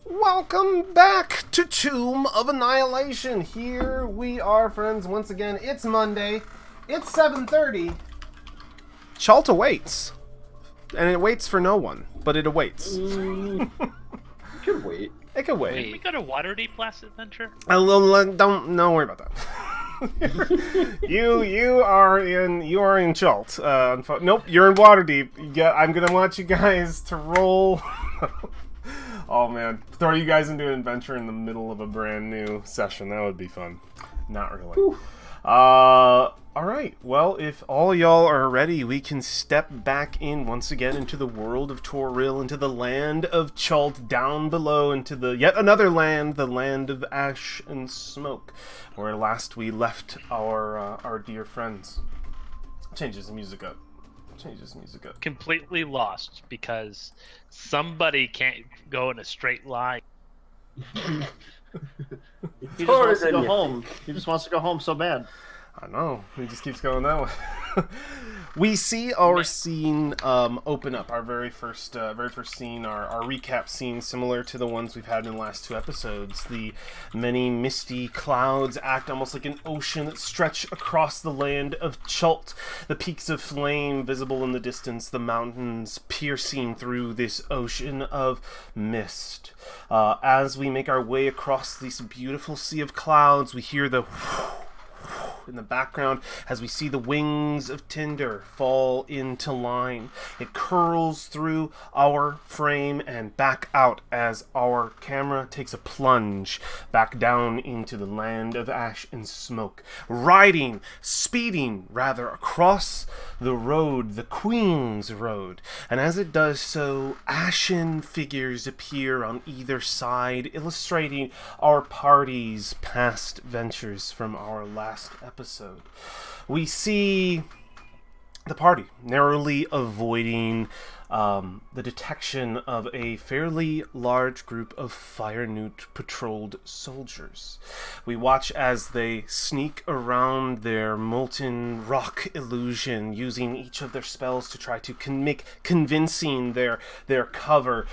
Welcome back to Tomb of Annihilation. Here we are, friends, once again. It's Monday. It's 7:30. Chult awaits. And it waits for no one, but it awaits. It could wait. It could wait. Wait, we got a Waterdeep last adventure? Don't worry about that. you are in Chult. Nope, you're in Waterdeep. I'm gonna want you guys to roll. Oh man, throw you guys into an adventure in the middle of a brand new session. That would be fun. Not really. Alright, well, if all y'all are ready, we can step back in once again into the world of Toril, into the land of Chult, down below, into the yet another land, the land of ash and smoke, where last we left our dear friends. Changes the music up. Completely lost because somebody can't go in a straight line. He just wants to go home. He just wants to go home so bad. I know. He just keeps going that way. We see our scene open up. Our very first scene, our recap scene, similar to the ones we've had in the last two episodes. The many misty clouds act almost like an ocean that stretch across the land of Chult. The peaks of flame visible in the distance, the mountains piercing through this ocean of mist. As we make our way across this beautiful sea of clouds, we hear the in the background as we see the wings of tinder fall into line. It curls through our frame and back out as our camera takes a plunge back down into the land of ash and smoke, speeding rather, across the road, the Queen's Road. And as it does so, ashen figures appear on either side, illustrating our party's past ventures from our last episode. We see the party narrowly avoiding the detection of a fairly large group of Fire Newt patrolled soldiers. We watch as they sneak around their molten rock illusion, using each of their spells to try to make convincing their cover.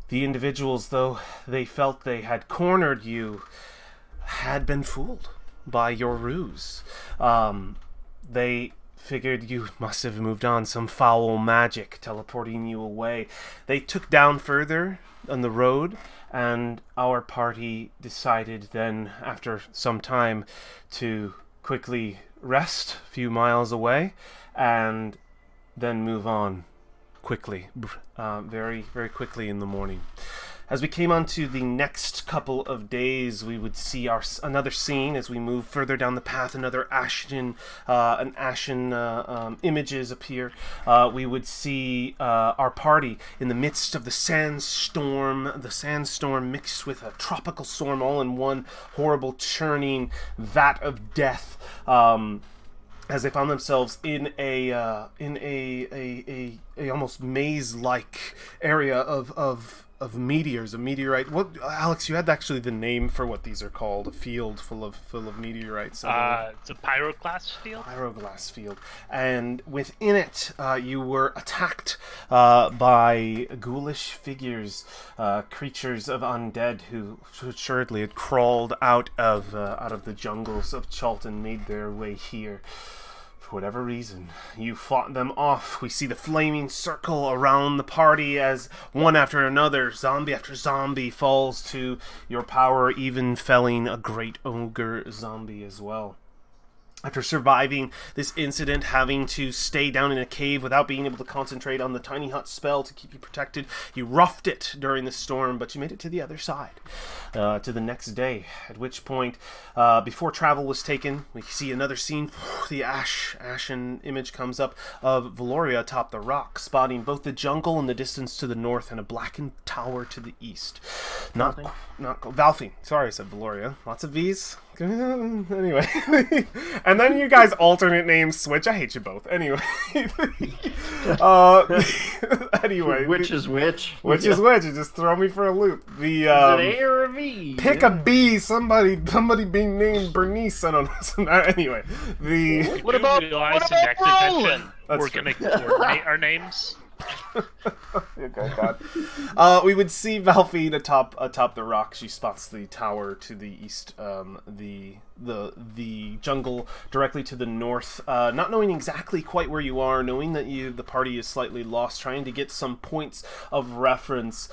The individuals, though they felt they had cornered you, had been fooled by your ruse. They figured you must have moved on, some foul magic teleporting you away. They took down further on the road, and our party decided then, after some time, to quickly rest a few miles away, and then move on quickly, very, very quickly in the morning. As we came on to the next couple of days, we would see another scene as we move further down the path. Another ashen images appear. We would see our party in the midst of the sandstorm mixed with a tropical storm, all in one horrible churning vat of death. As they found themselves in a almost maze-like area of meteors, a meteorite. What, Alex? You had actually the name for what these are called. A field full of meteorites. It's a pyroclast field. Pyroglass field, and within it, you were attacked by ghoulish figures, creatures of undead who assuredly had crawled out of the jungles of Chult and made their way here. For whatever reason, you fought them off. We see the flaming circle around the party as one after another, zombie after zombie, falls to your power, even felling a great ogre zombie as well. After surviving this incident, having to stay down in a cave without being able to concentrate on the tiny hut spell to keep you protected, you roughed it during the storm, but you made it to the other side, to the next day, at which point, before travel was taken, we see another scene. The ashen image comes up of Valoria atop the rock, spotting both the jungle in the distance to the north and a blackened tower to the east. Not Valfine. Sorry, I said Valoria. Lots of V's. Anyway, and then you guys alternate names switch. I hate you both. Anyway, anyway, which is which? Which is which? You just throw me for a loop. The is it A or a V? Pick a B. Somebody being named Bernice. I don't know. Anyway, what about next adventure? We're true. Gonna coordinate our names. Okay, God. We would see Valfine atop the rock. She spots the tower to the east, the jungle directly to the north. Not knowing exactly quite where you are, knowing that the party is slightly lost, trying to get some points of reference.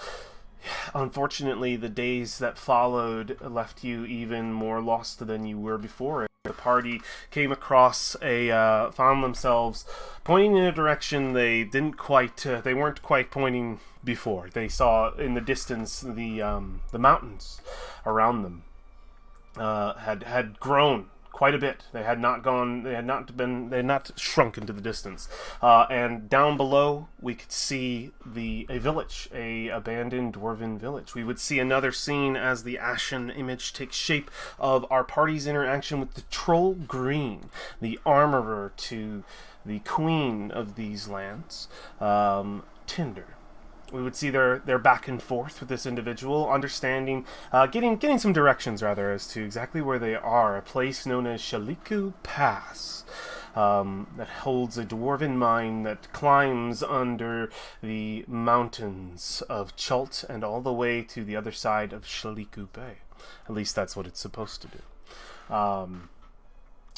Unfortunately, the days that followed left you even more lost than you were before. The party came across found themselves pointing in a direction they weren't quite pointing before. They saw in the distance the mountains around them had grown quite a bit. They had not shrunk into the distance. And down below, we could see a village, a abandoned dwarven village. We would see another scene as the ashen image takes shape of our party's interaction with the Troll Green, the armorer to the queen of these lands, Tinder. We would see their back and forth with this individual, understanding, getting some directions rather as to exactly where they are. A place known as Shaliku Pass, that holds a dwarven mine that climbs under the mountains of Chult and all the way to the other side of Shaliku Bay. At least that's what it's supposed to do.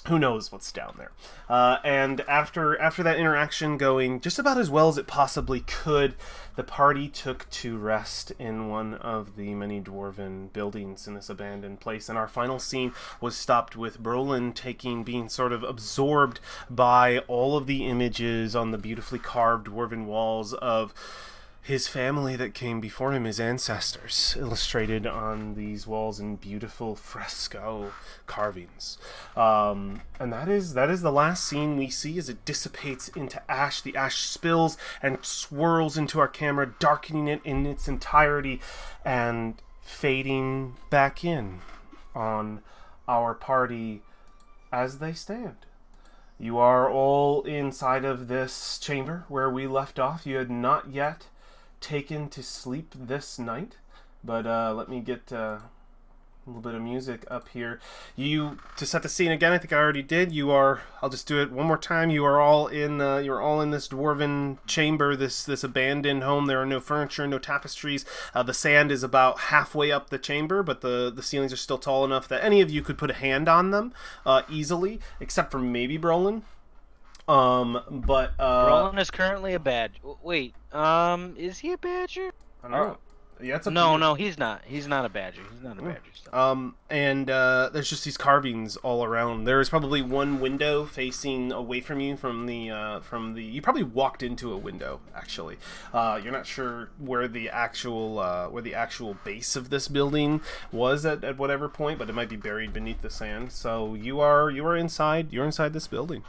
Who knows what's down there? And after that interaction going just about as well as it possibly could, the party took to rest in one of the many dwarven buildings in this abandoned place. And our final scene was stopped with Brolin being sort of absorbed by all of the images on the beautifully carved dwarven walls of his family that came before him, his ancestors, illustrated on these walls in beautiful fresco carvings. And that is the last scene we see as it dissipates into ash. The ash spills and swirls into our camera, darkening it in its entirety and fading back in on our party as they stand. You are all inside of this chamber where we left off. You had not yet taken to sleep this night, but let me get a little bit of music up here. To set the scene again, I think I already did. I'll just do it one more time. You are all in this dwarven chamber, this abandoned home. There are no furniture, no tapestries. The sand is about halfway up the chamber, but the ceilings are still tall enough that any of you could put a hand on them easily, except for maybe Brolin. Brolin is currently a badger. Wait, is he a badger? I don't know. Yeah, it's up to No, you. no, he's not. He's not a badger. He's not a badger. So. And there's just these carvings all around. There is probably one window facing away from you from the. You probably walked into a window. Actually, you're not sure where the actual base of this building was at whatever point, but it might be buried beneath the sand. So you are inside. You're inside this building.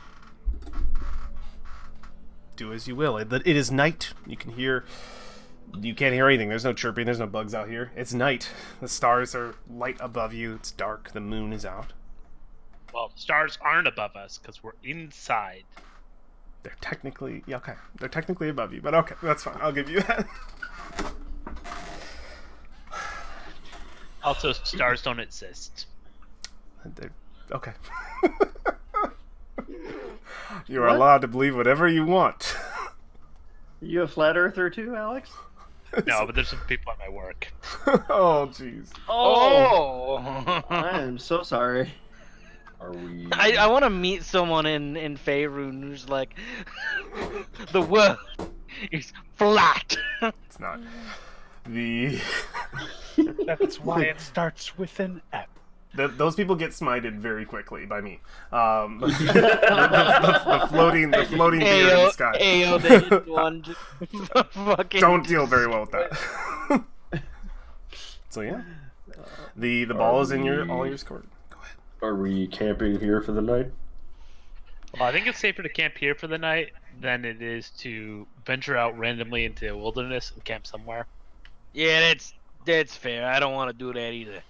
Do as you will. It is night. You can't hear anything. There's no chirping. There's no bugs out here. It's night. The stars are light above you. It's dark. The moon is out. Well, the stars aren't above us because we're inside. They're technically okay. They're technically above you, but okay, that's fine. I'll give you that. Also, stars don't exist. Okay. You are allowed to believe whatever you want. You a flat earther too, Alex? No, but there's some people at my work. Oh, jeez. Oh! I am so sorry. Are we? I want to meet someone in Faerun who's like, the world is flat. It's not. That's why it starts with an F. Those people get smited very quickly by me. The floating beard in the sky. Ayo, they just one fucking. Don't deal very well with that. So yeah, the ball is in all your court. Go ahead. Are we camping here for the night? Well, I think it's safer to camp here for the night than it is to venture out randomly into the wilderness and camp somewhere. Yeah, that's fair. I don't want to do that either.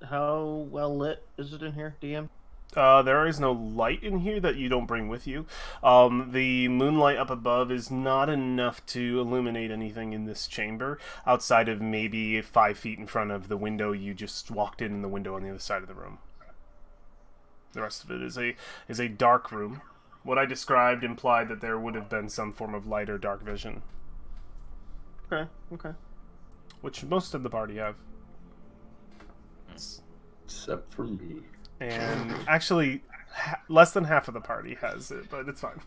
How well lit is it in here, DM? There is no light in here that you don't bring with you. The moonlight up above is not enough to illuminate anything in this chamber, outside of maybe 5 feet in front of the window you just walked in, and the window on the other side of the room. The rest of it is a dark room. What I described implied that there would have been some form of light or dark vision. Okay. Which most of the party have. Except for me. And actually, less than half of the party has it, but it's fine.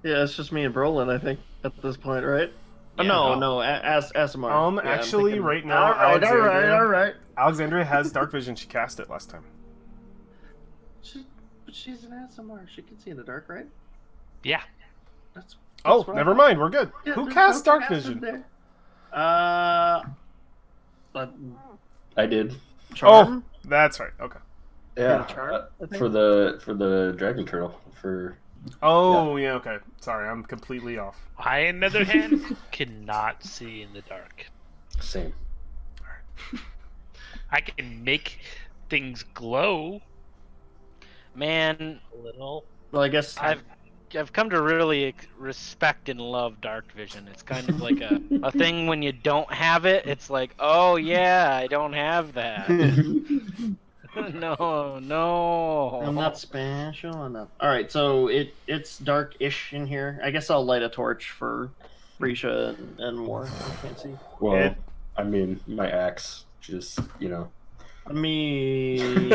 Yeah, it's just me and Brolin, I think, at this point, right? Yeah, No, Asimar. Yeah, actually, thinking... right now, all right. Alexandria has dark vision. She cast it last time. But she's an Asimar. She can see in the dark, right? Yeah. That's Never mind. We're good. Yeah, Who there's casts no dark cast vision? there. I did. Charm? Oh, that's right. Okay. Yeah. Charm, I think? For the dragon turtle. Yeah. Okay. Sorry, I'm completely off. I, on the other hand, cannot see in the dark. Same. I can make things glow Man, a little. Well, I guess I've come to really respect and love dark vision. It's kind of like a thing when you don't have it. It's like, oh yeah, I don't have that. No. I'm not special enough. All right, so it's dark-ish in here. I guess I'll light a torch for Risha and more. I can't see. Well, I mean, my axe just, I mean,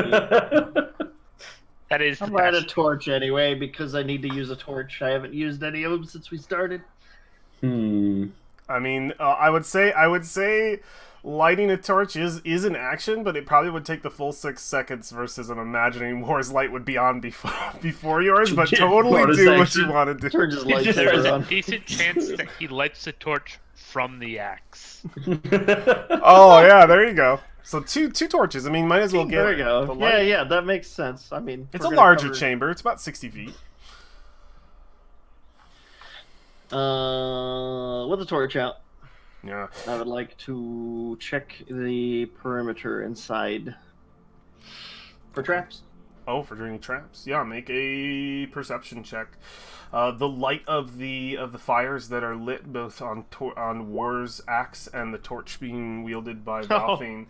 That is I'll the light a best. torch anyway because I need to use a torch. I haven't used any of them since we started. I mean, I would say lighting a torch is an action, but it probably would take the full 6 seconds versus I'm imagining War's light would be on before yours, but totally Bonus do what action. you want to do. Turn his There's lightsaber a on. decent chance that he lights the torch from the axe. Oh, yeah, there you go. So two torches. I mean, might as well get There we go. the light. Yeah, that makes sense. I mean, It's we're a gonna larger cover- chamber. It's about 60 feet. With the torch out, Yeah. I would like to check the perimeter inside for traps. Oh, for any traps. Yeah, make a perception check. The light of the fires that are lit both on War's axe and the torch being wielded by Valfine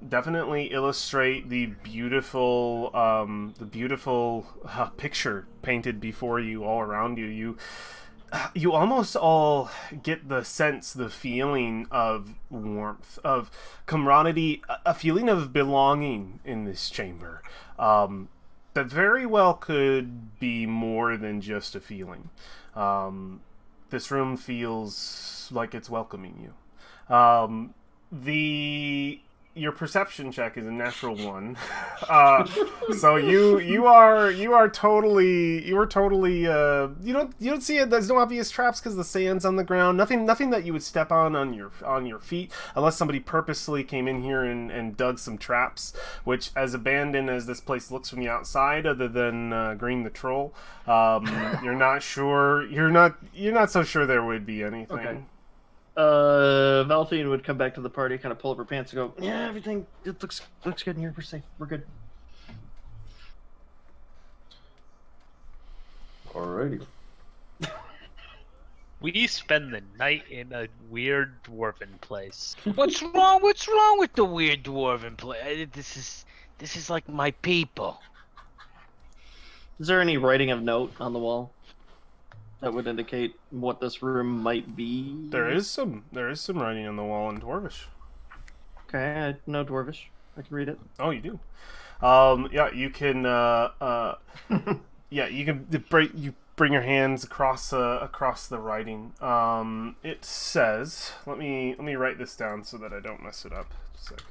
definitely illustrate the beautiful picture painted before you, all around you. You almost all get the sense, the feeling of warmth, of camaraderie, a feeling of belonging in this chamber. That very well could be more than just a feeling. This room feels like it's welcoming you. Your perception check is a natural 1, so you are totally you don't see it. There's no obvious traps because the sand's on the ground. Nothing that you would step on your feet unless somebody purposely came in here and dug some traps. Which, as abandoned as this place looks from the outside, other than Green the Troll, you're not sure. You're not so sure there would be anything. Okay. Valfine would come back to the party, kind of pull up her pants and go, "Yeah, everything it looks good in here. We're safe. We're good." Alrighty. We spend the night in a weird dwarven place. What's wrong with the weird dwarven place? This is like my people. Is there any writing of note on the wall that would indicate what this room might be? There is some writing on the wall in Dwarvish. Okay, I know Dwarvish. I can read it. Oh, you do. Yeah, you can. Yeah, you can bring your hands across the writing. It says, let me write this down so that I don't mess it up. Just a sec.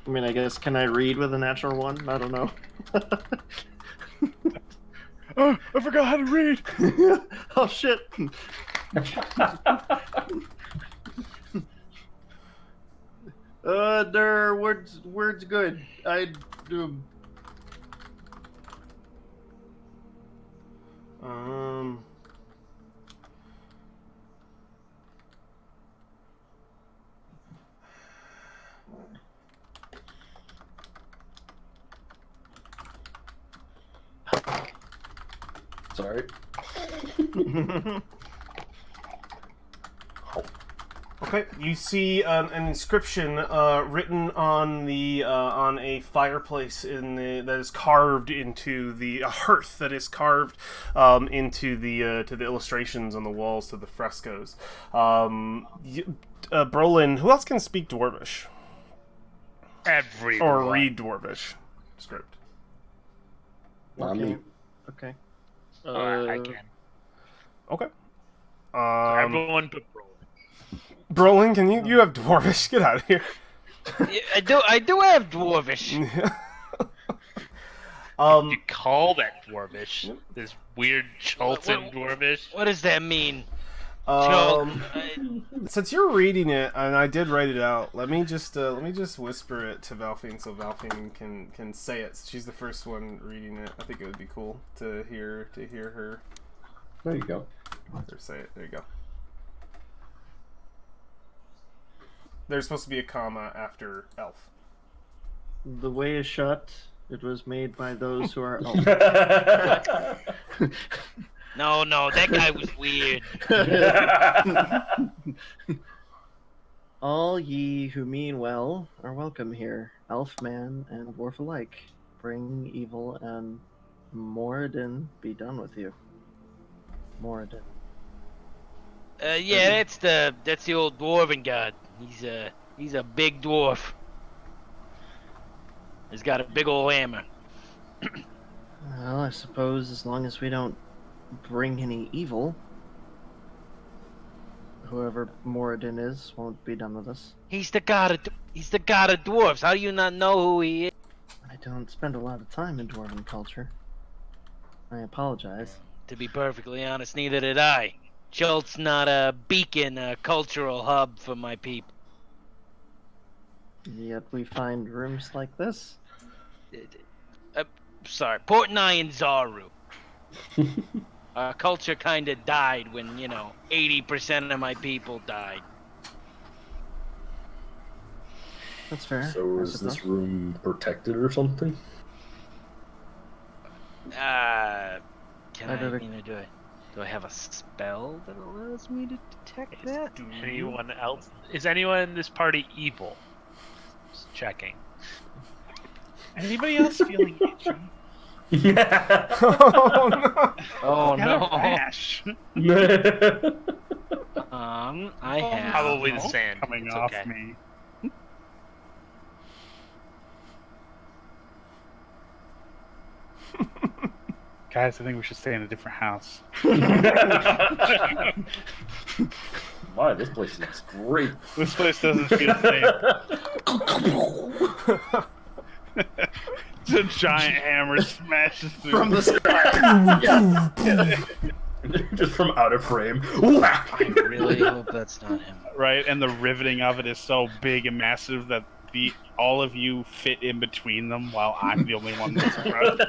I mean, I guess, can I read with a natural one? I don't know. Oh, I forgot how to read. Oh, shit. There, words good. Um. Sorry. Okay, you see an inscription written on the on a fireplace that is carved into a hearth that is carved into the to the illustrations on the walls to the frescoes. Brolin, who else can speak Dwarvish Everyone. or read Dwarvish script? Not me. Okay. I can. Okay. Everyone but Brolin. Brolin, can you have Dwarvish? Get out of here. Yeah, I do have Dwarvish. You call that Dwarvish? This weird Chultan Dwarvish? What does that mean? Since you're reading it, and I did write it out, let me just whisper it to Valfine so Valfine can say it. She's the first one reading it. I think it would be cool to hear her. There you go. Or say it. There you go. There's supposed to be a comma after elf. The way is shut. It was made by those who are elf. No, that guy was weird. All ye who mean well are welcome here, elf man and dwarf alike. Bring evil and Moradin be done with you. Moradin. Yeah, that's the old dwarven god. He's a big dwarf. He's got a big old hammer. Well, I suppose as long as we don't bring any evil, whoever Moradin is won't be done with us. He's the god of dwarves. How do you not know who he is? I don't spend a lot of time in dwarven culture. I apologize. To be perfectly honest, neither did I. Chult's not a beacon, a cultural hub for my people. Yet we find rooms like this. Sorry, Portnai and Zaru. Our culture kind of died when, 80% of my people died. That's fair. So I is suppose. this room protected or something? Do I have a spell that allows me to detect that? Anyone else? Is anyone in this party evil? Just checking. Anybody else feeling itchy? Oh no! Oh Got a no. rash I have. Probably the sand. coming It's off okay. me. Guys, I think we should stay in a different house. Why? This place is great. This place doesn't feel safe. It's a giant hammer smashes through. From the sky. Just from out of frame. I really hope that's not him. Right, and the riveting of it is so big and massive that all of you fit in between them while I'm the only one that's crushed.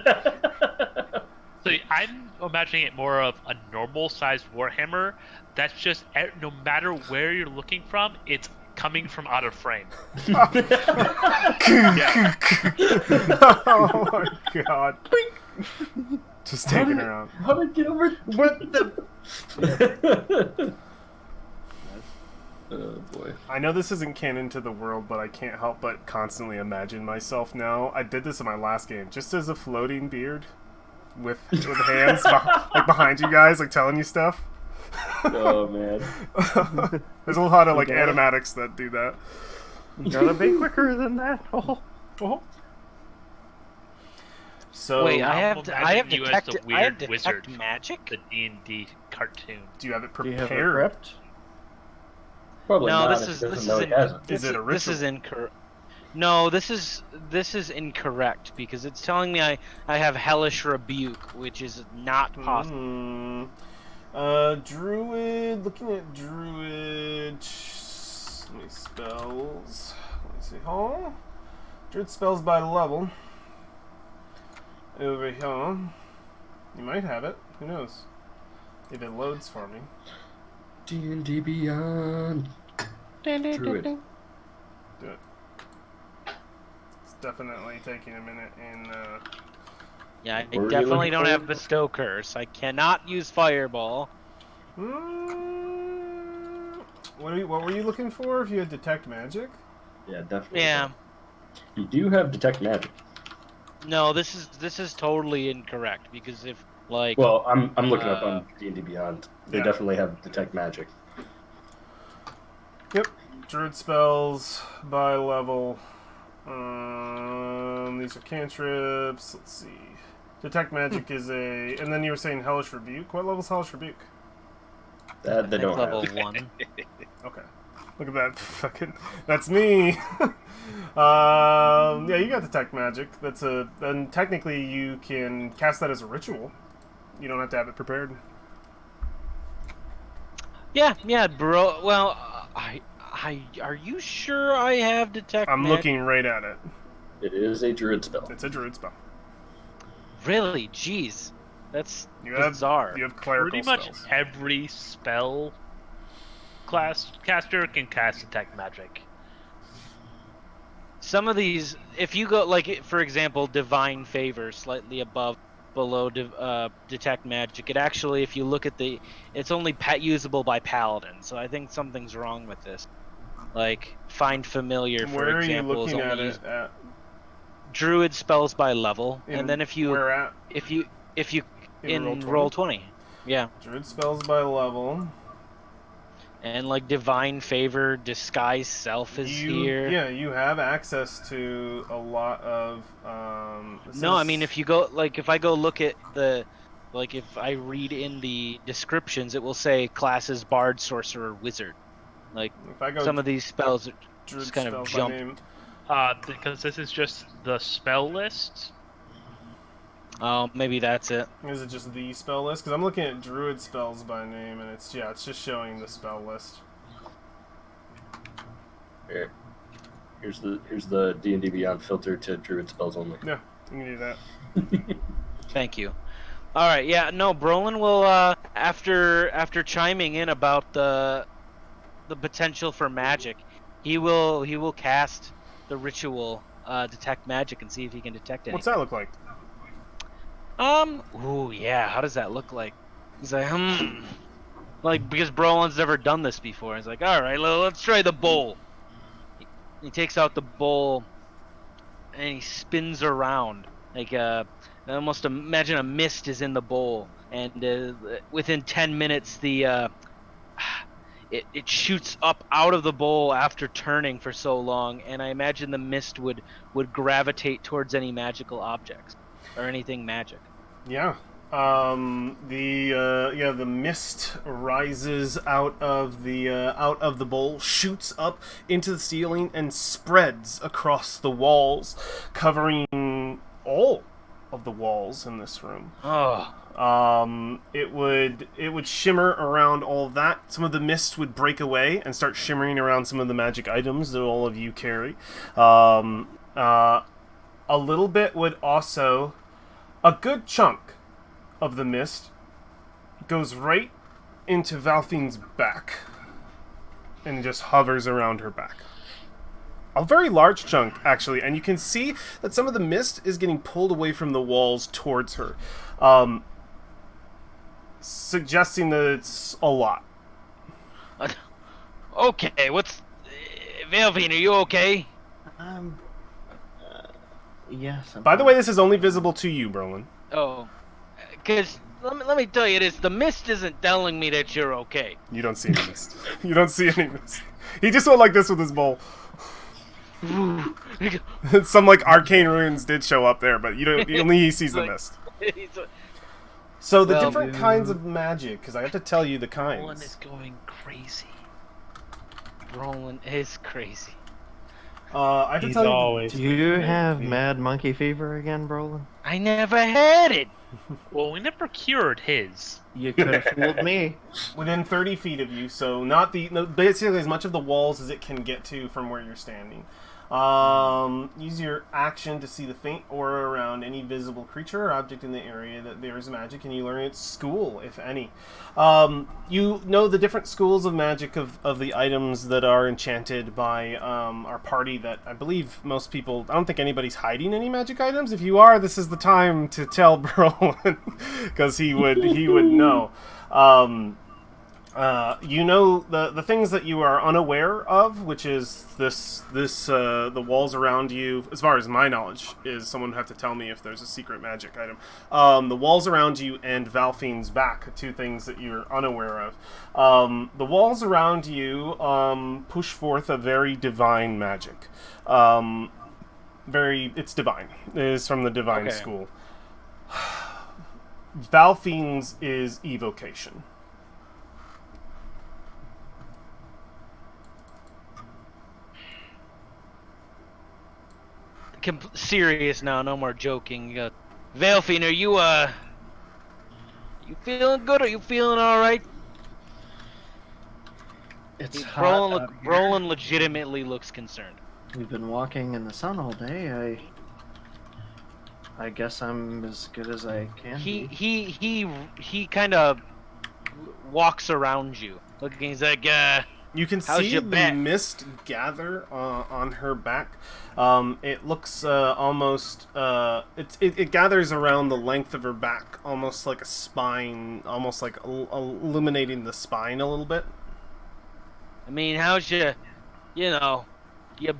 So I'm imagining it more of a normal-sized warhammer. That's just no matter where you're looking from, it's coming from out of frame. Oh my god! Just taking her out. How did I get over? What the? Oh boy. I know this isn't canon to the world, but I can't help but constantly imagine myself now. I did this in my last game, just as a floating beard with hands like behind you guys, like telling you stuff. Oh man. There's a lot of like animatics that do that. Gotta be quicker than that. Oh. So Wait, I have imagining you as the detect weird wizard from magic. the D&D cartoon. do you have it Do you have it prepared? prepped? Probably No, not. this if is he doesn't know he hasn't. Is it a This is ritual? incorrect. No, this is incorrect because it's telling me I have hellish rebuke, which is not possible. Druid. Looking at druid. Let me spells. Let me see. Huh? Druid spells by level. Over here. You might have it. Who knows? If it loads for me. D&D Beyond. Druid. Do it. It's definitely taking a minute in. Yeah, I What were you definitely looking don't for? have bestow curse. I cannot use fireball. What were you looking for? If you had detect magic? Yeah, definitely. Yeah. You do have detect magic. No, this is totally incorrect because if like Well, I'm looking up on D&D Beyond. They Yeah. definitely have detect magic. Yep. Druid spells by level. These are cantrips. Let's see. Detect magic is a, and then you were saying hellish rebuke. What level's hellish rebuke? That they I think don't level have. 1. Okay. Look at that fucking. That's me. Yeah, you got detect magic. That's a. Then technically you can cast that as a ritual. You don't have to have it prepared. Yeah, bro. Well, are you sure I have detect I'm magic? looking right at it. It is a druid spell. It's a druid spell. Really? Jeez. That's You have bizarre. You have clerical Pretty much spells. every spell class caster can cast detect magic. Some of these, if you go like for example, divine favor, slightly below detect magic. It actually, if you look at it's only usable by paladins. So I think something's wrong with this. Like find familiar, for Where are you example, is looking only at used it at? druid spells by level, In and then if you where at? in roll 20, yeah, Druid spells by level. and like divine favor, disguise self is here. Yeah, you have access to a lot of. No, I mean if you go if I go look at if I read in the descriptions, it will say classes bard, sorcerer, wizard. Like if I go some of these spells are druid just kind of spells by jump. name, Because this is just the spell list. Oh, maybe that's it. is it just the spell list? Because I'm looking at druid spells by name, and it's just showing the spell list. Here. Here's the D&D Beyond filter to druid spells only. Yeah, you can do that. Thank you. All right, yeah, no, Brolin will after chiming in about the potential for magic, he will cast the ritual detect magic and see if he can detect anything. What's that look like? Ooh, yeah. How does that look like? He's like, like because Brolin's never done this before. He's like, all right, let's try the bowl. He takes out the bowl and he spins around like almost imagine a mist is in the bowl, and within 10 minutes the it shoots up out of the bowl after turning for so long, and I imagine the mist would gravitate towards any magical objects or anything magic. Yeah. The mist rises out of the bowl, shoots up into the ceiling, and spreads across the walls, covering all of the walls in this room. Oh, It would shimmer around all of that. Some of the mist would break away and start shimmering around some of the magic items that all of you carry. A little bit would also, a good chunk of the mist goes right into Valfine's back and just hovers around her back. A very large chunk, actually, and you can see that some of the mist is getting pulled away from the walls towards her, suggesting that it's a lot. okay. What's Valvine? Are you okay? Yes. By the way, this is only visible to you, Brolin. Oh, because let me tell you this: the mist isn't telling me that you're okay. You don't see any mist. You don't see any mist. He just went like this with his bowl. Some arcane runes did show up there, but you don't. Only he sees the mist. So the different kinds of magic, because I have to tell you the kinds. Brolin is going crazy. Brolin is crazy. I have to He's tell you, always. Do you have mad monkey fever again, Brolin? I never had it. Well, we never cured his. You could have fooled me. within 30 feet of you, so not the no, basically as much of the walls as it can get to from where you're standing. Use your action to see the faint aura around any visible creature or object in the area that there is magic, and you learn its school, if any. You know the different schools of magic of the items that are enchanted by our party. That I believe most people. I don't think anybody's hiding any magic items. If you are, this is the time to tell Brolin, because he would know. You know the things that you are unaware of, which is the walls around you. As far as my knowledge is, someone would have to tell me if there's a secret magic item. The walls around you and Valfine's back, two things that you're unaware of. The walls around you push forth a very divine magic. It's divine. It is from the divine Okay. school. Valfine's is evocation. Serious now, no more joking. Valfine, are you feeling good? Are you feeling all right? It's hot out here. Brolin legitimately looks concerned. We've been walking in the sun all day. I guess I'm as good as I can be. He kind of walks around you, looking. He's like, You can How's see your the back? mist gather on her back. It looks almost. It gathers around the length of her back, almost like a spine, almost like illuminating the spine a little bit. I mean, how's your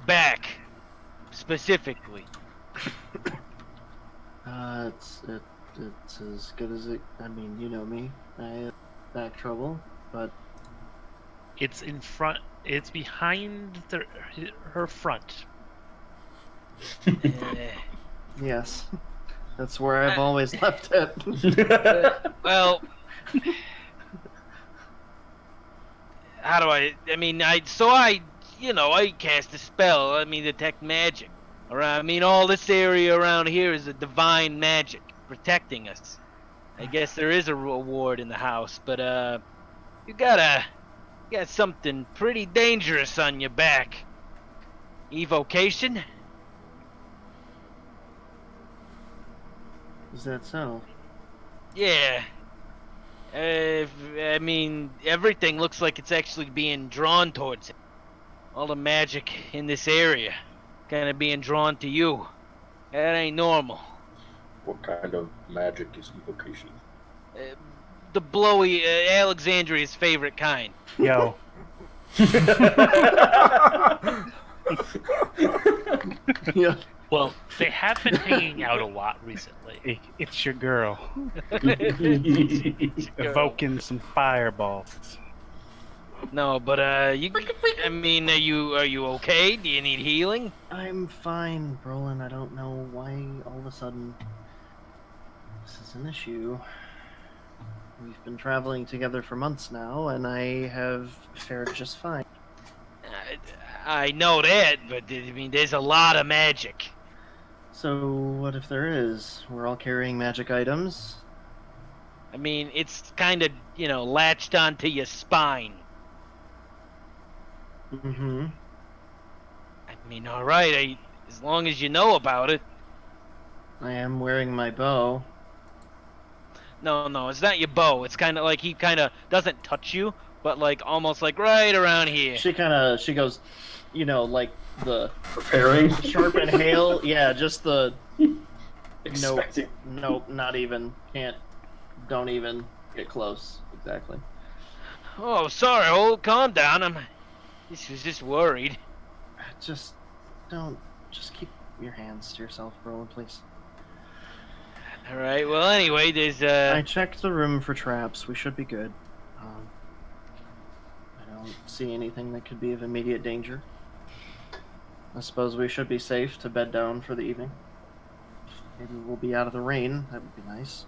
back specifically? It's as good as it. I mean, you know me. I have back trouble, but It's in front. It's behind her front. yes, that's where I've always left it. Well, how do I mean, I cast a spell. I mean, detect magic. Around, I mean, all this area around here is a divine magic protecting us. I guess there is a reward in the house, but you got something pretty dangerous on your back. Evocation? Is that so? Yeah. I mean, everything looks like it's actually being drawn towards it. All the magic in this area kind of being drawn to you. That ain't normal. What kind of magic is evocation? The blowy, Alexandria's favorite kind. Yo, Yeah. Well, they have been hanging out a lot recently. it's your girl. Evoking some fireballs. No, but I mean, are you okay? Do you need healing? I'm fine, Brolin. I don't know why all of a sudden this is an issue. We've been traveling together for months now, and I have fared just fine. I know that, but I mean, there's a lot of magic. So, what if there is? We're all carrying magic items. I mean, it's kind of, latched onto your spine. Mm-hmm. I mean, all right, as long as you know about it. I am wearing my bow. No, it's not your bow. It's kind of like he kind of doesn't touch you, but like almost like right around here. She goes, like the Preparing? sharp inhale. Yeah, just the Expecting. nope, not even. Don't even get close. Exactly. Oh, sorry, calm down. I was just worried. Just keep your hands to yourself, Roland, please. All right. Well, anyway, there's I checked the room for traps. We should be good. I don't see anything that could be of immediate danger. I suppose we should be safe to bed down for the evening. Maybe we'll be out of the rain. That would be nice.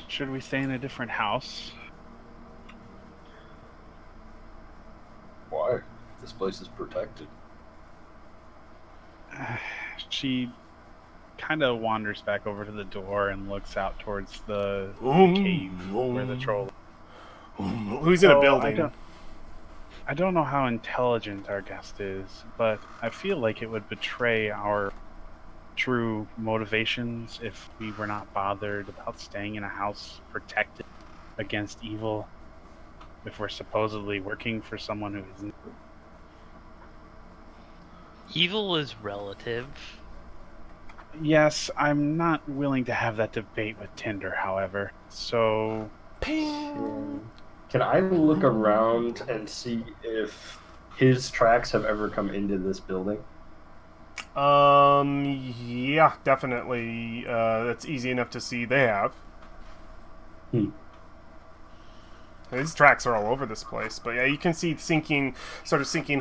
Should we stay in a different house? Why? This place is protected. She kind of wanders back over to the door and looks out towards the cave where the troll. Who's in a So, building? I don't know how intelligent our guest is, but I feel like it would betray our true motivations if we were not bothered about staying in a house protected against evil, if we're supposedly working for someone who isn't. Evil is relative. Yes, I'm not willing to have that debate with Tinder, however. So, Can I look around and see if his tracks have ever come into this building? Yeah, definitely. That's easy enough to see. They have. His tracks are all over this place, but yeah, you can see sinking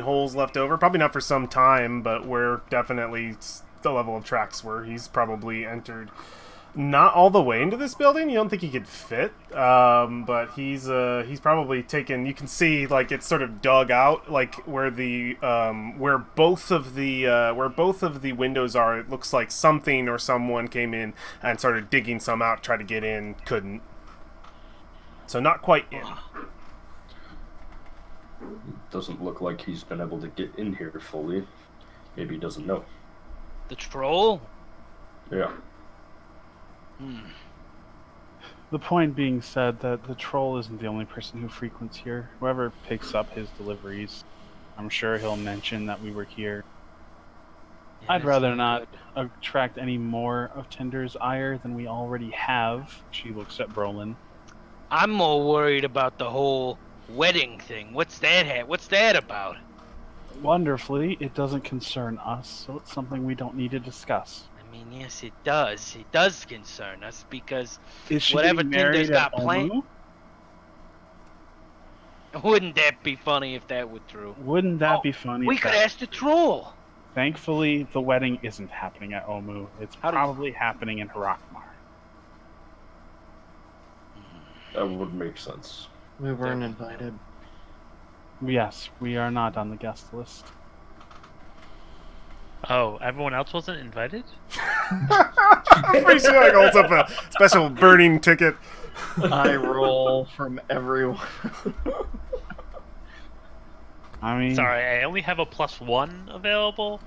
holes left over. Probably not for some time, but where definitely the level of tracks where he's probably entered. Not all the way into this building. You don't think he could fit, but he's probably taken. You can see like it's sort of dug out, like where the where both of the windows are. It looks like something or someone came in and started digging some out, tried to get in, couldn't. So not quite in. Doesn't look like he's been able to get in here fully. Maybe he doesn't know. The troll? Yeah. the point being said that the troll isn't the only person who frequents here. Whoever picks up his deliveries, I'm sure he'll mention that we were here. Yeah, I'd that's rather not not attract any more of Tinder's ire than we already have. She looks at Brolin. I'm more worried about the whole wedding thing. What's that about? Wonderfully, it doesn't concern us, so it's something we don't need to discuss. I mean, yes, it does. It does concern us because Is she whatever getting Tinder's married got at planned. Omu? Wouldn't that be funny if that were true? Wouldn't that be funny? We if could that- ask the troll. Thankfully, the wedding isn't happening at Omu. It's How do you- probably happening in Harakmar. That would make sense. We weren't invited. Yes, we are not on the guest list. Oh, everyone else wasn't invited? I'm pretty sure like holds up a special burning ticket. I roll from everyone. I mean, Sorry, I only have a +1 available.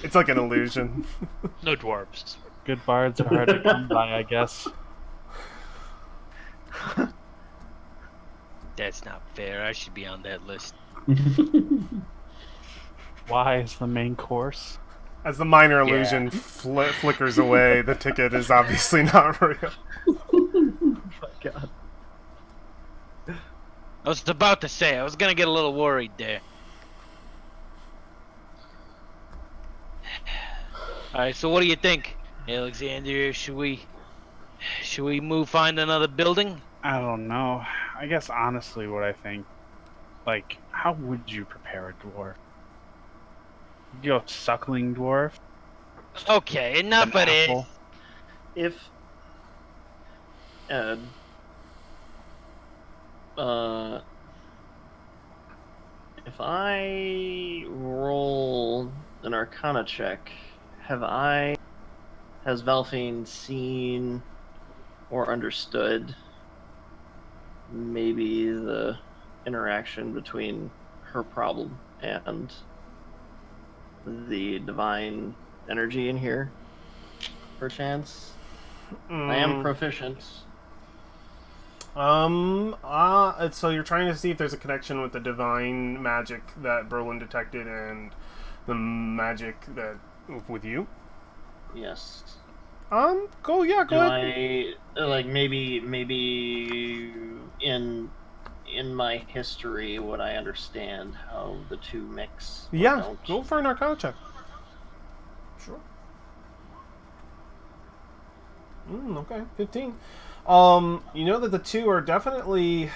It's like an illusion. No dwarves. good bards are hard to come by, I guess. That's not fair. I should be on that list. Why is the main course? As the minor illusion flickers away, the ticket is obviously not real. Oh my god. I was about to say, I was gonna get a little worried there. Alright, so what do you think, Alexander? Should we find another building? I don't know. I guess honestly what I think, like, how would you prepare a dwarf? You go suckling dwarf? Okay, enough An of this. apple? If Ed, if I roll an Arcana check, has Valphine seen or understood maybe the interaction between her problem and the divine energy in here, perchance? I am proficient. So you're trying to see if there's a connection with the divine magic that Brolin detected and the magic that with you? Yes. Go ahead. I like maybe in my history would I understand how the two mix? or Yeah, don't? go for an Arcana check. Sure. Okay, 15. You know that the two are definitely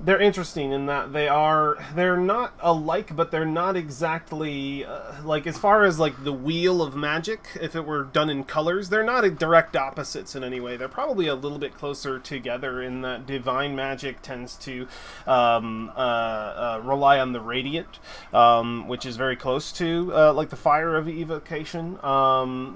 they're interesting in that they're not alike, but they're not exactly like, as far as like the wheel of magic, if it were done in colors, they're not direct opposites in any way. They're probably a little bit closer together in that divine magic tends to rely on the radiant, which is very close to like the fire of evocation,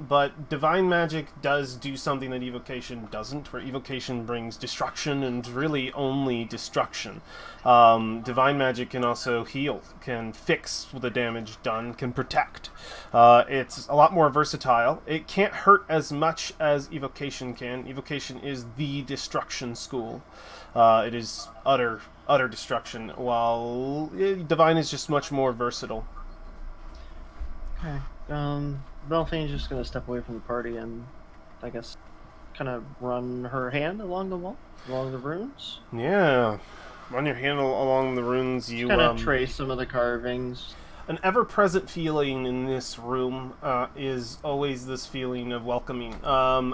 but divine magic does do something that evocation doesn't, where evocation brings destruction and really only destruction. Divine magic can also heal, can fix the damage done, can protect. It's a lot more versatile. It can't hurt as much as evocation can. Evocation is the destruction school. It is utter destruction, while divine is just much more versatile. Okay. Belfane's just gonna step away from the party and, I guess, kind of run her hand along the wall, along the runes. Yeah. Run your hand along the runes. You Kind of trace some of the carvings. An ever-present feeling in this room is always this feeling of welcoming.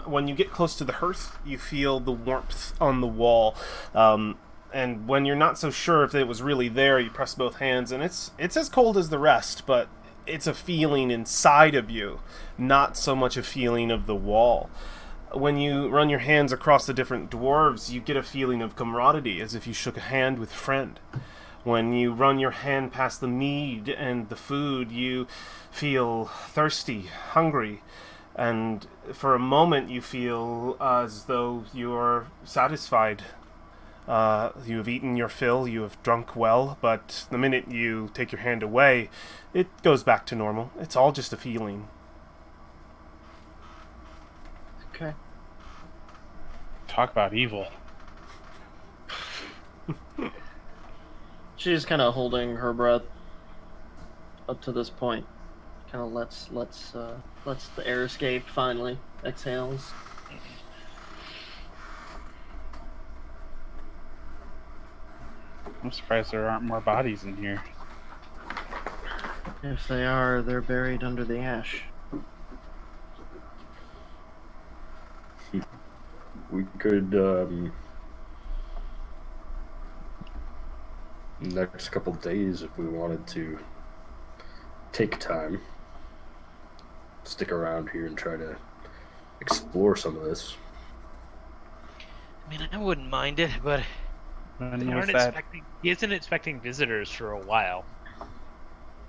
When you get close to the hearth, you feel the warmth on the wall. And when you're not so sure if it was really there, you press both hands, and it's as cold as the rest, but it's a feeling inside of you, not so much a feeling of the wall. When you run your hands across the different dwarves, you get a feeling of camaraderie, as if you shook a hand with a friend. When you run your hand past the mead and the food, you feel thirsty, hungry, and for a moment you feel as though you are satisfied. You have eaten your fill, you have drunk well, but the minute you take your hand away, it goes back to normal. It's all just a feeling. Okay. Talk about evil. She's kind of holding her breath up to this point. Kind of lets the air escape. Finally, exhales. I'm surprised there aren't more bodies in here. If they are, they're buried under the ash. We could, next couple days, if we wanted to take time, stick around here and try to explore some of this. I mean, I wouldn't mind it, but He isn't expecting visitors for a while.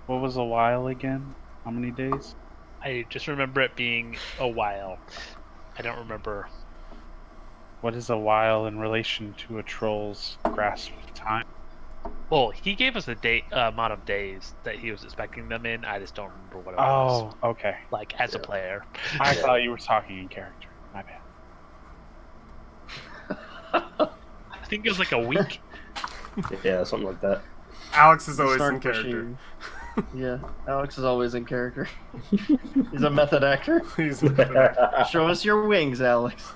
What was a while again? How many days? I just remember it being a while. I don't remember. What is a while in relation to a troll's grasp of time? Well, he gave us a amount of days that he was expecting them in. I just don't remember what it was. Oh, okay. Like, as a player. I thought you were talking in character. My bad. I think it was like a week. Yeah, something like that. Alex is The always Stark in character. Machine. Yeah, Alex is always in character. He's a method actor. He's Show us your wings, Alex.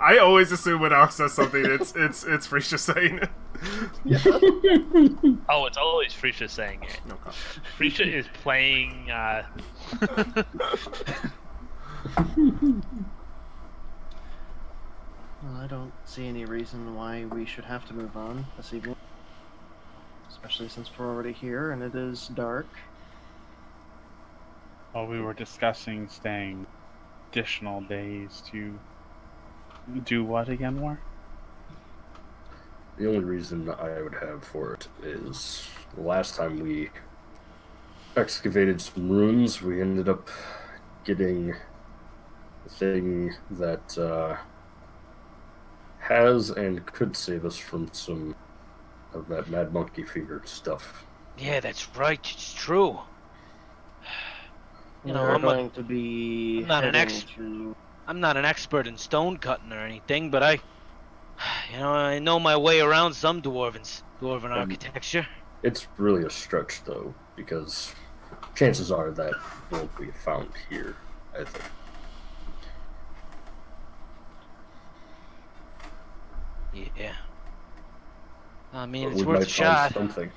I always assume when Alex says something, it's Frisha saying it. Yeah. Oh, it's always Frisha saying it. Okay. Frisha is playing. Well, I don't see any reason why we should have to move on this evening. Especially since we're already here and it is dark. Well, we were discussing staying additional days to do what again, War? The only reason I would have for it is the last time we excavated some ruins, we ended up getting the thing that has and could save us from some of that mad monkey fever stuff. yeah, that's right. It's true. You know, We're I'm going to be I'm not an heading ex- to... I'm not an expert in stone cutting or anything, but I know my way around some dwarven architecture. It's really a stretch, though, because chances are that won't be found here, I think. Yeah. I mean, But it's we worth a might find shot. something.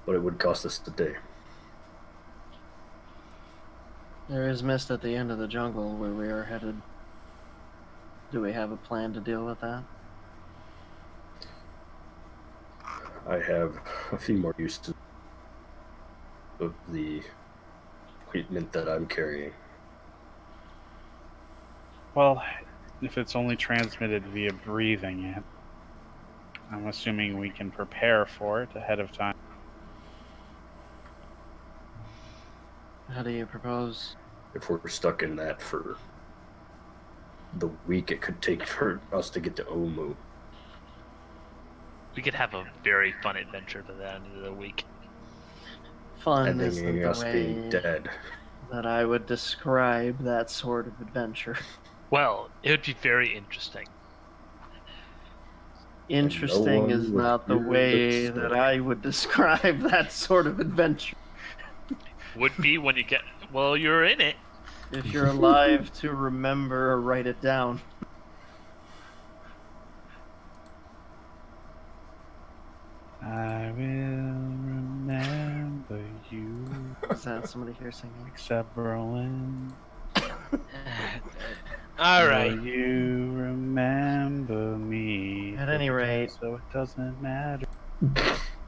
But it would cost us today. There is mist at the end of the jungle where we are headed. Do we have a plan to deal with that? I have a few more uses of the equipment that I'm carrying. Well, if it's only transmitted via breathing, I'm assuming we can prepare for it ahead of time. How do you propose? If we're stuck in that for the week it could take for us to get to Omu. We could have a very fun adventure by the end of the week. Fun isn't Ending the us being way dead. that I would describe that sort of adventure. Well, it would be very interesting. Interesting one is would not the hear the way that story. I would describe that sort of adventure. Would be when you get, well, you're in it. If you're alive to remember or write it down. I will remember you, Is that somebody here singing? except Berlin. All right. Will you remember me? At any rate. So it doesn't matter.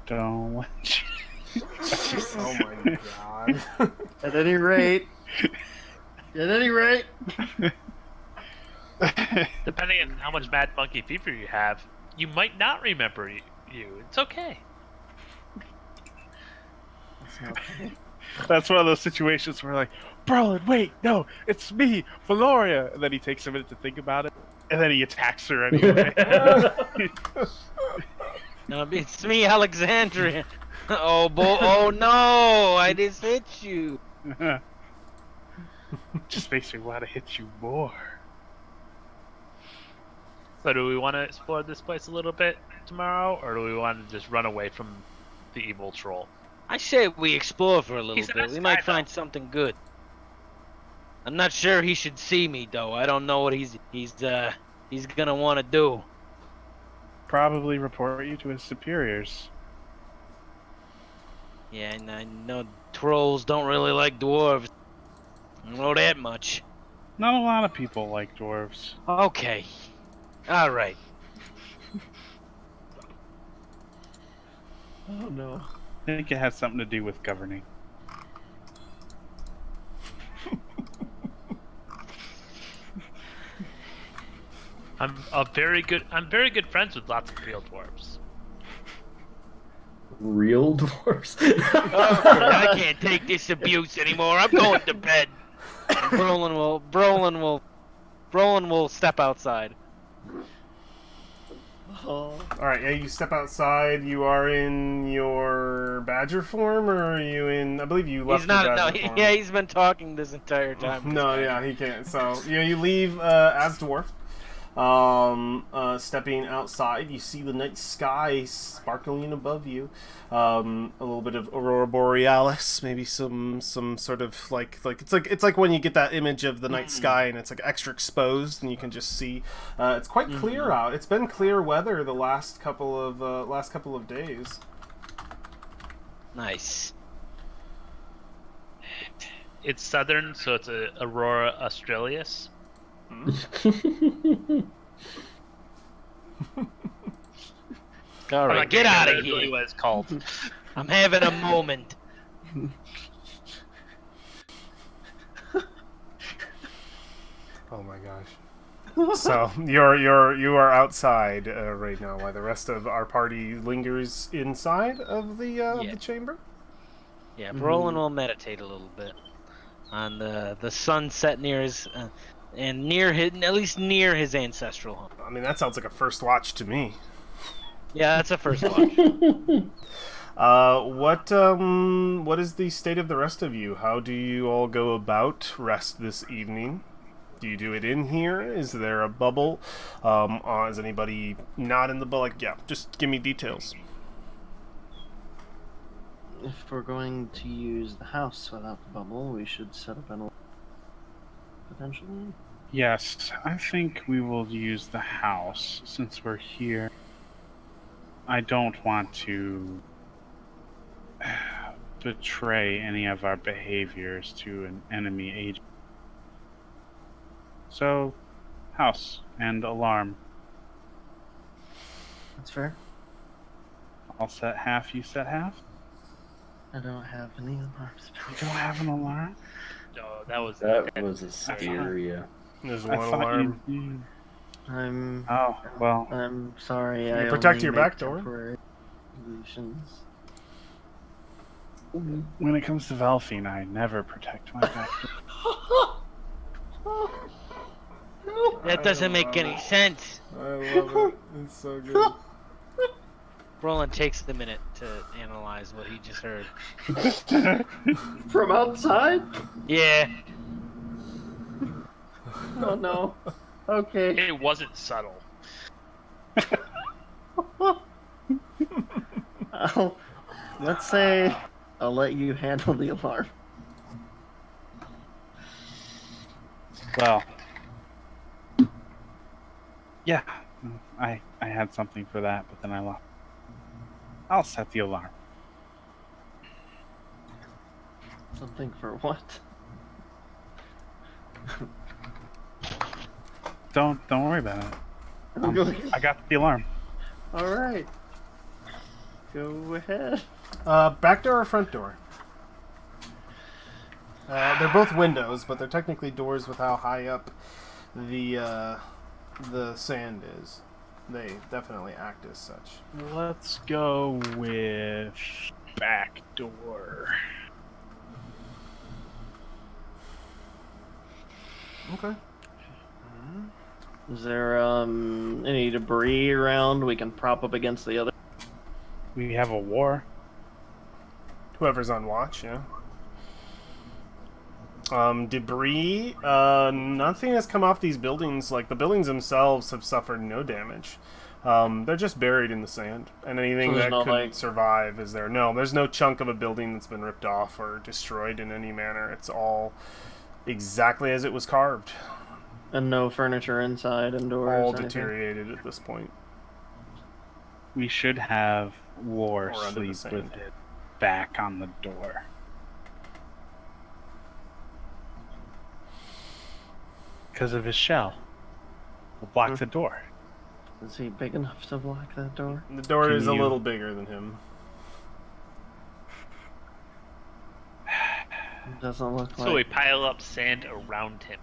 Don't want you. Oh my god. At any rate. At any rate. Depending on how much Mad Monkey Fever you have, you might not remember you. It's okay. That's not funny. That's one of those situations where, like, Brolin, wait, no, it's me, Valoria. And then he takes a minute to think about it, and then he attacks her anyway. No, it's me, Alexandria. Oh, oh no! I just hit you. Just makes me want to hit you more. So do we want to explore this place a little bit tomorrow, or do we want to just run away from the evil troll? I say we explore for a little He's a bit. nice We might guy, though. find something good. I'm not sure he should see me though. I don't know what he's gonna want to do. Probably report you to his superiors. Yeah, and I know trolls don't really like dwarves. I don't know that much. Not a lot of people like dwarves. Okay. All right. Oh no. I think it has something to do with governing. I'm very good friends with lots of real dwarves. Real dwarves? I can't take this abuse anymore. I'm going to bed. Brolin will step outside. Oh. Alright, yeah, you step outside. You are in your badger form, or are you in... I believe you left He's not. your No, badger form. yeah, he's been talking this entire time. No, yeah, he can't. So, you leave as dwarf. Stepping outside, you see the night sky sparkling above you. A little bit of aurora borealis, maybe some sort of like it's like when you get that image of the night sky and it's like extra exposed and you can just see. It's quite clear out. It's been clear weather the last couple of days. Nice. It's southern, so it's a Aurora Australis. All I'm right, not get getting out into of here. what it's called. I'm having a moment. Oh my gosh. So you are outside right now, while the rest of our party lingers inside of the chamber. Yeah, Brolin will meditate a little bit on the sunset near his and near his, at least near his ancestral home. I mean, that sounds like a first watch to me. Yeah, that's a first watch. What is the state of the rest of you? How do you all go about rest this evening? Do you do it in here? Is there a bubble? Is anybody not in the bubble? Like, yeah, just give me details. If we're going to use the house without the bubble, we should set up an potentially. Yes, I think we will use the house since we're here. I don't want to betray any of our behaviors to an enemy agent. So, house and alarm. That's fair. I'll set half, you set half? I don't have any alarms. You don't have an alarm? No, that was a scary. There's I one thought alarm. you... I'm well, I'm sorry. You I protect only your make back door. temporary illusions. when it comes to Valfine, I never protect my back door. That doesn't make any sense. I love it. It's so good. Roland takes the minute to analyze what he just heard. From outside? Yeah. Oh no. Okay. it wasn't subtle. Let's say I'll let you handle the alarm. Well, yeah, I had something for that, but then I lost. I'll set the alarm. Something for what? Don't worry about it. I got the alarm. All right. Go ahead. Back door or front door? They're both windows, but they're technically doors with how high up the sand is. They definitely act as such. Let's go with back door. Okay. Is there any debris around we can prop up against the other? We have a war. Whoever's on watch, yeah. Debris, nothing has come off these buildings. Like, the buildings themselves have suffered no damage. They're just buried in the sand. And anything So that there's could no, like- survive is there. No, there's no chunk of a building that's been ripped off or destroyed in any manner. It's all exactly as it was carved. And no furniture inside, indoors. All or anything? deteriorated at this point. We should have war Or under the sleep with sand. it back on the door. Because of his shell. We'll block the door. Is he big enough to block that door? The door Can is a you- little bigger than him. It doesn't look So we like. pile up sand around him.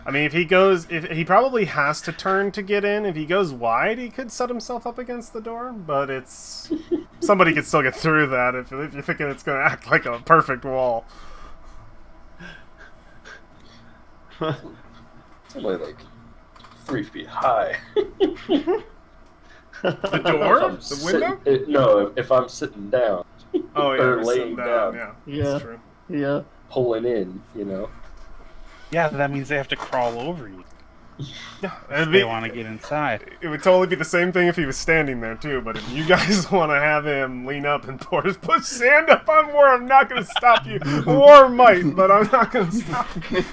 I mean, if he probably has to turn to get in. If he goes wide, he could set himself up against the door, but it's... somebody could still get through that if you're thinking it's going to act like a perfect wall. It's only like 3 feet high. The door? If I'm The window? no, if I'm sitting down, Oh, yeah, or we're laying sitting down. Yeah, Yeah. that's true. Yeah. pulling in, you know. Yeah, that means they have to crawl over you. Yeah, If they want to get inside. it would totally be the same thing if he was standing there too. But if you guys want to have him lean up and put sand up on War, I'm not going to stop you. War might, but I'm not going to stop you.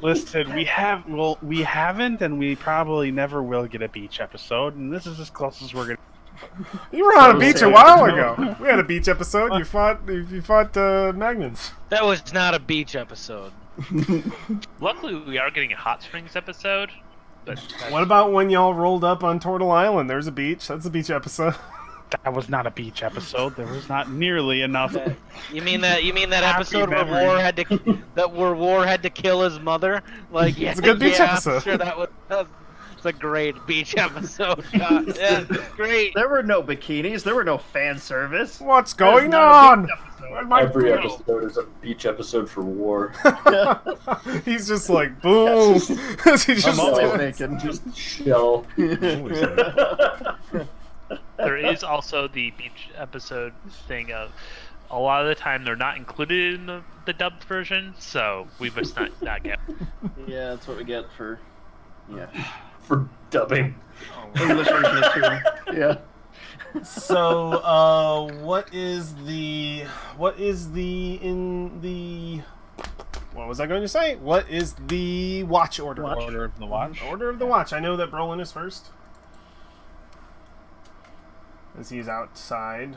Listen, we haven't, and we probably never will get a beach episode, and this is as close as we're gonna. You were on a beach a while ago. We had a beach episode. You fought Magnans. That was not a beach episode. Luckily, we are getting a hot springs episode. But What about when y'all rolled up on Turtle Island? There's a beach. That's a beach episode. That was not a beach episode. There was not nearly enough. You mean that Happy episode where memory. War had to kill his mother? Like, yeah, It's a good beach yeah, episode. I'm sure it's a great beach episode. God, yeah, it's great. There were no bikinis. There were no fan service. What's That was going not a on? beach episode. Where'd my Every girl? episode is a beach episode for War. He's just like boom. He just I'm always so- thinking. Just shell. there is also the beach episode thing of a lot of the time they're not included in the dubbed version, so we must not get. Yeah, that's what we get for. Yeah. For dubbing. English version of two. Yeah. So, what was I going to say? What is the watch order? Order of the watch. Order of the watch. I know that Brolin is first. As he's outside.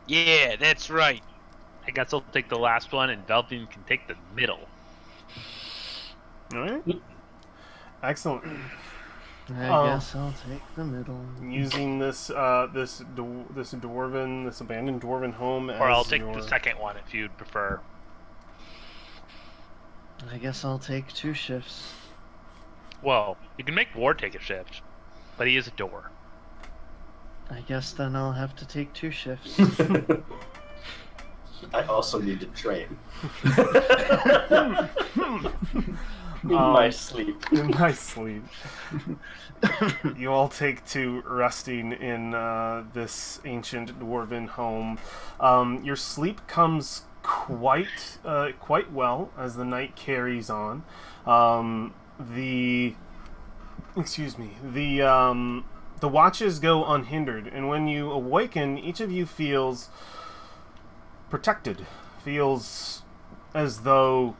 Yeah, that's right. I guess I'll take the last one, and Velvin can take the middle. Alright. Excellent. I guess I'll take the middle. Using this this abandoned dwarven home as Or I'll take your... the second one if you'd prefer. I guess I'll take 2 shifts. Well, you can make Ward take a shift, but he is a door. I guess then I'll have to take 2 shifts. I also need to train. In my sleep. In my sleep. You all take to resting in this ancient dwarven home. Your sleep comes quite well as the night carries on. The watches go unhindered, and when you awaken, each of you feels protected. Feels as though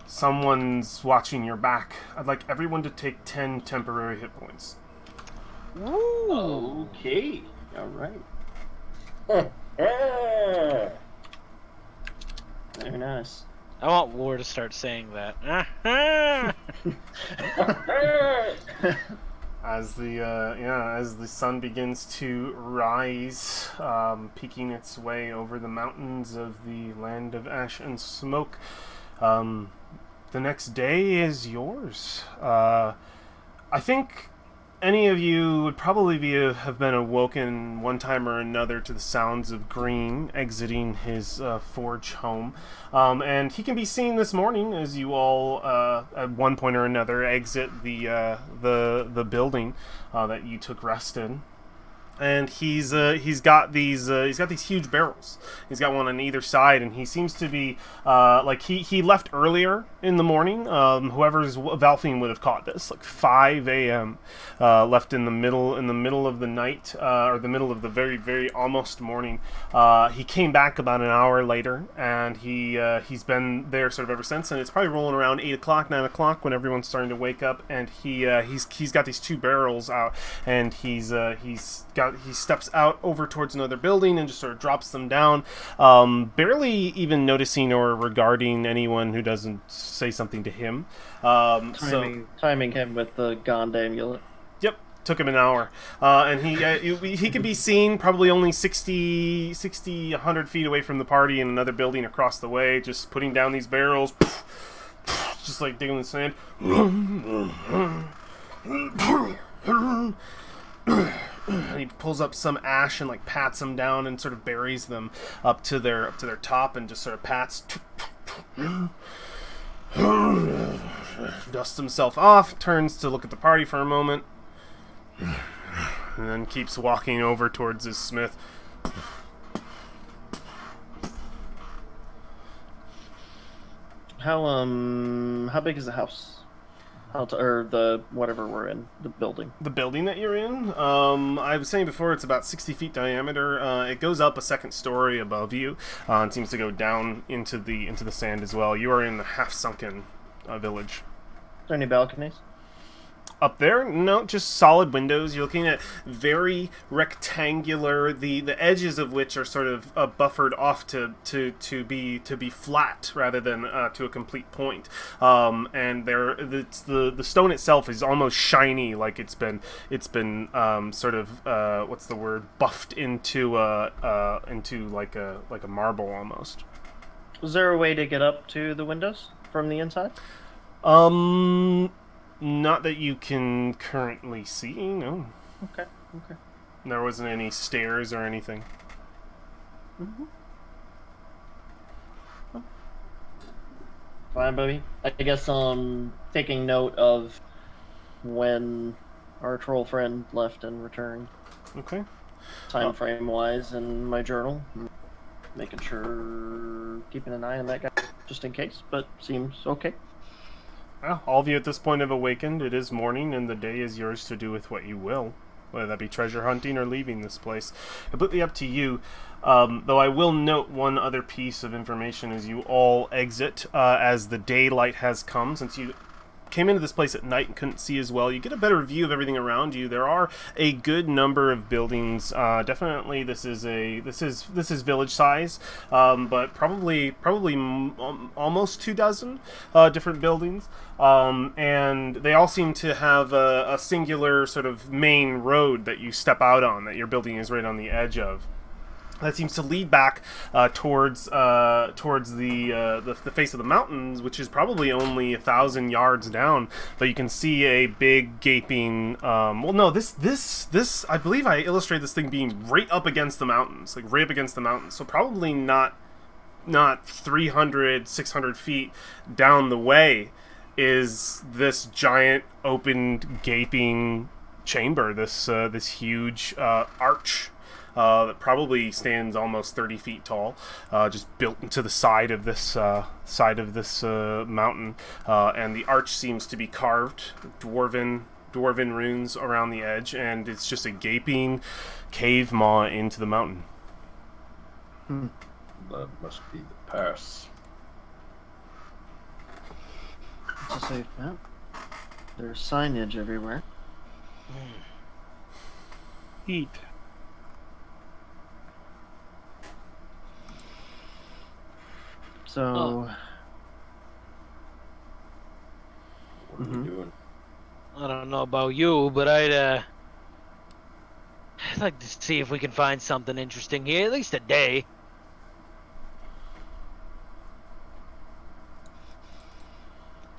someone's watching your back. I'd like everyone to take 10 temporary hit points. Ooh. Okay. All right. Very nice. I want War to start saying that. As the sun begins to rise, peeking its way over the mountains of the land of ash and smoke, the next day is yours. I think any of you would probably have been awoken one time or another to the sounds of Green exiting his forge home, and he can be seen this morning as you all, at one point or another, exit the building that you took rest in. And he's got these huge barrels. He's got one on either side, and he seems to be he left earlier in the morning. Whoever's Valfine would have caught this, like 5 a.m. Left in the middle of the night, or the middle of the very, very almost morning. He came back about an hour later, and he's been there sort of ever since. And it's probably rolling around 8 o'clock, 9 o'clock when everyone's starting to wake up. And he's got these 2 barrels out, and he steps out over towards another building and just sort of drops them down, barely even noticing or regarding anyone who doesn't say something to him. Timing him with the Gond amulet. Yep, took him an hour. And he could be seen probably only 60, 100 feet away from the party in another building across the way, just putting down these barrels, just like digging the sand. And he pulls up some ash and like pats them down and sort of buries them up to their top and just sort of pats, dusts himself off, turns to look at the party for a moment, and then keeps walking over towards his smith. How big is the house? Or the whatever we're in, the building. The building that you're in, I was saying before, it's about 60 feet diameter. It goes up a second story above you, and seems to go down into the sand as well. You are in the half-sunken village. Is there any balconies? Up there, no, just solid windows. You're looking at very rectangular, the edges of which are sort of buffered off to be flat rather than to a complete point. And the stone itself is almost shiny, like it's been sort of what's the word, buffed into like a marble almost. Is there a way to get up to the windows from the inside? Not that you can currently see, no. Okay. There wasn't any stairs or anything. Mm-hmm. Fine, buddy. I guess taking note of when our troll friend left and returned. Okay. Time frame wise in my journal. Making sure, keeping an eye on that guy just in case, but seems okay. Well, all of you at this point have awakened. It is morning, and the day is yours to do with what you will. Whether that be treasure hunting or leaving this place. Completely up to you. Though I will note one other piece of information as you all exit, as the daylight has come, since you came into this place at night and couldn't see as well, you get a better view of everything around you. There are a good number of buildings. Definitely, this is village size, but probably almost 24 different buildings, and they all seem to have a singular sort of main road that you step out on, that your building is right on the edge of. That seems to lead back towards the face of the mountains, which is probably only 1,000 yards down. But you can see a big gaping. This I believe I illustrated this thing being right up against the mountains, like right up against the mountains. So probably not 300, 600 feet down the way is this giant open gaping chamber. This huge arch. That probably stands almost 30 feet tall, just built into the side of this mountain, and the arch seems to be carved dwarven runes around the edge, and it's just a gaping cave maw into the mountain. That must be the pass. It's a safe bet. There's signage everywhere. Eat. So, What are we doing? I don't know about you, but I'd like to see if we can find something interesting here, at least a day.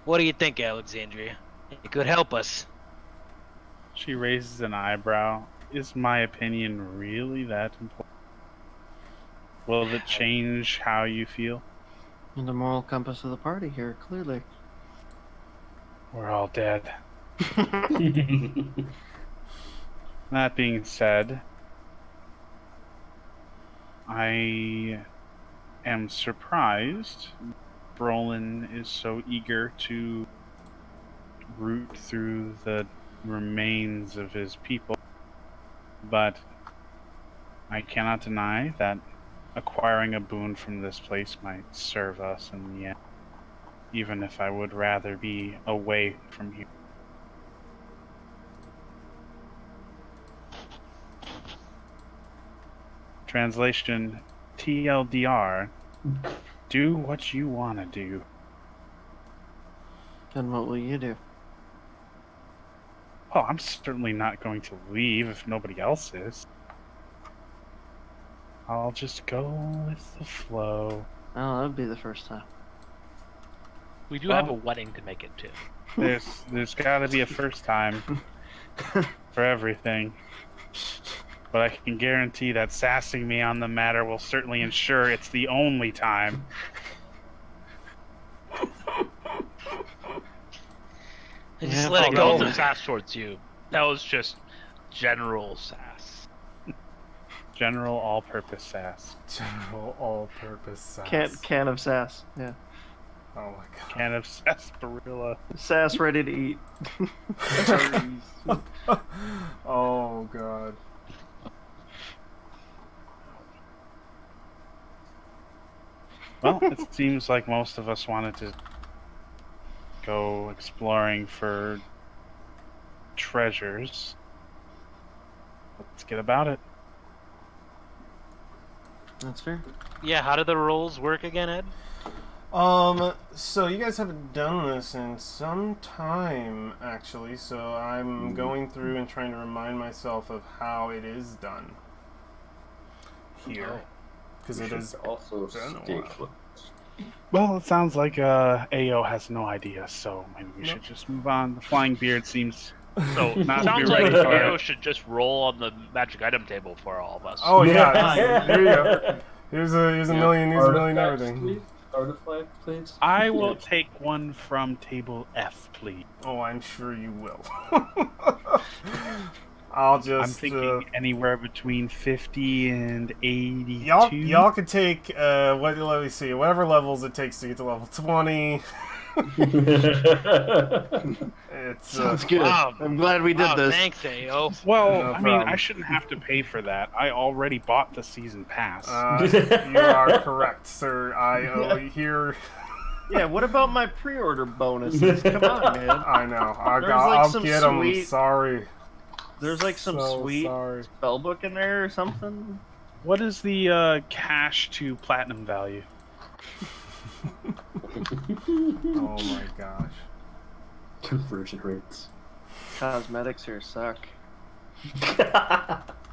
What do you think, Alexandria? It could help us. She raises an eyebrow. Is my opinion really that important? Will it change how you feel? and the moral compass of the party here, clearly. We're all dead. That being said, I am surprised Brolin is so eager to root through the remains of his people, but I cannot deny that acquiring a boon from this place might serve us in the end, even if I would rather be away from here. Translation, TLDR, do what you want to do. And what will you do? Well, I'm certainly not going to leave if nobody else is. I'll just go with the flow. Oh, that would be the first time. We do have a wedding to make it to. There's got to be a first time for everything. But I can guarantee that sassing me on the matter will certainly ensure it's the only time. Just let it That go. wasn't sass towards you. That was just general sass. General all-purpose sass. General all-purpose sass. Can of sass. Yeah. Oh my god. Can of sarsaparilla. Sass ready to eat. Oh god. Well, it seems like most of us wanted to go exploring for treasures. Let's get about it. That's fair. Yeah, how do the rolls work again, Ed? So you guys haven't done this in some time, actually, so I'm going through and trying to remind myself of how it is done here. Because it is also been a stay while. close. Well, it sounds like AO has no idea, so maybe we should just move on. The flying beard seems So not to sounds be like ready for Theo it. should just roll on the magic item table for all of us. Oh yeah, here you go. Here's a million Artifacts, everything. please. Artifact, please. I will take one from table F, please. Oh, I'm sure you will. I'll just. I'm thinking anywhere between 50 and 82. Y'all could take what? Let me see. Whatever levels it takes to get to level 20. It's Sounds good. Wow. I'm glad we did Wow, this. thanks, AO. Well, No I mean, problem. I shouldn't have to pay for that. I already bought the season pass. you are correct, sir. I owe here. Yeah, what about my pre-order bonuses? Come on, man. I know. There's, like, I'll some get them. sweet- Sorry. There's like some So sweet sorry. spellbook in there or something. What is the cash to platinum value? Oh my gosh. Conversion rates. Cosmetics here suck.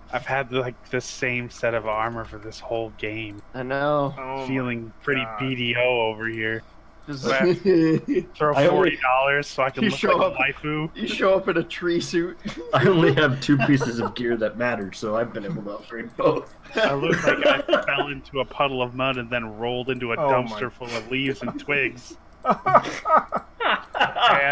I've had like the same set of armor for this whole game. I know. Oh my Feeling pretty God. BDO over here. Just Throw I only- $40 so I can You look show like up- a waifu. you show up in a tree suit. I only have 2 pieces of gear that matter, so I've been able to upgrade both. I look like I fell into a puddle of mud and then rolled into a Oh my dumpster full of leaves and twigs. I,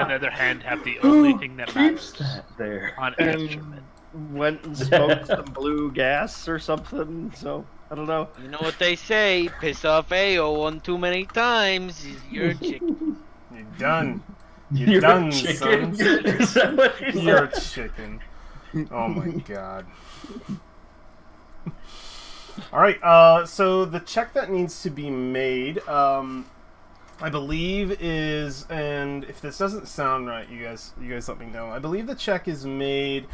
on the other hand, have the only thing that Keeps matters that there. on an And instrument. went and smoked some blue gas or something. So I don't know. You know what they say? Piss off AO one too many times. You're a chicken. You're done. You're done, chicken. sons. Is that what you You're said? a chicken. Oh my god. Alright, so the check that needs to be made, I believe is, and if this doesn't sound right, you guys let me know. I believe the check is made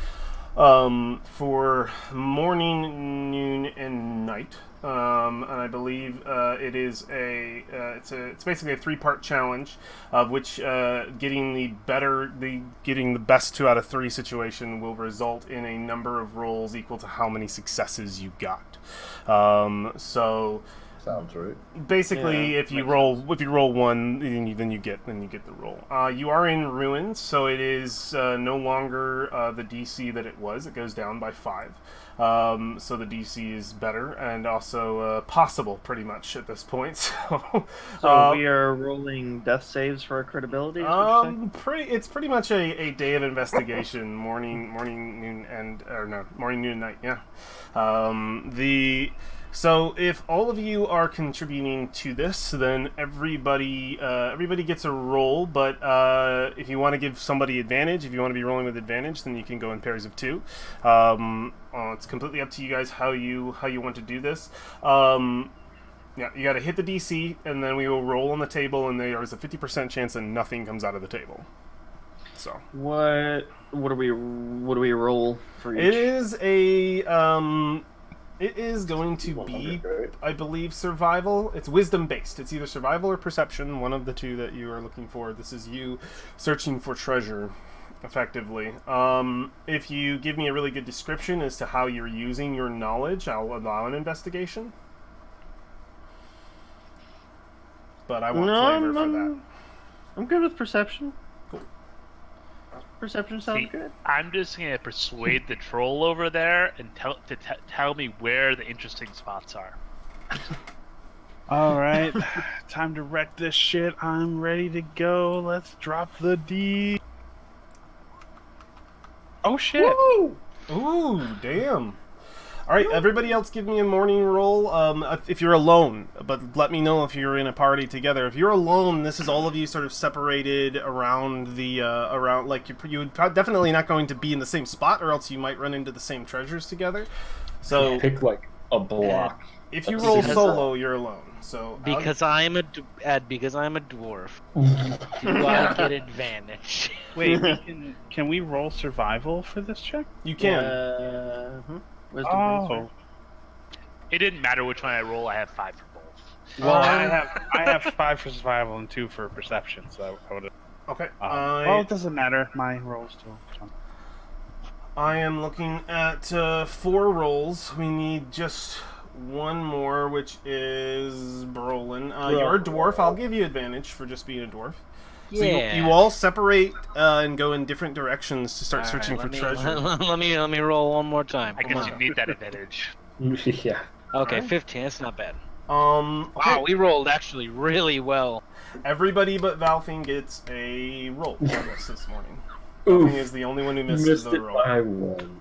for morning, noon, and night. And I believe it is it's basically a 3-part challenge, of which getting the best 2 out of 3 situation will result in a number of rolls equal to how many successes you got. So Sounds right. basically, Yeah, if you roll 1, then you get the roll. You are in ruins, so it is no longer the DC that it was. It goes down by 5. So the DC is better and also possible, pretty much at this point. So we are rolling death saves for our credibility. Is what you're saying? It's pretty much a day of investigation, morning, noon, and night. Yeah. So if all of you are contributing to this, then everybody gets a roll. But if you want to give somebody advantage, if you want to be rolling with advantage, then you can go in pairs of 2. It's completely up to you guys how you want to do this. Yeah, you got to hit the DC, and then we will roll on the table, and there is a 50% chance that nothing comes out of the table. So What do we roll for each? it is a it is going to be, 100, right? I believe, survival. It's wisdom based. It's either survival or perception, one of the 2 that you are looking for. This is you searching for treasure, effectively. If you give me a really good description as to how you're using your knowledge, I'll allow an investigation. But I want flavor for that. I'm good with perception. Cool. Perception sounds See, good. I'm just gonna persuade the troll over there and tell me where the interesting spots are. Alright, time to wreck this shit. I'm ready to go. Let's drop the D. Oh shit! Ooh, damn. Alright, everybody else give me a morning roll, if you're alone, but let me know if you're in a party together. If you're alone, this is all of you sort of separated around like, you would definitely not going to be in the same spot, or else you might run into the same treasures together. So, Pick like a block. if you That's roll because- solo, you're alone. So, Because I'm a dwarf. Do I get advantage? Wait, can we roll survival for this check? you can. Wisdom based, right? Oh, It didn't matter which one I roll. I have 5 for both. well, I have 5 for survival and 2 for perception, so I would have. Okay. Well, it doesn't matter. My roll's still. I am looking at 4 rolls. We need just one more, which is Brolin. You're a dwarf. I'll give you advantage for just being a dwarf. So Yeah. you all separate and go in different directions to start searching for treasure. Let me roll one more time. I Come guess on. you need that advantage. Yeah. Okay, Alright. 15. That's not bad. Okay. Wow, we rolled actually really well. Everybody but Valfine gets a roll on this morning. Oof. Valfine is the only one who misses Missed the it roll. by 1.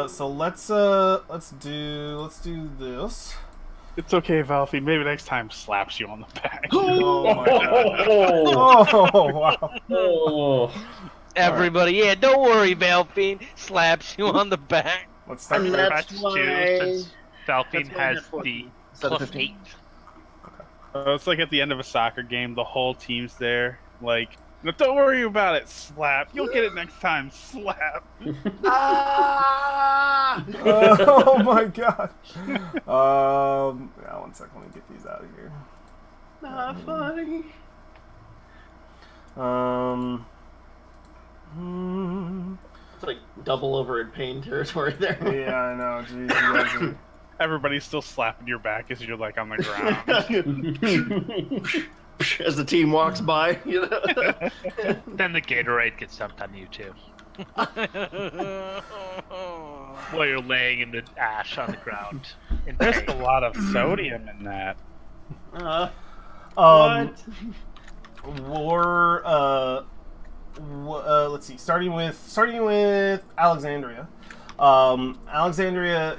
So let's do this. It's okay, Valfie. Maybe next time slaps you on the back. Oh my god. Oh, Oh wow. oh. Everybody, yeah, don't worry, Valfine. Slaps you on the back. Let's start And with that's That's why- 2 since Falcon that's why I has have 14 the instead of plus 15. 8. It's like at the end of a soccer game, the whole team's there. Like, no, don't worry about it. Slap. You'll get it next time. Slap. Ah! Oh my god. Yeah, one sec. Let me get these out of here. Not funny. It's like double over in pain territory there. Yeah, I know. Jeez, you guys are... Everybody's still slapping your back as you're like on the ground. As the team walks by, you know. Then the Gatorade gets dumped on you too. While you're laying in the ash on the ground. In There's pain. a lot of sodium in that. What? Let's see. Starting with Alexandria. Alexandria,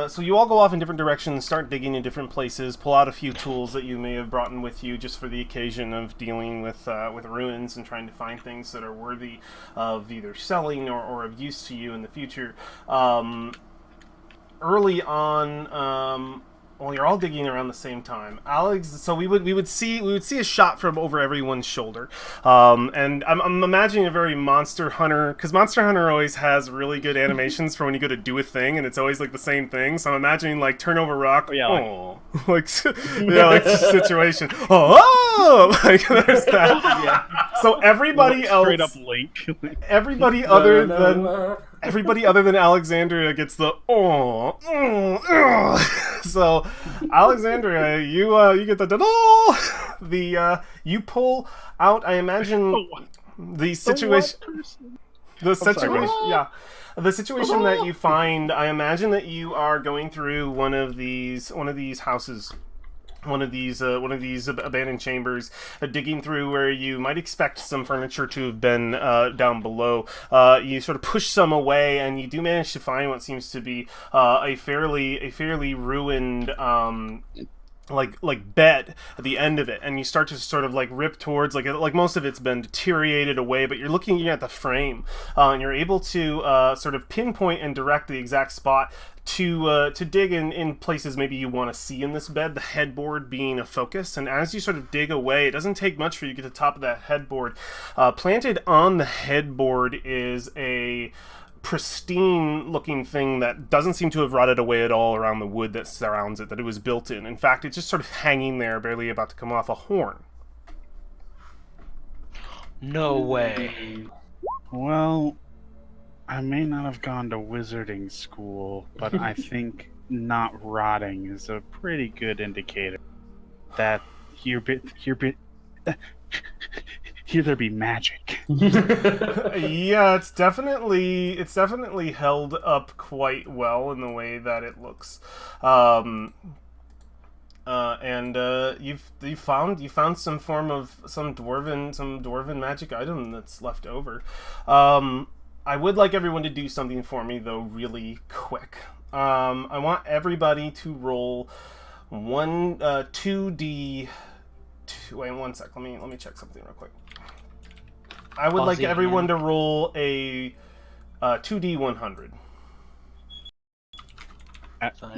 so you all go off in different directions, start digging in different places, pull out a few tools that you may have brought in with you just for the occasion of dealing with ruins and trying to find things that are worthy of either selling or of use to you in the future. Early on, well, you're all digging around the same time, Alex. So we would see a shot from over everyone's shoulder, and I'm imagining a very Monster Hunter, because Monster Hunter always has really good animations for when you go to do a thing, and it's always like the same thing. So I'm imagining like turn over rock, like situation, like there's that. Yeah. So everybody else, straight up Link. everybody other than Alexandria gets the So Alexandria, you get the you pull out. I imagine the situation. The situation, yeah. The situation that you find. I imagine that you are going through one of these houses. One of these abandoned chambers, digging through where you might expect some furniture to have been down below. You sort of push some away, and you do manage to find what seems to be a fairly ruined like bed at the end of it, and you start to sort of like rip towards like most of it's been deteriorated away, but you're looking at the frame, and you're able to sort of pinpoint and direct the exact spot to dig in places maybe you want to see in this bed, the headboard being a focus. And as you sort of dig away, it doesn't take much for you to get to the top of that headboard. Planted on the headboard is a pristine looking thing that doesn't seem to have rotted away at all around the wood that surrounds it, that it was built in. In fact, it's just sort of hanging there, barely about to come off, a horn. No way. Well, I may not have gone to wizarding school, but I think not rotting is a pretty good indicator that here there be magic. Yeah, it's definitely held up quite well in the way that it looks. And you found some form of some dwarven magic item that's left over. I would like everyone to do something for me though, really quick. I want everybody to roll 2d. Wait 1 sec. Let me check something real quick. I would like everyone to roll a 2d 100.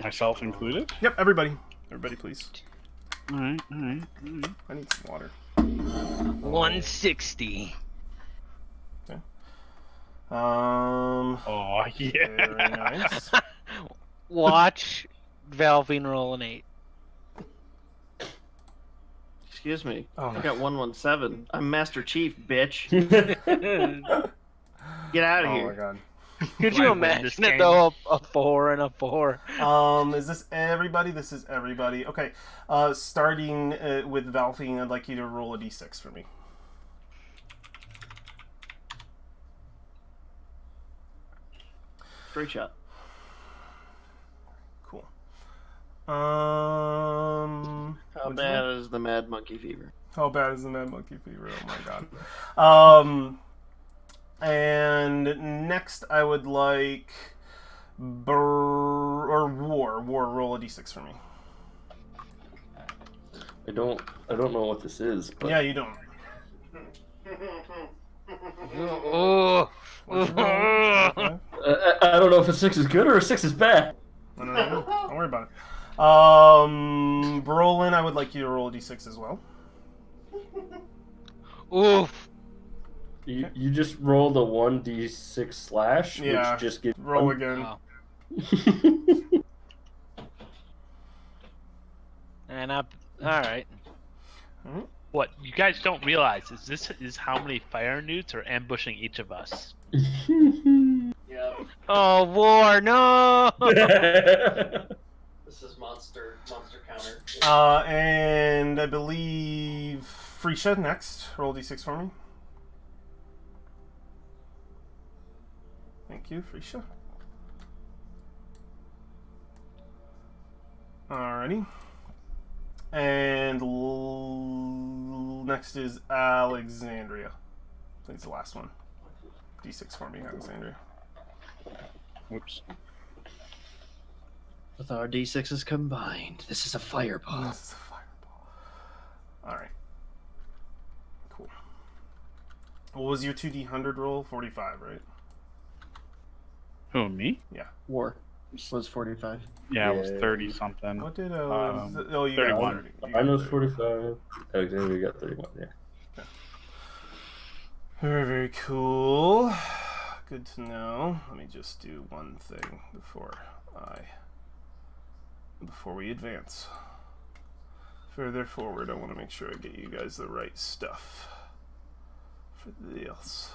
Myself included? Yep, everybody, please. All right. I need some water. 160. Okay. Oh yeah. Very nice. Watch Valvine roll an 8. Excuse me. Oh, I got 117. I'm Master Chief, bitch. Get out of Oh here. my god. Could Do I you win this imagine it game? though? A 4 and a 4. Is this everybody? This is everybody. Okay. Starting with Valvine, I'd like you to roll a d6 for me. Straight shot. Cool. How what'd you bad roll? is the Mad Monkey Fever? How bad is the Mad Monkey Fever? Oh my god. And next I would like War. Roll a d6 for me. I don't know what this is, but Yeah, you don't. Oh. What'd you roll? Okay. I don't know if a 6 is good or a 6 is bad. No. Don't worry about it. Brolin, I would like you to roll a d6 as well. Oof. You just rolled a 1d6 slash, Yeah, which just gives roll one. again. Wow. And up. All right. What you guys don't realize is this is how many fire newts are ambushing each of us. Yeah. Oh, war! No. This is monster counter. And I believe Frisha next. Roll d6 for me. Thank you, Frisha. Alrighty. And next is Alexandria. I think it's the last one. D6 for me, Alexandria. Whoops. With our d6s combined, this is a fireball. This is a fireball. Alright. Cool. What was your 2d100 roll? 45, right? Who, me? War was 45. Yeah, it was Yeah. 30 something. What did Um, oh, you 31. got 30. You got Mine was 30. 45. Alexander got 31, yeah. Very, very cool. Good to know. Let me just do one thing before we advance further forward. I want to make sure I get you guys the right stuff for this.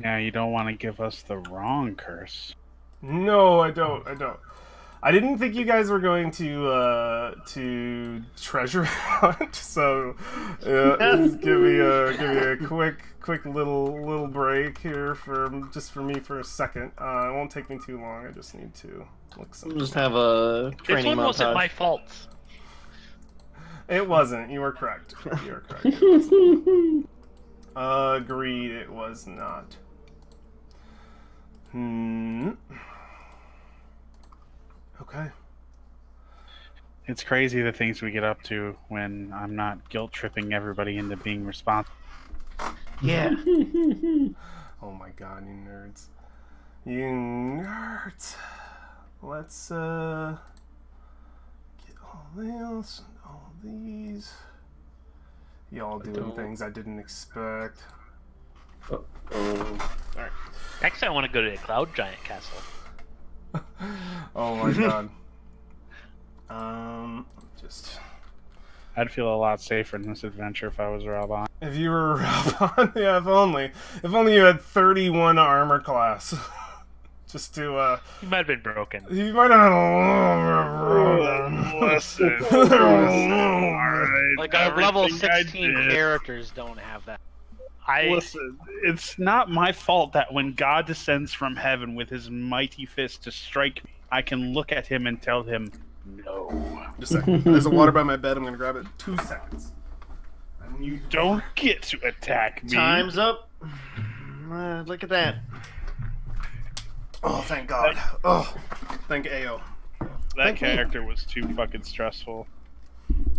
Yeah, you don't want to give us the wrong curse. No, I don't. I didn't think you guys were going to treasure hunt, so just give me a quick little break here for me for a second. It won't take me too long. I just need to look something. Just have a This training one wasn't montage. my fault. It wasn't. You were correct. You are correct. It wasn't. Agreed. It was not. Okay. It's crazy the things we get up to when I'm not guilt tripping everybody into being responsible. Yeah. Oh my god, you nerds. You nerds. Let's get all this and all these. Y'all doing things I didn't expect. Alright. Next, I want to go to the Cloud Giant Castle. Oh my god. Just I'd feel a lot safer in this adventure if I was Raban. if you were Rabon, yeah, if only you had 31 armor class. Just to You might have been broken. you might have had a little Listen. Like our level 16 characters don't have that. Listen, it's not my fault that when God descends from heaven with his mighty fist to strike me, I can look at him and tell him, no. Just a second. There's a water by my bed. I'm gonna grab it. 2 seconds. And you Don't get to attack me. Time's up. Look at that. Oh, thank God. Oh, thank AO. That character was too fucking stressful.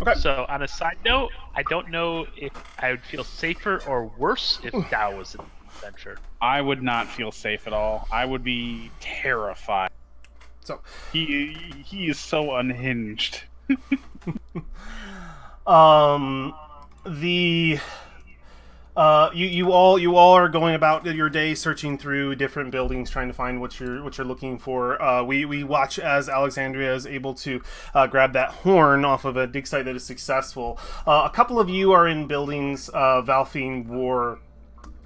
Okay. So, on a side note, I don't know if I would feel safer or worse if Dao was in the adventure. I would not feel safe at all. I would be terrified. So, He is so unhinged. the you all are going about your day searching through different buildings trying to find what you're looking for. We watch as Alexandria is able to grab that horn off of a dig site that is successful. A couple of you are in buildings, Valfine, War,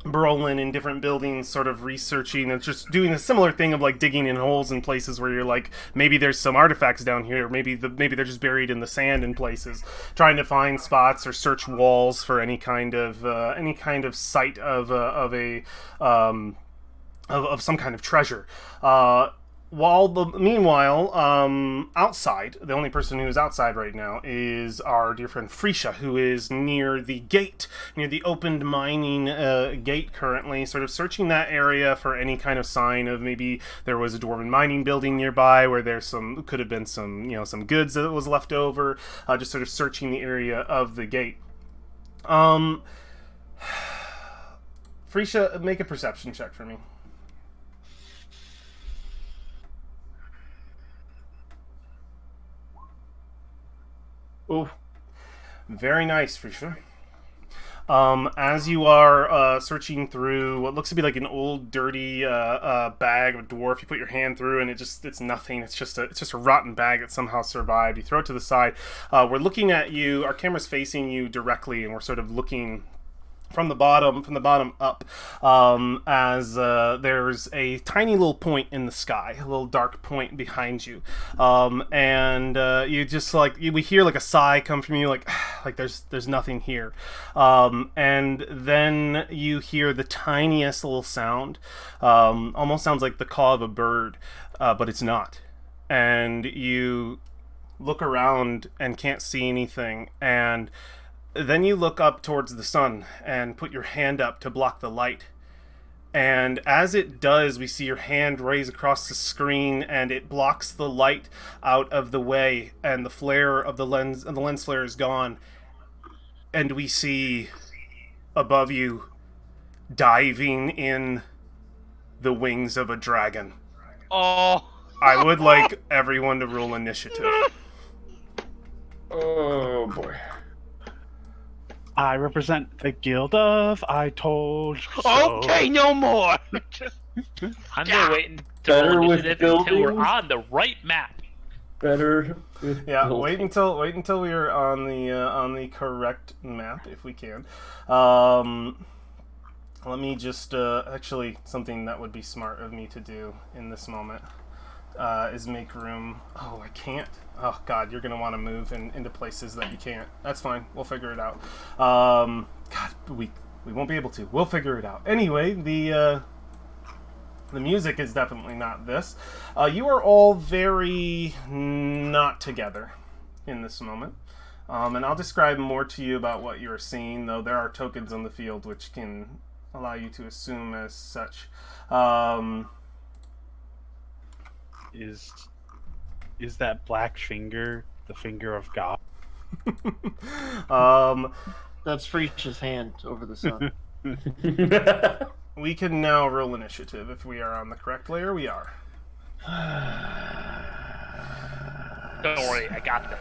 Brolin, in different buildings, sort of researching and just doing a similar thing of like digging in holes in places where you're like, maybe there's some artifacts down here, maybe they're just buried in the sand in places, trying to find spots or search walls for any kind of site of some kind of treasure. Meanwhile, outside, the only person who is outside right now is our dear friend Frisha, who is near the gate, near the opened mining gate currently, sort of searching that area for any kind of sign of maybe there was a dwarven mining building nearby where could have been some goods that was left over, just sort of searching the area of the gate. Frisha, make a perception check for me. Oh, Very nice, for sure. As you are searching through what looks to be like an old, dirty bag of a dwarf, you put your hand through, and it's nothing. It's just a rotten bag that somehow survived. You throw it to the side. We're looking at you. Our camera's facing you directly, and we're sort of looking from the bottom up, as there's a tiny little point in the sky, a little dark point behind you, and you just we hear like a sigh come from you, like there's nothing here, and then you hear the tiniest little sound, almost sounds like the call of a bird, but it's not, and you look around and can't see anything, and then you look up towards the sun and put your hand up to block the light. And as it does, we see your hand raise across the screen, and it blocks the light out of the way, and the flare of the lens flare is gone. And we see above you, diving in the wings of a dragon. Oh. I would like everyone to roll initiative. Oh boy. I represent the Guild of I Told You So. Okay, no more. I'm gonna wait until Better with initiative until we're buildings. on the right map. Better with Yeah, buildings. wait until we are on the correct map if we can. Let me just actually, something that would be smart of me to do in this moment is make room. Oh, I can't. Oh God, you're gonna want to move into places that you can't. That's fine. We'll figure it out. God, we won't be able to. We'll figure it out. Anyway, the music is definitely not this. You are all very not together in this moment. And I'll describe more to you about what you're seeing, though there are tokens on the field which can allow you to assume as such. Is that black finger the finger of God? that's Freech's hand over the sun. We can now roll initiative. If we are on the correct layer, we are. Don't worry, I got this.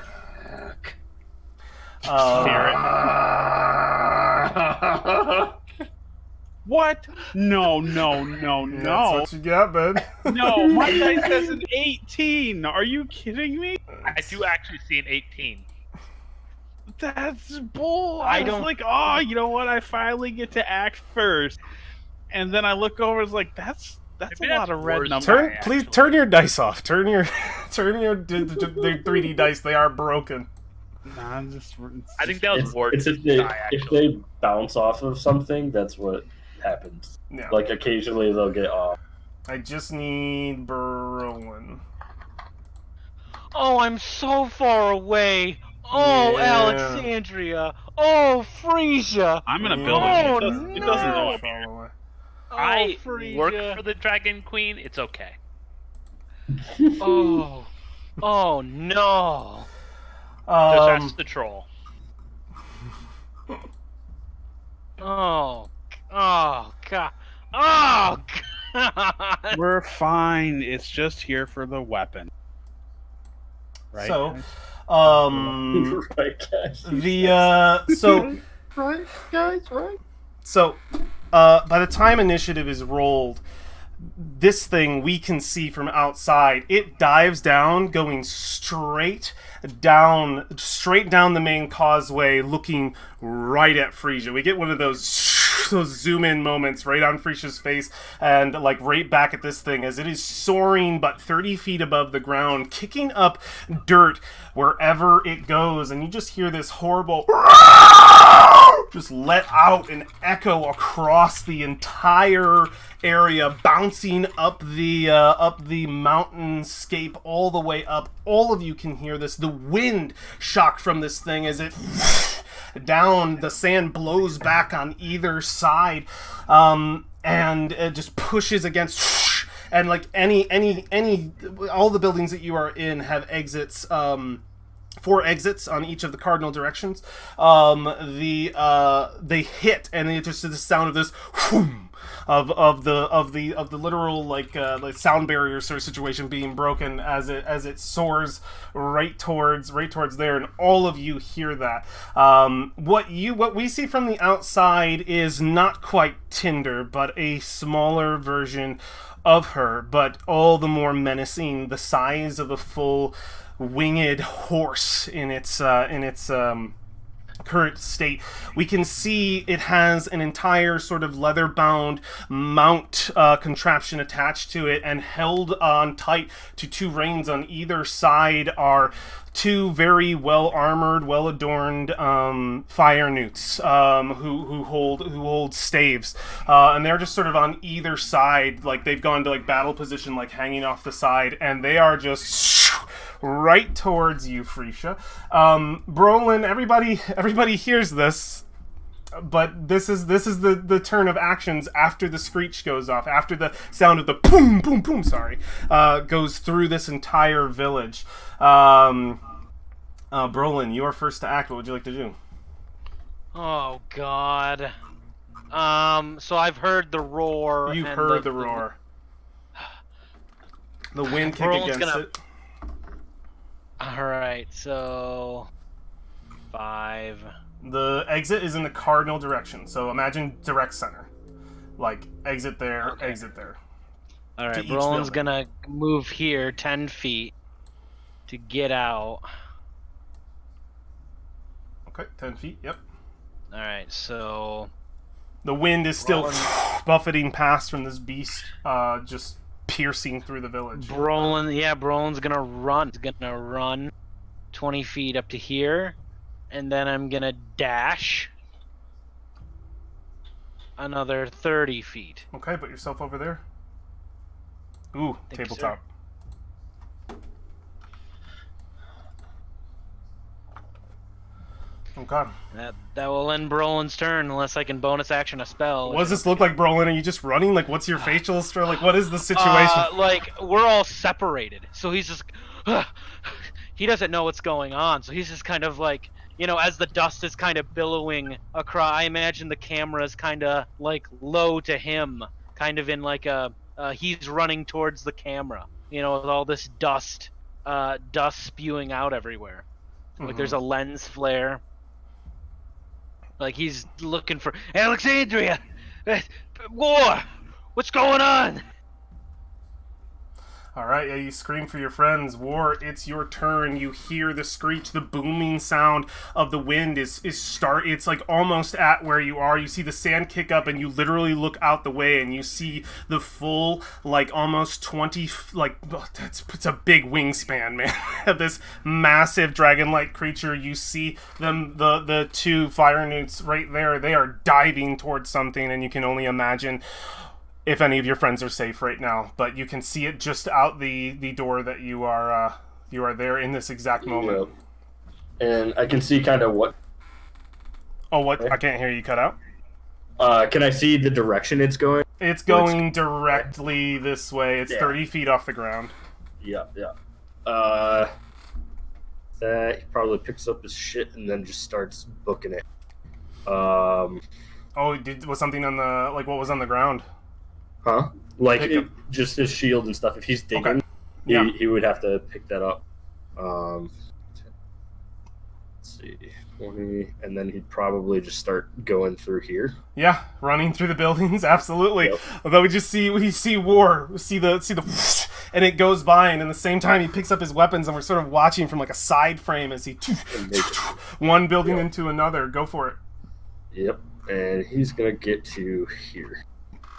What? No. That's what you got, bud. No, my dice says an 18. Are you kidding me? I do actually see an 18. That's bull. I I was don't- like, oh, you know what? I finally get to act first. And then I look over, it's like, that's Maybe a lot that's of red worse. numbers. Please turn your dice off. Turn your 3D dice. They are broken. Nah, I'm just, I think that was It's, worse. it's if actually. they bounce off of something, that's what happens. Yeah. Like occasionally they'll get off. I just need Berlin. Oh, I'm so far away. Oh, Yeah. Alexandria. Oh, Frisia. I'm gonna Yeah. build it. Oh, It doesn't know no. it. Fall away. I Frisia. work for the Dragon Queen. It's okay. Oh. Oh, no. Just ask the troll. Oh. Oh, God. Oh, God. We're fine. It's just here for the weapon. Right? So, Right, guys. Right, guys, right? So, by the time initiative is rolled, this thing we can see from outside. It dives down, going straight down the main causeway, looking right at Frisia. We get one of those zoom in moments right on Frisia's face, and like right back at this thing as it is soaring but 30 feet above the ground, kicking up dirt wherever it goes, and you just hear this horrible just let out and echo across the entire area, bouncing up the mountainscape all the way up. All of you can hear this. The wind shock from this thing as it down. The sand blows back on either side, and it just pushes against. And like any all the buildings that you are in have exits 4 exits on each of the cardinal directions. They hit, and it's just the sound of this whoom, of the literal like sound barrier sort of situation being broken as it soars right towards there, and all of you hear that. What we see from the outside is not quite Tinder, but a smaller version of her, but all the more menacing, the size of a full winged horse in its current state. We can see it has an entire sort of leather-bound mount contraption attached to it, and held on tight to 2 reins on either side are 2 very well-armored, well-adorned fire newts who hold staves, and they're just sort of on either side, like they've gone to like battle position, like hanging off the side, and they are just right towards you, Freesia. Brolin, everybody hears this, but this is the turn of actions after the screech goes off, after the sound of the boom, boom, boom, goes through this entire village. Brolin, you are first to act. What would you like to do? Oh God. So I've heard the roar. You've heard the roar. The wind kick against it. Alright, so 5. The exit is in the cardinal direction, so imagine direct center. Like, exit there, okay. Exit there. Alright, Brolin's gonna move here 10 feet to get out. Okay, 10 feet, yep. Alright, so... The wind is still buffeting past from this beast, just piercing through the village. Brolin's gonna run. He's gonna run 20 feet up to here, and then I'm gonna dash another 30 feet. Okay, put yourself over there. Ooh, tabletop. Okay. That will end Brolin's turn unless I can bonus action a spell. What does this look like, Brolin? Are you just running? Like, what's your facial stroke? Like, what is the situation? Like, we're all separated, so he's just... he doesn't know what's going on, so he's just kind of like, as the dust is kind of billowing across, I imagine the camera is kind of, like, low to him, kind of in like a... he's running towards the camera, with all this dust spewing out everywhere. Like, there's a lens flare. Like, he's looking for Alexandria! War! What's going on? Alright, yeah, you scream for your friends. War, it's your turn. You hear the screech, the booming sound of the wind it's like almost at where you are. You see the sand kick up, and you literally look out the way, and you see the full, like, almost 20, like, it's a big wingspan, man, of this massive dragon-like creature. You see them, the 2 fire newts right there. They are diving towards something, and you can only imagine if any of your friends are safe right now, but you can see it just out the door that you are there in this exact moment. And I can see kind of what... Oh, what? I can't hear you, cut out. Can I see the direction it's going? It's going directly this way. It's 30 feet off the ground. Yeah. He probably picks up his shit and then just starts booking it. Was something on the... Like, what was on the ground? Huh? Like, just his shield and stuff. If he's digging, he would have to pick that up. Let's see. 20, and then he'd probably just start going through here. Yeah, running through the buildings, absolutely. Yep. Although we see War, see the whoosh, and it goes by, and in the same time he picks up his weapons, and we're sort of watching from like a side frame as he one building into another. Go for it. Yep, and he's gonna get to here.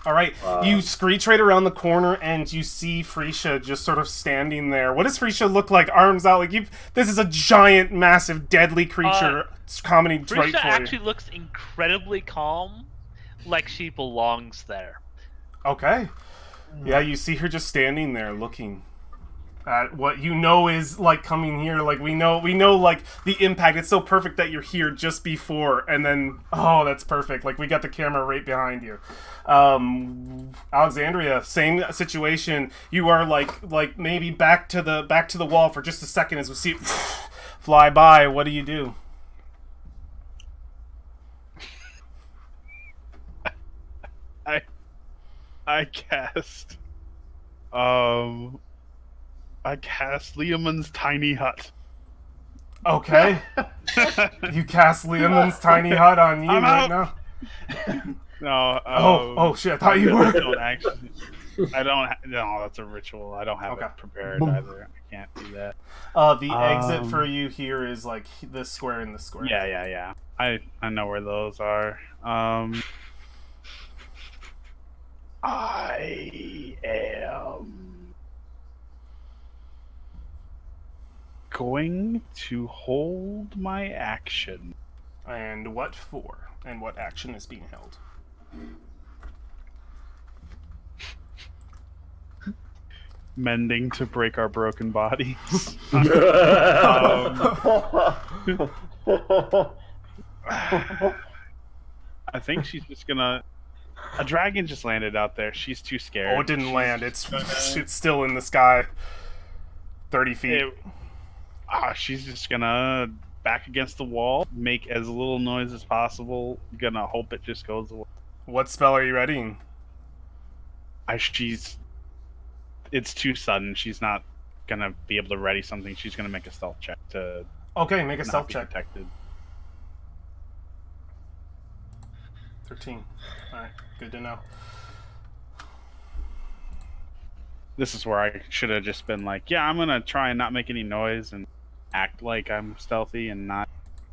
All right, you screech right around the corner, and you see Freesia just sort of standing there. What does Freesia look like? Arms out, like this is a giant, massive, deadly creature coming right for you. Freesia actually looks incredibly calm, like she belongs there. Okay. Yeah, you see her just standing there, looking at what you know is like coming here. Like we know like the impact. It's so perfect that you're here just before, and then that's perfect. Like we got the camera right behind you. Alexandria, same situation. You are like maybe back to the wall for just a second as we see it fly by. What do you do? I cast Liamon's tiny hut. Okay. You cast Liamon's tiny hut on you I'm right out. now. No. Oh shit! I thought you I were. don't actually. I don't. No, that's a ritual. I don't have Okay. it prepared either. I can't do that. The exit for you here is like this square and this square. Yeah. I know where those are. I am going to hold my action. And what for? And what action is being held? Mending to break our broken bodies. I think she's just gonna. A dragon just landed out there. She's too scared. Oh, it didn't She's land. just It's still in the sky. 30 feet. she's just gonna back against the wall, make as little noise as possible. Gonna hope it just goes away. What spell are you readying? It's too sudden. She's not gonna be able to ready something. She's gonna make a stealth check to Okay, make a not stealth be check. detected. 13. Alright, good to know. This is where I should have just been like, yeah, I'm gonna try and not make any noise and act like I'm stealthy and not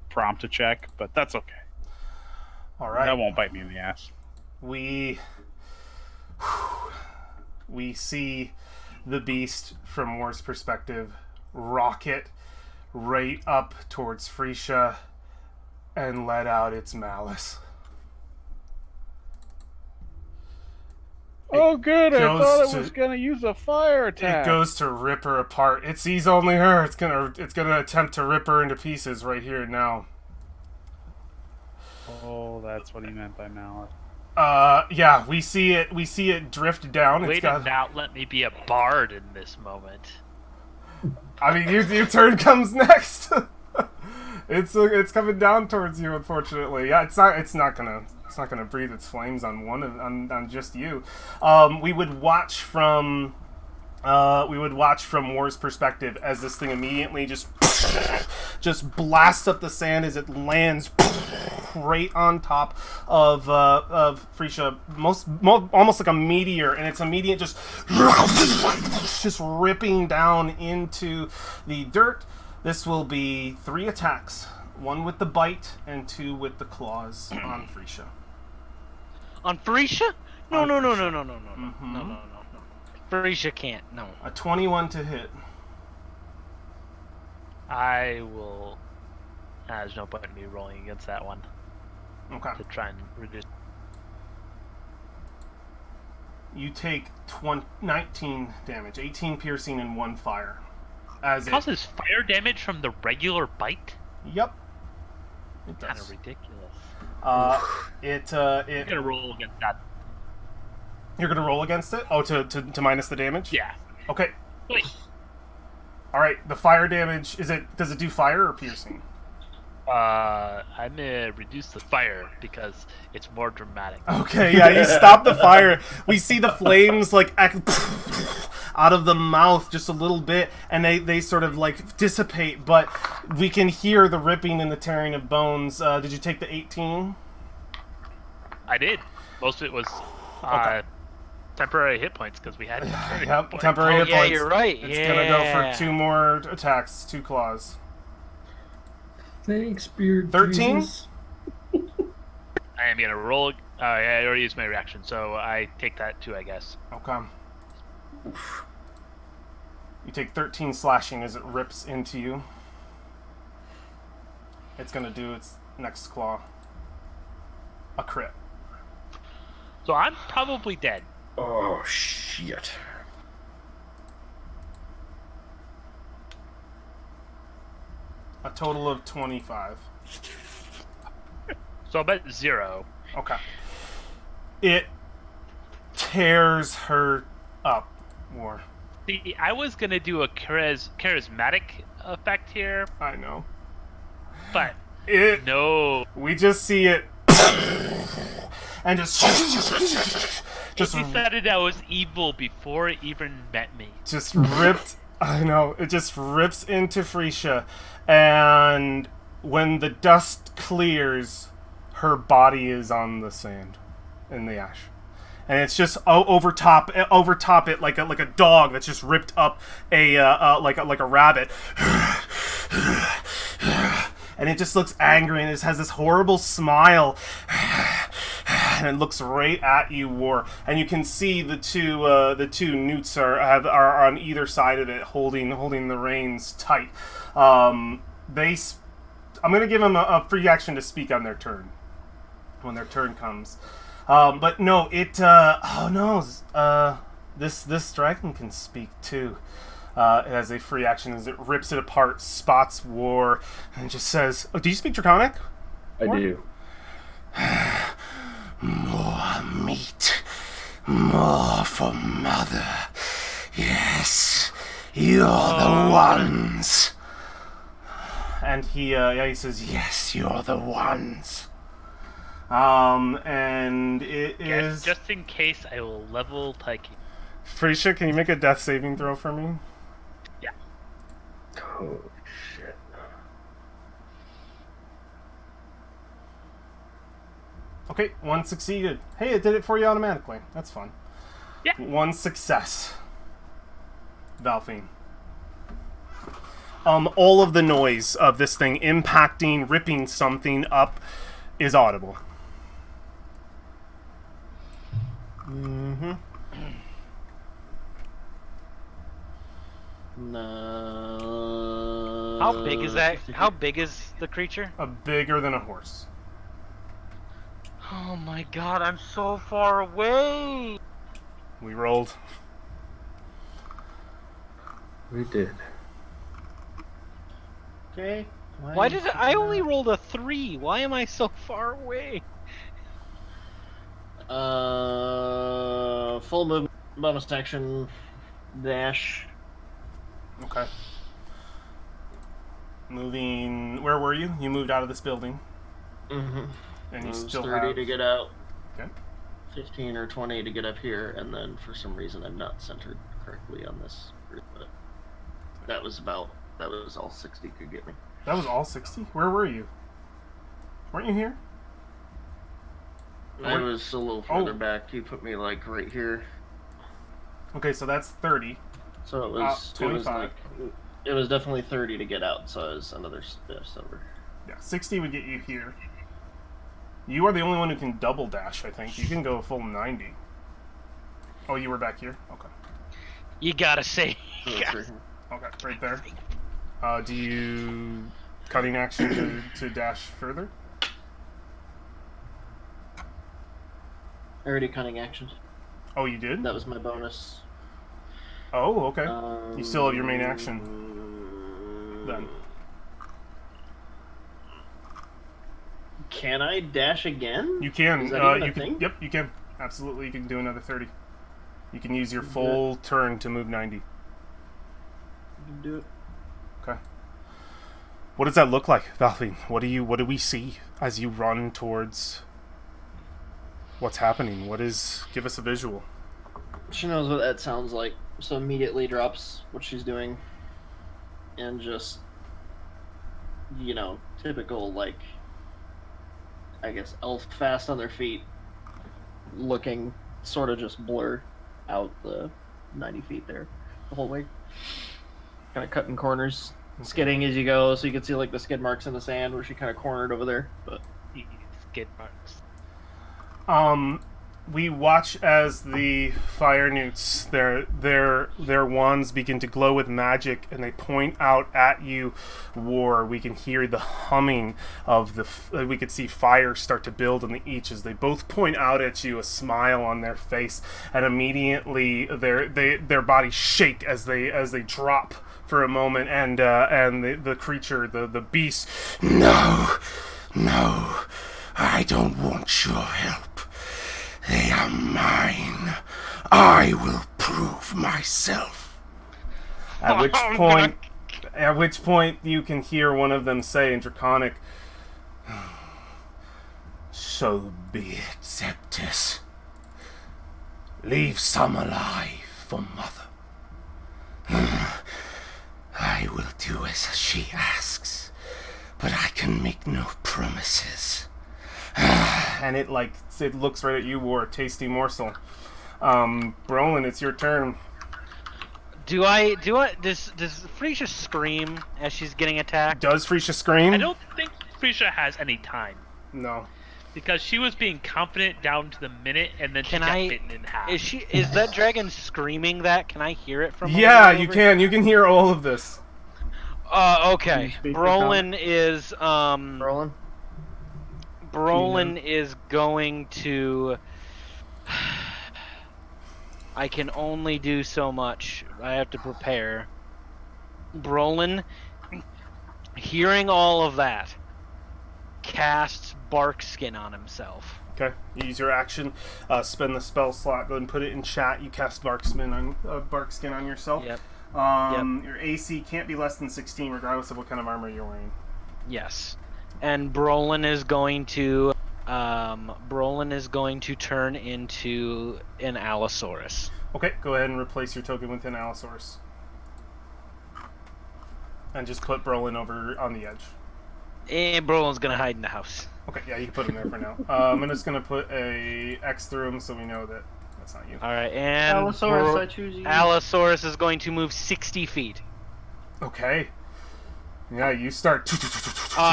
prompt a check, but that's okay. Alright. That won't bite me in the ass. We see the beast from War's perspective rocket right up towards Freesia and let out its malice. Oh, good! I goes thought it to- was gonna use a fire attack. It goes to rip her apart. It sees only her. It's gonna attempt to rip her into pieces right here and now. Oh, that's what he meant by malice. Yeah, we see it drift down. Way It's to got. not let me be a bard in this moment. I mean, your turn comes next. It's coming down towards you, unfortunately. Yeah, it's not gonna breathe its flames on on just you. We would watch from War's perspective as this thing immediately just blasts up the sand as it lands right on top of Freesia, almost like a meteor, and it's immediate just ripping down into the dirt. This will be 3 attacks, 1 with the bite and 2 with the claws on Freesia. On Freesia? No. Mm-hmm. No. Freesia can't. No. A 21 to hit. I will. There's no point in me rolling against that one Okay. to try and reduce. You take 19 damage, 18 piercing and 1 fire. As It it causes fire damage from the regular bite. Yep. It Kind of does. ridiculous. It I'm gonna roll against that. You're gonna roll against it? Oh, to minus the damage? Yeah. Okay. Wait. Alright, the fire damage, does it do fire or piercing? I'm gonna reduce the fire because it's more dramatic. Okay, yeah, you stop the fire. We see the flames like out of the mouth just a little bit, and they sort of like dissipate, but we can hear the ripping and the tearing of bones. Did you take the 18? I did. Most of it was Okay. temporary hit points because we had Yep, temporary Oh, hit yeah, points. you're right. It's yeah. gonna go for 2 more attacks, 2 claws. Thanks, Beard. 13? Jesus. I am gonna roll. I already used my reaction, so I take that too, I guess. Okay. You take 13 slashing as it rips into you. It's gonna do its next claw. A crit. So I'm probably dead. Oh, shit. A total of 25. So I'm at 0. Okay. It tears her up more. See, I was gonna do a charismatic effect here, I know. but No. We just see it, and just it decided that was evil before it even met me. just ripped. I know, it just rips into Freesia, and when the dust clears, her body is on the sand, in the ash, and it's just over top it like a dog that's just ripped up like a rabbit, and it just looks angry, and it has this horrible smile. And it looks right at you, War, and you can see the two newts are on either side of it, holding the reins tight. I'm gonna give them a free action to speak on their turn when their turn comes. But no, this dragon can speak too. It has a free action as it rips it apart, spots War, and just says, "Oh, do you speak Draconic?" I War? do. More meat. More for Mother. Yes, you're the ones. And he says, "Yes, you're the ones." And it is... Just in case, I will level Tyke. Freesia, can you make a death saving throw for me? Yeah. Holy shit. Okay, 1 succeeded. Hey, it did it for you automatically. That's fun. Yeah. 1 success. Valfine. All of the noise of this thing impacting, ripping something up is audible. Mm-hmm. No. How big is that? How big is the creature? Bigger than a horse. Oh my god, I'm so far away! We rolled. We did. Okay. Why did I only rolled a 3? Why am I so far away? Full movement, bonus action, dash. Okay. Moving... Where were you? You moved out of this building. Mm-hmm. And you Moves still 30 have... to get out. Okay. 15 or 20 to get up here, and then for some reason I'm not centered correctly on this group, but that was all 60 could get me. That was all 60? Where were you? Weren't you here? I was a little further back. You put me like right here. Okay, so that's 30. So it was 25. It was definitely 30 to get out, so it was another over. Yeah, 60 would get you here. You are the only one who can double dash, I think. You can go a full 90. Oh, you were back here? Okay. You gotta say. Okay, right there. Do you... Cutting action to dash further? Already cunning action. Oh, you did? That was my bonus. Oh, okay. You still have your main action, then. Can I dash again? You can. Is that even a you can. thing? Yep, you can. Absolutely, you can do another 30. You can use your full turn to move 90. You can do it. Okay. What does that look like, Valfine? What do we see as you run towards what's happening? Give us a visual. She knows what that sounds like, so immediately drops what she's doing, and just, typical, like, I guess, elf fast on their feet, looking sort of just blur out the 90 feet there the whole way. Kind of cutting corners, skidding as you go, so you can see like the skid marks in the sand where she kind of cornered over there. But Skid marks. We watch as the fire newts, their wands begin to glow with magic, and they point out at you, War. We can hear the humming of we could see fire start to build in the each as they both point out at you, a smile on their face, and immediately their bodies shake as they drop for a moment, and the creature, the beast. No, I don't want your help. They are mine. I will prove myself. At which At which point you can hear one of them say in Draconic, So be it, Septus. Leave some alive for Mother. I will do as she asks, but I can make no promises. and it looks right at you, War, a tasty morsel. Brolin, it's your turn. Does Frisia scream as she's getting attacked? Does Frisia scream? I don't think Frisia has any time. No. Because she was being confident down to the minute, and then she got bitten in half. Is that dragon screaming that? Can I hear it from? Yeah, you can. You can hear all of this. Okay. Brolin is going to. I can only do so much. I have to prepare. Brolin, hearing all of that, casts Bark Skin on himself. Okay, you use your action, spend the spell slot, go ahead and put it in chat. You cast Bark Skin on yourself. Yep. Your AC can't be less than 16, regardless of what kind of armor you're wearing. Yes, and Brolin is going to turn into an Allosaurus. Okay, go ahead and replace your token with an Allosaurus, and just put Brolin over on the edge. And Brolin's gonna hide in the house. Okay, yeah, you can put him there for now. I'm just gonna put a X through him so we know that that's not you. All right, and Allosaurus, I choose you. Allosaurus is going to move 60 feet. Okay. Yeah, you start.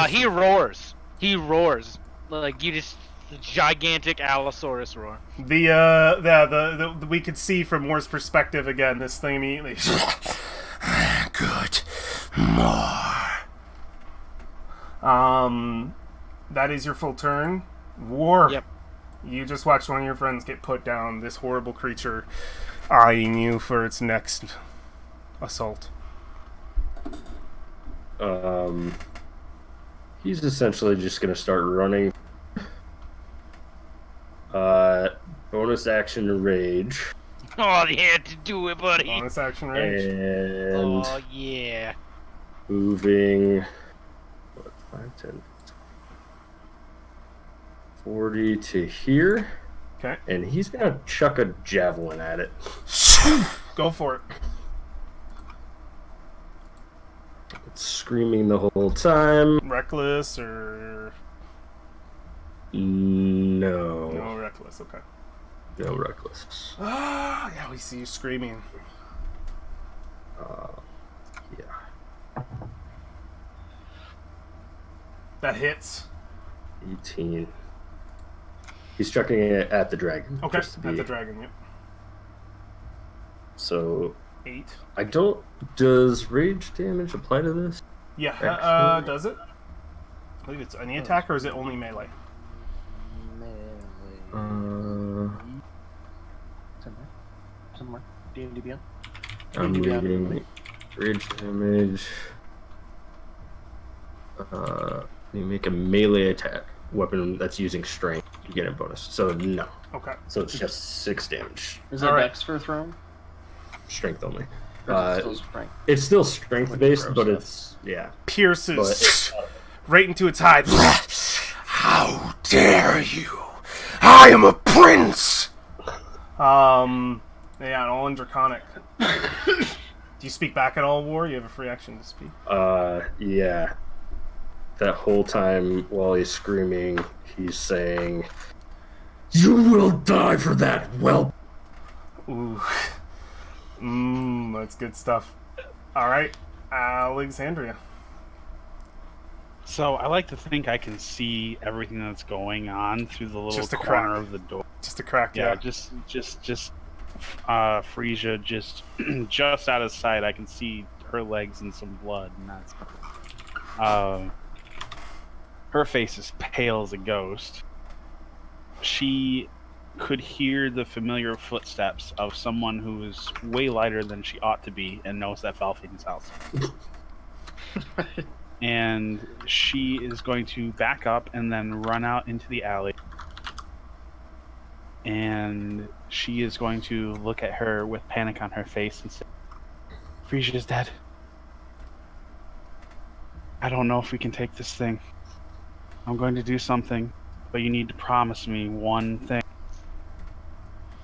He roars. He roars like you just gigantic Allosaurus roar. The we could see from Moore's perspective again. This thing immediately. Good. More. That is your full turn. War. Yep. You just watched one of your friends get put down. This horrible creature eyeing you for its next assault. He's essentially just gonna start running. Bonus action rage. Oh, you had to do it, buddy. Bonus action rage. And Oh yeah. moving 5, 10, 40 to here. Okay. And he's gonna chuck a javelin at it. Go for it. It's screaming the whole time. Reckless or No. no reckless? Okay. No reckless. Yeah, we see you screaming. Yeah. That hits. 18. He's chucking it at the dragon. Okay. just to At be- the dragon. Yep. So 8. I don't. Does rage damage apply to this? Yeah. Excellent. Does it? I believe it's any attack, or is it only melee? Somewhere. D&D Beyond. I'm reading rage damage. You make a melee attack weapon that's using strength. You get a bonus. So no. Okay. So it's just 6 damage. Is it All right. Dex for throne? Strength only. Or is it still strength? It's still strength based, Gross but stuff. it's yeah. Pierces right into its hide. How dare you? I am a prince! Yeah, all in Draconic. Do you speak back at all, War? You have a free action to speak. Yeah. That whole time while he's screaming, he's saying, "You will die for that, whelp." Ooh. That's good stuff. Alright, Alexandria. So I like to think I can see everything that's going on through the little Just a corner crack. of the door. Just a crack, Yeah, yeah. just Frisia just just out of sight. I can see her legs and some blood, and that's her face is pale as a ghost. She could hear the familiar footsteps of someone who is way lighter than she ought to be and knows that Falfine's house. And she is going to back up and then run out into the alley. And she is going to look at her with panic on her face and say, "Frisia is dead. I don't know if we can take this thing. I'm going to do something, but you need to promise me one thing.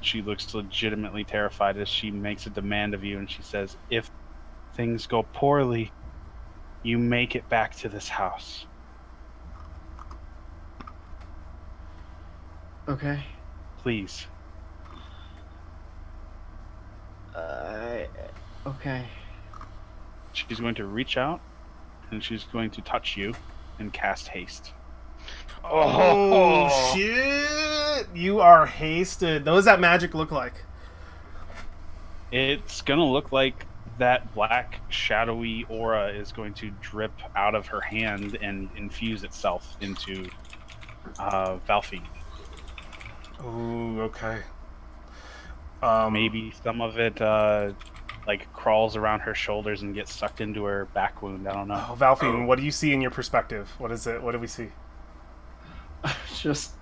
She looks legitimately terrified as she makes a demand of you, and she says, if things go poorly, you make it back to this house. Okay. Please. Okay. She's going to reach out, and she's going to touch you and cast haste. Oh, shit! You are hasted. What does that magic look like? It's going to look like that black, shadowy aura is going to drip out of her hand and infuse itself into Valfi. Ooh, okay. Maybe some of it like crawls around her shoulders and gets sucked into her back wound. I don't know. Oh, Valfian, what do you see in your perspective? What is it? What do we see? Just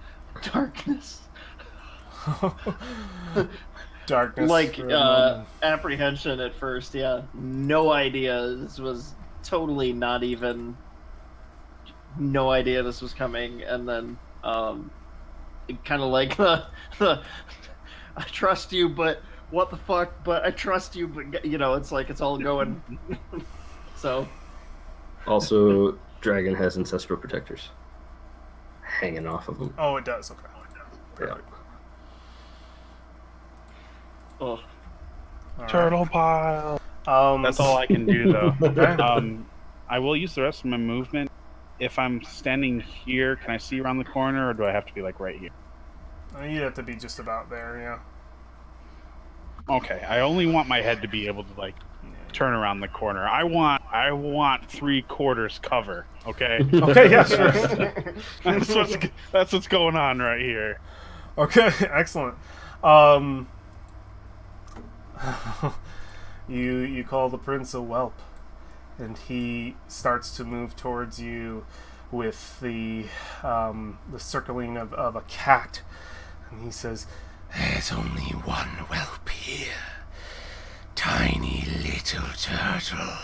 darkness. Darkness. Like for a moment. apprehension at first. Yeah, no idea. This was totally not even. No idea this was coming, and then kind of like the I trust you, but what the fuck? But I trust you, but it's like it's all going. So Also, dragon has ancestral protectors hanging off of him. Oh, it does. Okay. Yeah. oh, All right. Turtle pile. That's all I can do, though. I will use the rest of my movement. If I'm standing here, can I see around the corner, or do I have to be like right here? You have to be just about there, yeah. Okay, I only want my head to be able to like turn around the corner. I want 3/4 cover. Okay. Okay, yeah, sure. That's what's going on right here. Okay, excellent. You call the prince a whelp, and he starts to move towards you with the circling of a cat, and he says, There's only one whelp here. Tiny little turtle.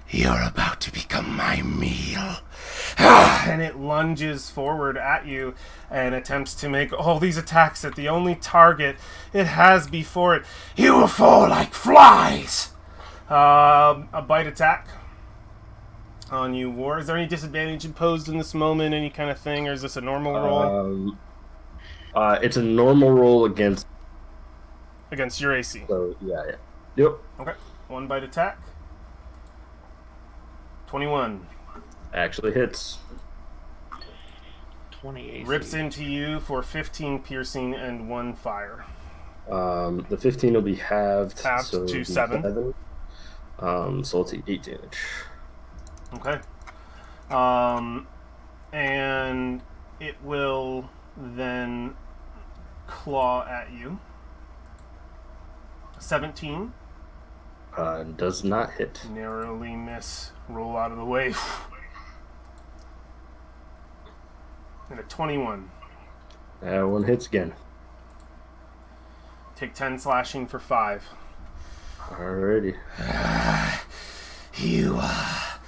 You're about to become my meal. and it lunges forward at you and attempts to make all these attacks at the only target it has before it. You will fall like flies. A bite attack on you, War. Is there any disadvantage imposed in this moment, any kind of thing, or is this a normal roll? It's a normal roll against Against your AC. So yeah. Yep. Okay. One bite attack. 21. Actually hits. 28. Rips into you for 15 piercing and 1 fire. The 15 will be halved. Halved so to it'll be 7. 7. So I'll take 8 damage. Okay. And it will then claw at you. 17. Does not hit. Narrowly miss. Roll out of the way. And a 21. That one hits again. Take 10 slashing for 5. Alrighty. You are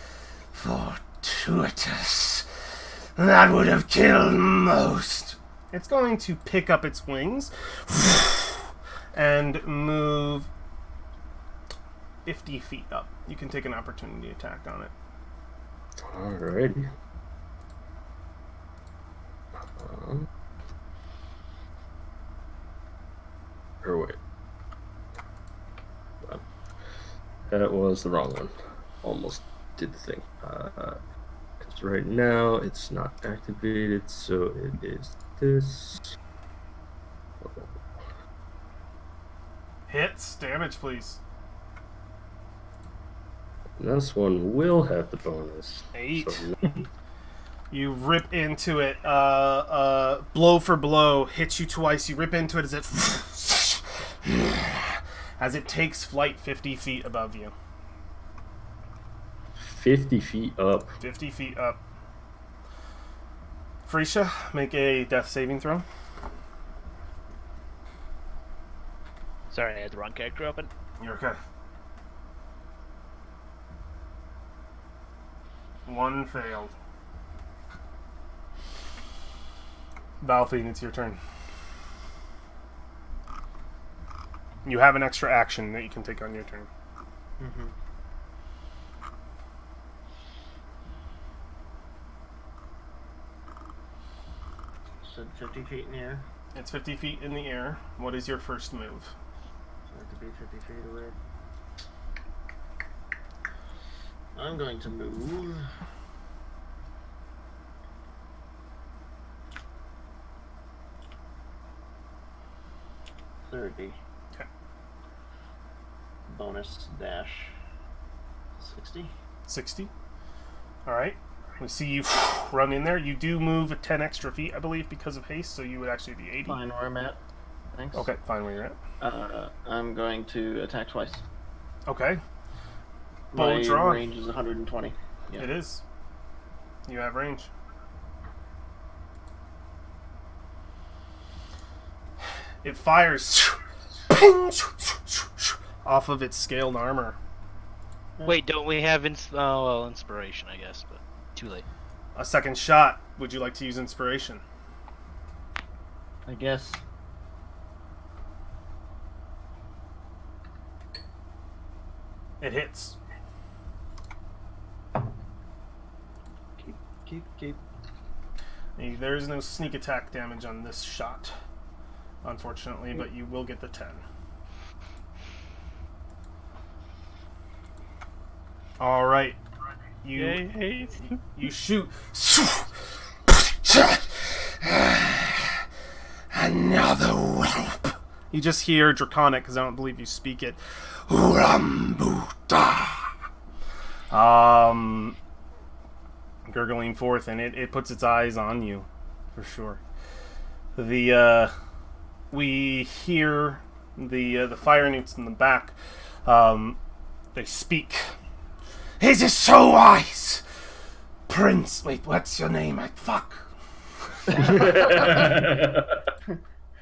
fortuitous. That would have killed most. It's going to pick up its wings and move 50 feet up. You can take an opportunity attack on it. Alrighty. Or wait. That was the wrong one. Almost did the thing. Because right now it's not activated, so it is this. Hits. Damage, please. This one will have the bonus. 8. So, You rip into it. Blow for blow. Hits you twice. You rip into it as it takes flight 50 feet above you. 50 feet up. 50 feet up. Frisha, make a death saving throw. Sorry, I had the wrong character open. You're okay. One failed. Balthine, it's your turn. You have an extra action that you can take on your turn. Mm-hmm. Said 50 feet in the air. It's 50 feet in the air. What is your first move? So I have to be 50 feet away. I'm going to move. $30. Okay. Bonus dash 60. 60. Alright. We see you run in there. You do move 10 extra feet, I believe, because of haste, so you would actually be 80. Fine where I'm at. Thanks. Okay, fine where you're at. I'm going to attack twice. Okay. My Bold draw. range is 120. Yeah. It is. You have range. It fires off of its scaled armor. Wait, don't we have inspiration, I guess, but too late. A second shot. Would you like to use inspiration? I guess. It hits. Keep. There is no sneak attack damage on this shot, unfortunately, but you will get the 10. All right. You shoot. Another whelp. You just hear Draconic, because I don't believe you speak it. Urambuta. Gurgling forth, and it puts its eyes on you, for sure. We hear the fire newts in the back. They speak. Is it so wise? Prince, wait, what's your name? Fuck.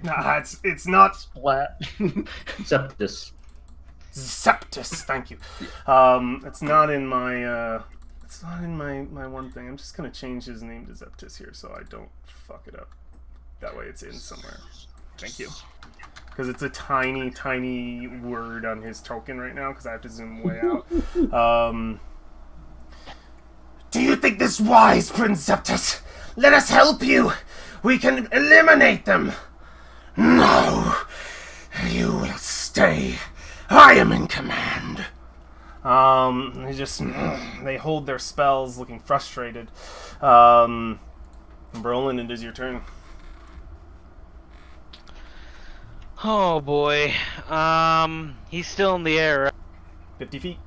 Nah, it's not Splat. Septus. Septus. Thank you. It's not in my. It's not in my one thing. I'm just gonna change his name to Zeptus here, so I don't fuck it up. That way, it's in somewhere. Thank you. Because it's a tiny, tiny word on his token right now. Because I have to zoom way out. Do you think this wise, Prince Septus? Let us help you. We can eliminate them. No. You will stay. I am in command. They hold their spells, looking frustrated. Brolin, it is your turn. Oh boy. He's still in the air, right? 50 feet.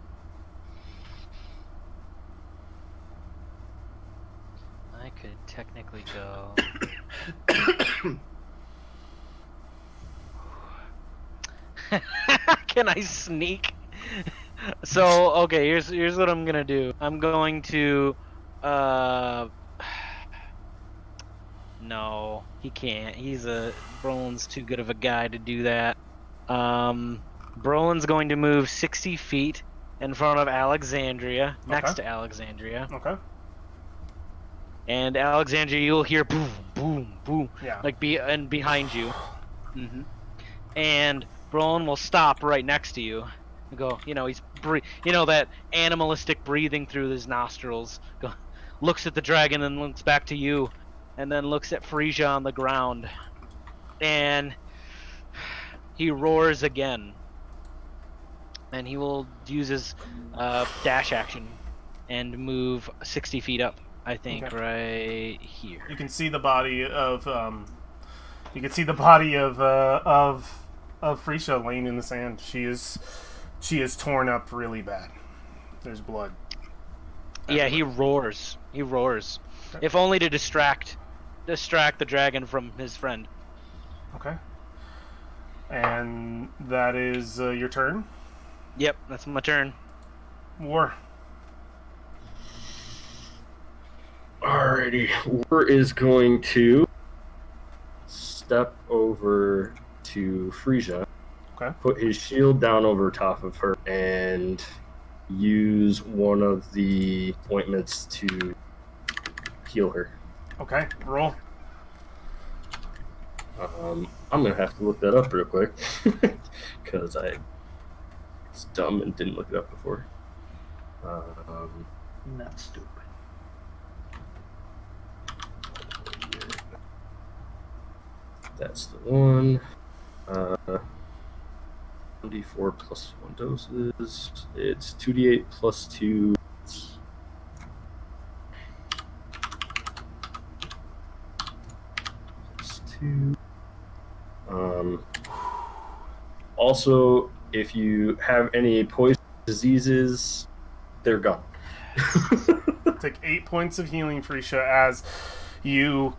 I could technically go. Can I sneak? So okay, here's what I'm gonna do. I'm going to no, he can't. Brolin's too good of a guy to do that. Brolin's going to move 60 feet in front of Alexandria, next to Alexandria. Okay. And Alexandria, you'll hear boom, boom, boom, Yeah. and behind you. And Brolin will stop right next to you. And go, he's that animalistic breathing through his nostrils. Looks at the dragon, and looks back to you, and then looks at Frisia on the ground, and he roars again. And he will use his dash action and move 60 feet up. I think right here. You can see the body of Frisia laying in the sand. She is torn up really bad. There's blood. Yeah, he roars. Okay. If only to distract the dragon from his friend. Okay. And that is your turn? Yep, that's my turn. War. Alrighty. War is going to step over to Frisia. Okay. Put his shield down over top of her and use one of the ointments to heal her. Okay, roll. I'm gonna have to look that up real quick because I was dumb and didn't look it up before. Not stupid. That's the one. 1d4 plus 1 doses. It's 2d8 plus 2. Plus 2. Also, if you have any poison diseases, they're gone. Take 8 points of healing, Frisha, as you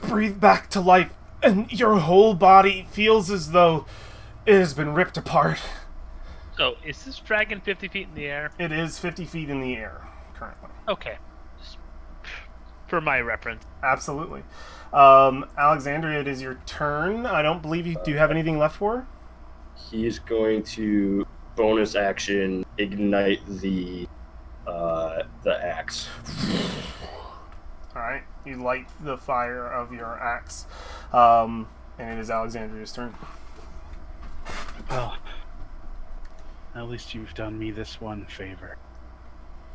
breathe back to life, and your whole body feels as though it has been ripped apart. So, is this dragon 50 feet in the air? It is 50 feet in the air, currently. Okay. Just for my reference. Absolutely. Alexandria, it is your turn. I don't believe you... Do you have anything left for her? He's going to bonus action ignite the axe. Alright, you light the fire of your axe. And it is Alexandria's turn. Well, at least you've done me this one favor.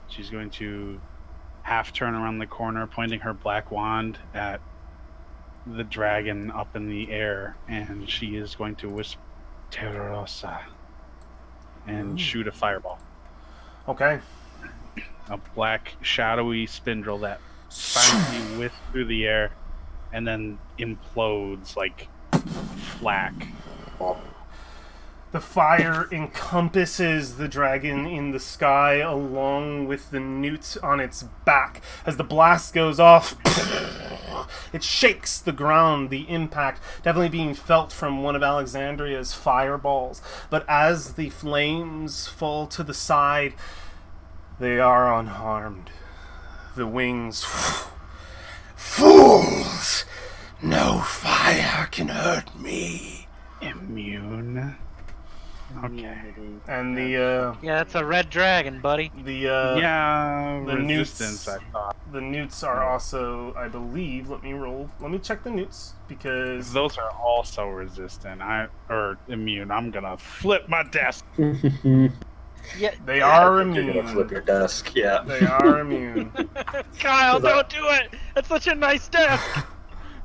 She's going to half turn around the corner, pointing her black wand at the dragon up in the air, and she is going to whisper Terrosa and shoot a fireball. Okay. A black, shadowy spindle that finally whiffs through the air and then implodes like flak. The fire encompasses the dragon in the sky along with the newt on its back. As the blast goes off, it shakes the ground, the impact definitely being felt from one of Alexandria's fireballs. But as the flames fall to the side, they are unharmed. The wings... Fools! No fire can hurt me. Immune. Okay. And the Yeah, that's a red dragon, buddy. Yeah, the resistance, newts, I thought. the newts are also, I believe, let me check the newts, because Those are also resistant. Or immune. I'm gonna flip my desk. Yeah, they are You're immune. gonna flip your desk, yeah. They are immune. Kyle, don't do it. That's such a nice desk.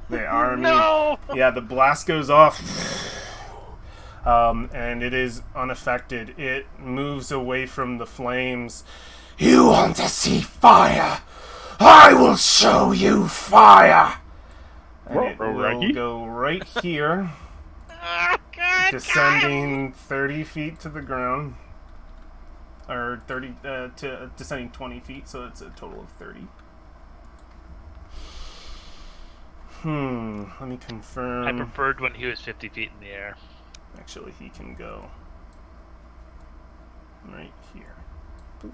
They are immune. No. Yeah, the blast goes off. And it is unaffected. It moves away from the flames. You want to see fire? I will show you fire! And it will Reggie? go right here, Oh, God, descending 30 feet to the ground. Or 30, descending 20 feet, so it's a total of 30. Let me confirm. I preferred when he was 50 feet in the air. Actually, he can go right here. Boop.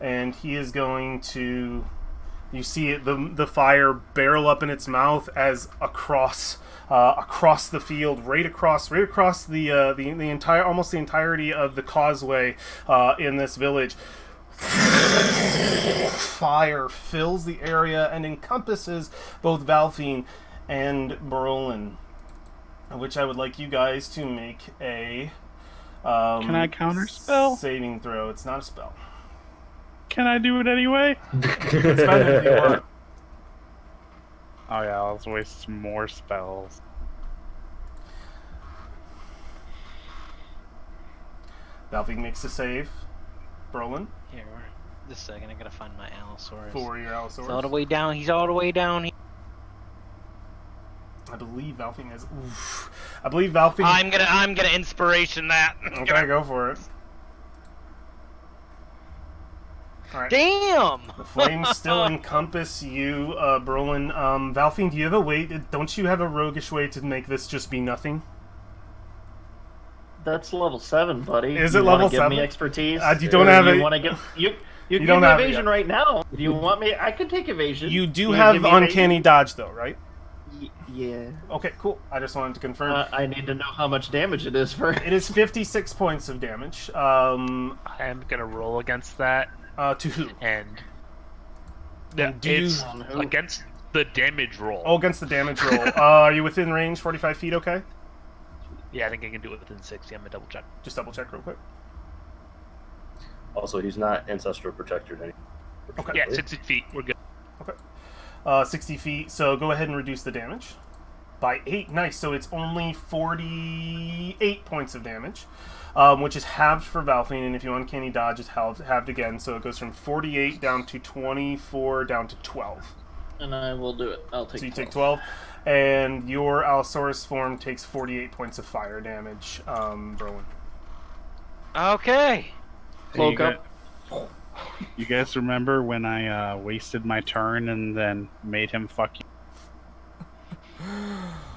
And he is going to... You see it, the fire barrel up in its mouth as across the field, right across the entire, almost the entirety of the causeway in this village. Fire fills the area and encompasses both Valfine and Brolin, which I would like you guys to make a Can I counterspell? saving throw. It's not a spell. Can I do it anyway? It's fine if you want. Oh yeah, let's waste some more spells. Valfine makes a save. Brolin, Here, just a second. I gotta find my Allosaurus. for your He's all the Allosaurus. way down. He's all the way down here. I believe Valfine has... Oof. I believe Valfine... I'm gonna inspiration that. Okay, go for it. Alright. Damn. The flames still encompass you, Brolin. Valfine, do you have a way... Don't you have a roguish way to make this just be nothing? That's level 7, buddy. Is You it wanna level give 7? me expertise? You don't have You it. want to get you give don't me have it evasion yet. right now. Do you want me? I could take evasion. You do Can have give me uncanny evasion? dodge, though, right? Yeah. Okay, cool. I just wanted to confirm. I need to know how much damage it is first. It is 56 points of damage. I am gonna roll against that, To who? and And do you... it's against the damage roll. Oh, against the damage roll. Are you within range, 45 feet, okay? Yeah, I think I can do it within 60. I'm gonna double check. Just double check real quick. Also, he's not ancestral protected anymore. Okay. Yeah, 60 feet. We're good. 60 feet, so go ahead and reduce the damage by 8. Nice, so it's only 48 points of damage, which is halved for Valfine, and if you uncanny dodge, it's halved again, so it goes from 48 down to 24 down to 12. And I will do it. I'll take So you 12. take 12, and your Allosaurus form takes 48 points of fire damage, Brolin. Okay. Cloak up. You guys remember when I wasted my turn and then made him fuck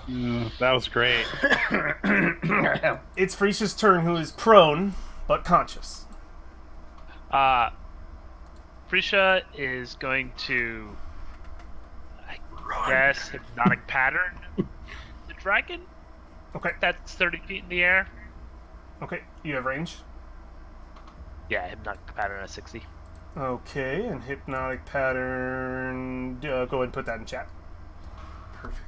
you? That was great. It's Frisia's turn, who is prone, but conscious. Frisha is going to, I guess, hypnotic pattern the dragon. Okay, That's 30 feet in the air. okay, you have range. Yeah, hypnotic pattern at 60. Okay, and hypnotic pattern. Go ahead and put that in chat. Perfect.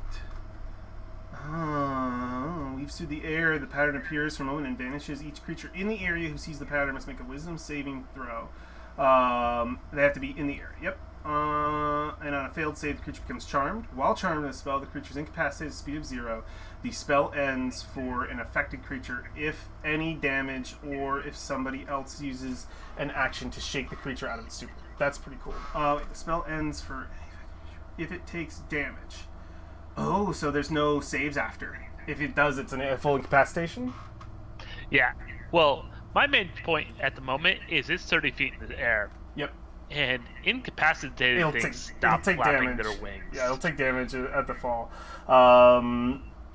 Weaves through the air. The pattern appears for a moment and vanishes. Each creature in the area who sees the pattern must make a wisdom saving throw. They have to be in the area. Yep. And on a failed save, the creature becomes charmed. While charmed in the spell, the creature is incapacitated at a speed of 0. The spell ends for an affected creature if any damage or if somebody else uses an action to shake the creature out of its stupor. That's pretty cool. The spell ends for if it takes damage. Oh, so there's no saves after. If it does, it's a full incapacitation? Yeah. Well, my main point at the moment is it's 30 feet in the air. Yep. And incapacitated It'll things take stop flapping damage. their wings. Yeah, it'll take damage at the fall.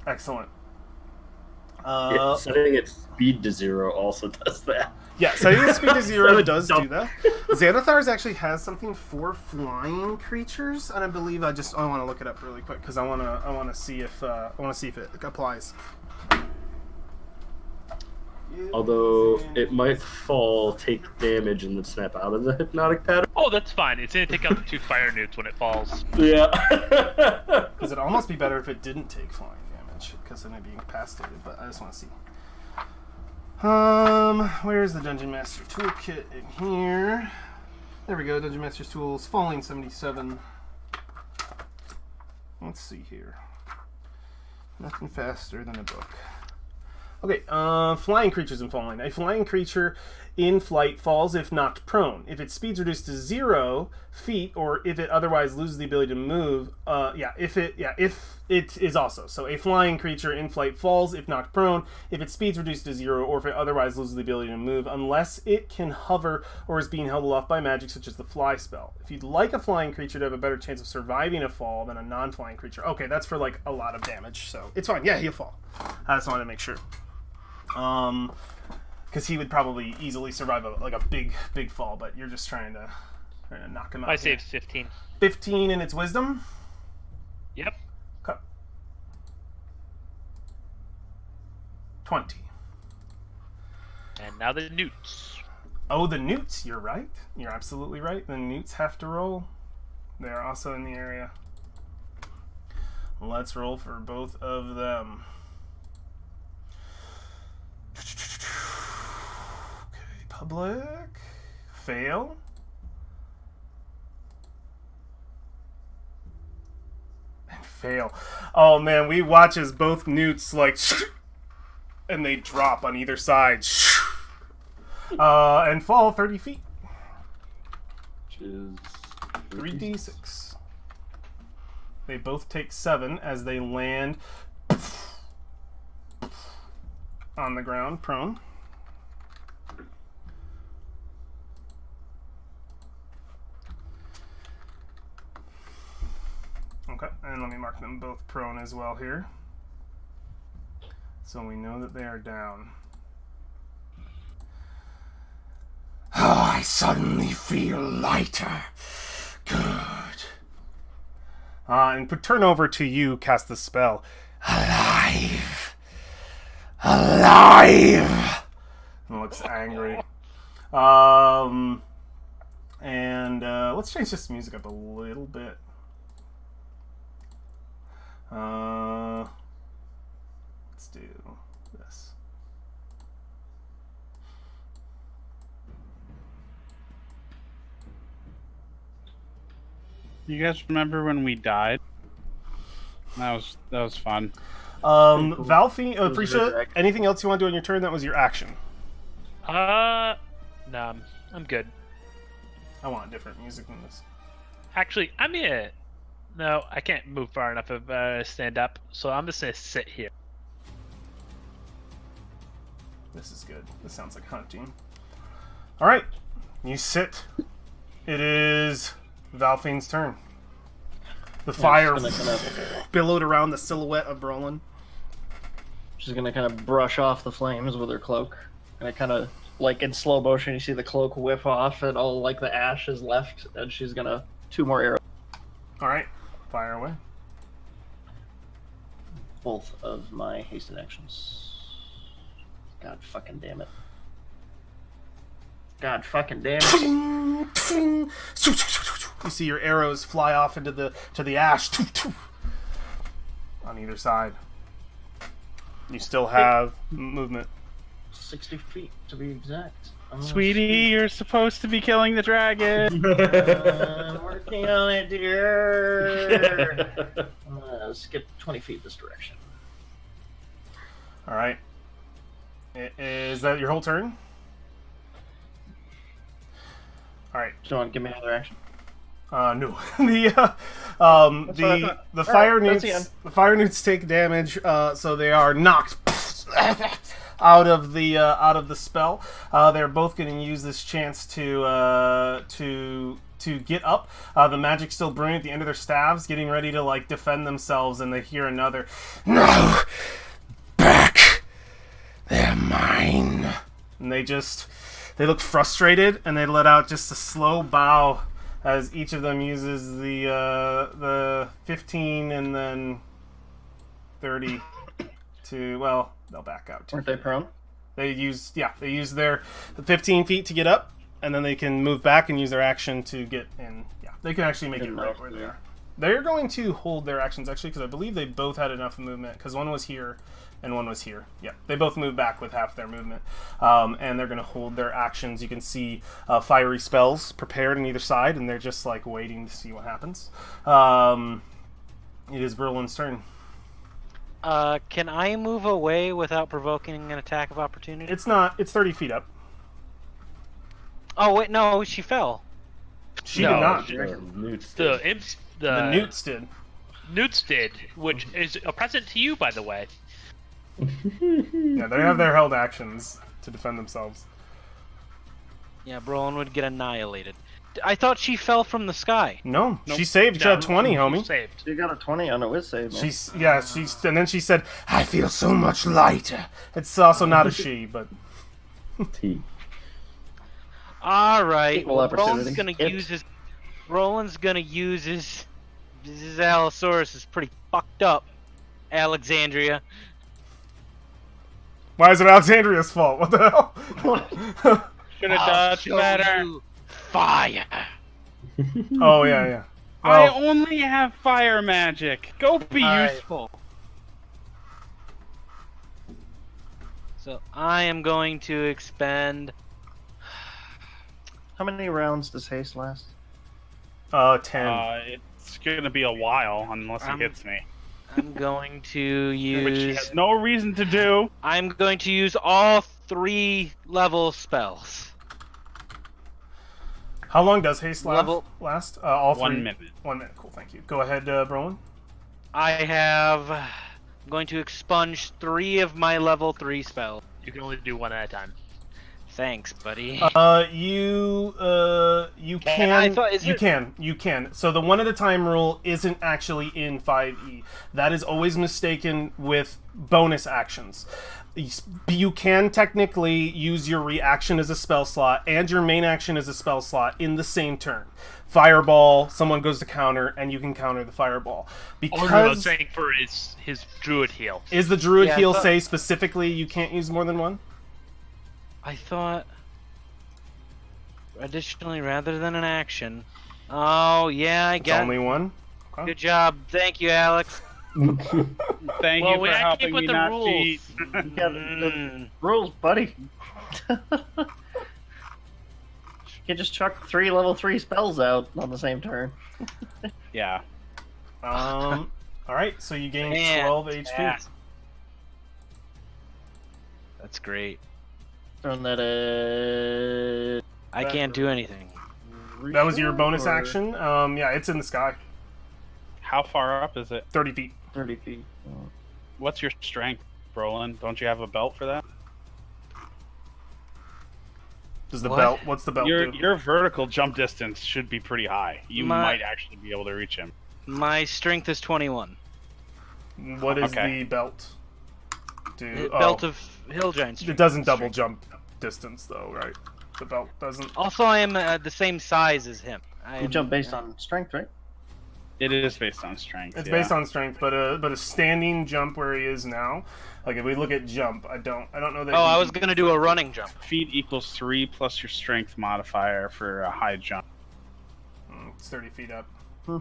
Excellent. Setting its speed to 0 also does that. Yeah, setting the speed to 0 does do that. Xanathar's actually has something for flying creatures, and I believe I want to look it up really quick because I want to see if it applies. Although it might fall, take damage, and then snap out of the hypnotic pattern. Oh, that's fine. It's going to take out the 2 fire newts when it falls. Yeah. Because it'd almost be better if it didn't take flying damage, because then it'd be incapacitated, but I just want to see. Where's the Dungeon Master Toolkit in here? There we go, Dungeon Master's Tools, Falling 77. Let's see here. Nothing faster than a book. Okay, flying creatures in falling. A flying creature in flight falls if knocked prone. If its speed's reduced to 0 feet, or if it otherwise loses the ability to move, if it is also. So a flying creature in flight falls if knocked prone, if its speed's reduced to 0, or if it otherwise loses the ability to move, unless it can hover or is being held aloft by magic such as the fly spell. If you'd like a flying creature to have a better chance of surviving a fall than a non-flying creature. Okay, that's for like a lot of damage, so it's fine. Yeah, he'll fall. I just wanted to make sure. Because he would probably easily survive a big fall, but you're just trying to knock him out. My save's 15. 15 in its wisdom? Yep. Okay. 20. And now the newts. Oh, the newts, you're right. You're absolutely right. The newts have to roll. They're also in the area. Let's roll for both of them. Okay, public. Fail. And fail. Oh man, we watch as both newts and they drop on either side. And fall 30 feet. Which is 3d6. They both take 7 as they land on the ground, prone. Okay, and let me mark them both prone as well here. So we know that they are down. Oh, I suddenly feel lighter. Good. And turn over to you, cast the spell. Alive! Alive! And looks angry. And let's change this music up a little bit. Let's do this. You guys remember when we died? That was fun. Valfi, was Prisha, redirect. anything else you want to do on your turn? That was your action. No, I'm good. I want different music than this. Actually, I'm gonna. No, I can't move far enough to stand up, so I'm just gonna sit here. This is good. This sounds like hunting. All right, you sit. It is Valfine's turn. The fire billowed around the silhouette of Brolin. She's gonna kind of brush off the flames with her cloak, and I kind of like in slow motion. You see the cloak whip off, and all like the ash is left, and she's gonna 2 more arrows. All right, fire away. Both of my hasted actions. God fucking damn it. God fucking damn it. You see your arrows fly off into the ash on either side. You still have movement. 60 feet to be exact. I'm gonna Sweetie, you're supposed to be killing the dragon. I'm working on it, dear. I'm gonna skip 20 feet this direction. All right. Is that your whole turn? All right. Do you want to give me another action? No. what I The thought. fire Alright, that's newts. the The fire newts take damage, so they are knocked out of the spell. They're both going to use this chance to get up. The magic's still brewing at the end of their staves, getting ready to like defend themselves, and they hear another. No! Back! They're mine. And they look frustrated, and they let out just a slow bow as each of them uses the 15 and then 30 to, well, they'll back out. Weren't they prone? They use their 15 feet to get up, and then they can move back and use their action to get in. Yeah, they can actually make it right where they are. They're going to hold their actions, actually, because I believe they both had enough movement, because one was here and one was here. Yeah, they both moved back with half their movement. And they're going to hold their actions. You can see fiery spells prepared on either side, and they're just like waiting to see what happens. It is Berlin's turn. Can I move away without provoking an attack of opportunity? It's 30 feet up. Oh wait, no, she fell. She did not. The Newts did. Newts did, which is a present to you, by the way. Yeah, they have their held actions to defend themselves. Yeah, Brolin would get annihilated. I thought she fell from the sky. No, she saved. She had 20, homie. Saved. You got a 20 on a whiz save, man. And then she said, "I feel so much lighter." It's also not a she, but T. All right, Equal well, opportunity. Roland's gonna use his Allosaurus is pretty fucked up. Alexandria. why is it Alexandria's fault? What the hell? Should have dodged better. Fire. Oh yeah. I Well, only have fire magic. Go be Alright. useful. So I am going to expend. How many rounds does haste last? 10. It's gonna be a while unless it hits me, I'm going to which she use. has no reason to do. I'm going to use all 3 level spells. How long does haste last? All 3. 1 minute. 1 minute. Cool. Thank you. Go ahead, Brolin. I'm going to expunge 3 of my level 3 spells. You can only do one at a time. Thanks, buddy. You can. I thought- is you there- can. So the one at a time rule isn't actually in 5e. That is always mistaken with bonus actions. you can technically use your reaction as a spell slot and your main action as a spell slot in the same turn. Fireball, someone goes to counter, and you can counter the fireball. Or I was saying for his druid heal. Is the druid Yeah, I heal thought- say specifically you can't use more than one? I thought additionally rather than an action. Oh yeah, I It's got. only one. Good job, thank you, Alex. Thank Well, you we for gotta helping keep with me the not rules. cheat. Yeah, the rules, buddy. You can just chuck 3 level 3 spells out on the same turn. Yeah. All right, so you gain 12 HP. Fantastic. That's great. Throwing that I can't do anything. That was your bonus or action. Yeah, it's in the sky, How far up is it? 30 feet. 30 feet. What's your strength, Brolin? Don't you have a belt for that? Does the What? belt? What's the belt do? Your vertical jump distance should be pretty high. You might actually be able to reach him. My strength is 21. What is Okay. the belt? Do Belt of Hill Giant strength. It doesn't double strength. jump distance though, right? The belt doesn't. Also, I am the same size as him. You jump based on strength, right? It is based on strength. It's yeah. based on strength, but a standing jump where he is now. Like if we look at jump, I don't know that. Oh, he I was can- gonna do a running jump. Feet equals 3 plus your strength modifier for a high jump. It's 30 feet up. Hmm.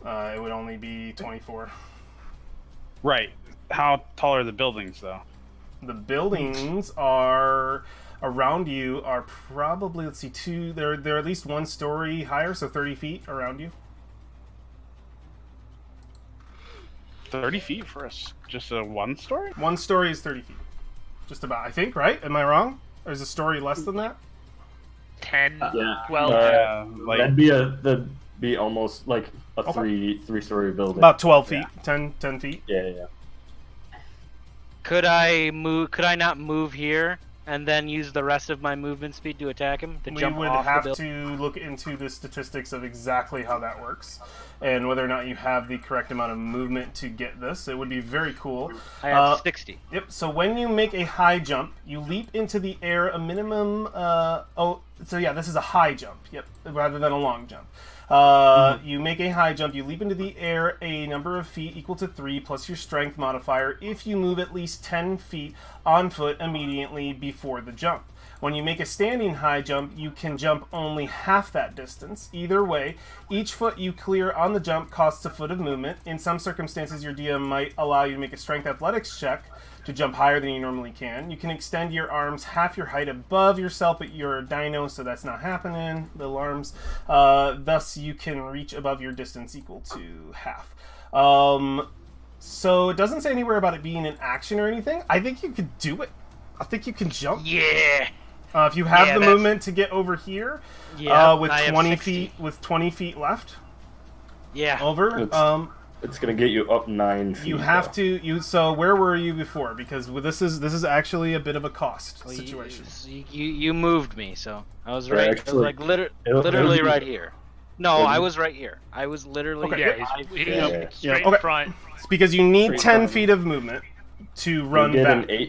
It would only be 24. Right. How tall are the buildings, though? The buildings are around you are probably, let's see, they're at least 1 story higher, so 30 feet around you. 30 feet for just a 1 story? 1 story is 30 feet, just about. I think, right? Am I wrong? Or is a story less than that? 10, Yeah. 12. Yeah, like That'd be almost like a Okay. three-story building. About 12 feet, 10 feet. Yeah. Could I move? Could I not move here and then use the rest of my movement speed to attack him? To We jump would off have the building? to look into the statistics of exactly how that works and whether or not you have the correct amount of movement to get this. It would be very cool. I have 60. Yep, so when you make a high jump, you leap into the air a minimum... this is a high jump, yep, rather than a long jump. You make a high jump, you leap into the air a number of feet equal to 3 plus your strength modifier if you move at least 10 feet on foot immediately before the jump. When you make a standing high jump, you can jump only half that distance. Either way, each foot you clear on the jump costs a foot of movement. In some circumstances, your DM might allow you to make a strength athletics check to jump higher than you normally can. You can extend your arms half your height above yourself, but you're a dino, so that's not happening, little arms. Thus, you can reach above your distance equal to half. So it doesn't say anywhere about it being an action or anything. I think you could do it. I think you can jump. Yeah. If you have Yeah, the that's- movement to get over here, Yeah. with I have 20 60. feet, 20 feet Yeah. over, It's gonna get you up 9 feet. you have though. to. So where were you before? Because this is actually a bit of a cost Well, situation. You moved me, so I was Right, right. I was actually, like it'll literally be- right here. No, it'll I be- was right here. I was literally. Okay. Yeah, five he's feet. Yeah. straight Okay. in front. It's because you need Straight 10 down. feet of movement to run You'll get back.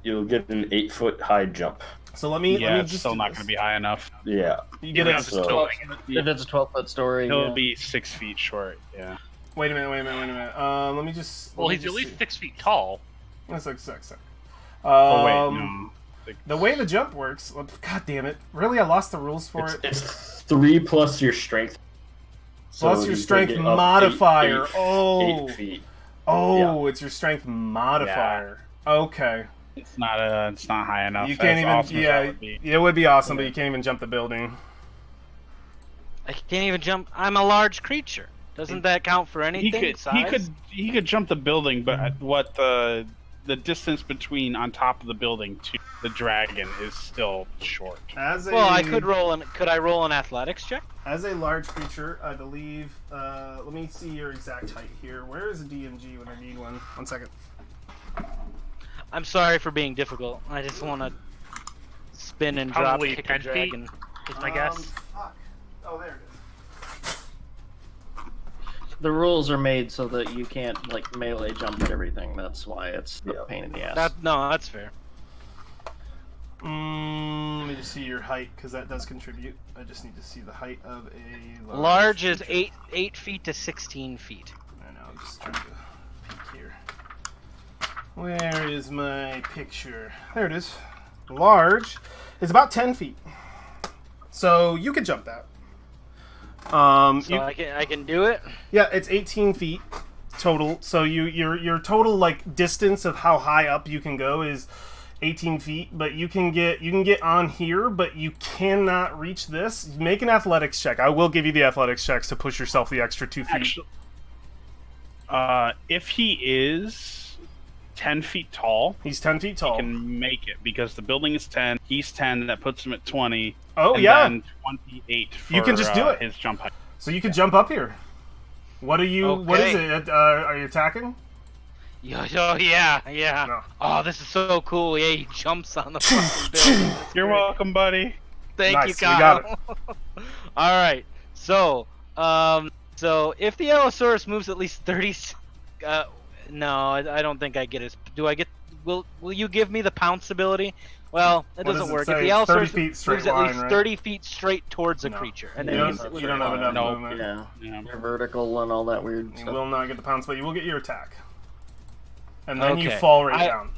You'll get an 8-foot high jump. So let me it's just still do not this. going to be high enough. Yeah. You get Yeah, it. So, If it's a 12-foot story, It'll yeah. be 6 feet short. Yeah. Wait a minute. Let me just. Well, let me he's at just least see. 6 feet tall. That's like sec. Oh wait, no. The way the jump works, god damn it! Really, I lost the rules for it. it's 3 plus your strength. Plus So your you strength take it up modifier. 8 feet. It's your strength modifier. Okay. It's not high enough. You can't as even. awesome as that Yeah, would be. it would be awesome, but you can't even jump the building. I can't even jump. I'm a large creature. Doesn't that count for anything? He could jump the building, but what the distance between on top of the building to the dragon is still short. As a Well, I could roll an. Could I roll an athletics check? as a large creature, I believe. Let me see your exact height here. Where is a DMG when I need one? 1 second. I'm sorry for being difficult. I just want to spin and drop Probably kick a 10 feet. dragon. Is my guess. Fuck. Oh, there it is. The rules are made so that you can't like melee jump at everything. That's why it's a pain in the ass. That's fair. Let me just see your height, because that does contribute. I just need to see the height of a Large is 8 feet to 16 feet. I know, I'm just trying to peek here. Where is my picture? There it is. Large is about 10 feet. So you could jump that. I can do it. Yeah, it's 18 feet total. So your total like distance of how high up you can go is 18 feet, but you can get on here, but you cannot reach this. Make an athletics check. I will give you the athletics checks to push yourself the extra 2 feet. Actually, if he is 10 feet tall, He's 10 feet tall. he can make it because the building is 10. He's 10. That puts him at 20. Oh, and yeah. Then 28 for You can just do it. his jump height. So you can jump up here. What are you? What is Okay. it? Are you attacking? Yeah. No. Oh, this is so cool. Yeah, he jumps on the fucking building. You're welcome, buddy. Thank Nice, you, we got Kyle. All right. So if the Allosaurus moves at least 30, no, I don't think I get his. Do I get? Will you give me the pounce ability? Well, it What doesn't does it work. say? If the 30 Allosaurus feet straight moves at line, least right? 30 feet straight towards a No. creature, and You then don't, instantly you don't have enough No. movement. Yeah, Yeah. you're vertical and all that weird You stuff. will not get the pounce, but you will get your attack. And then you Okay. fall right down.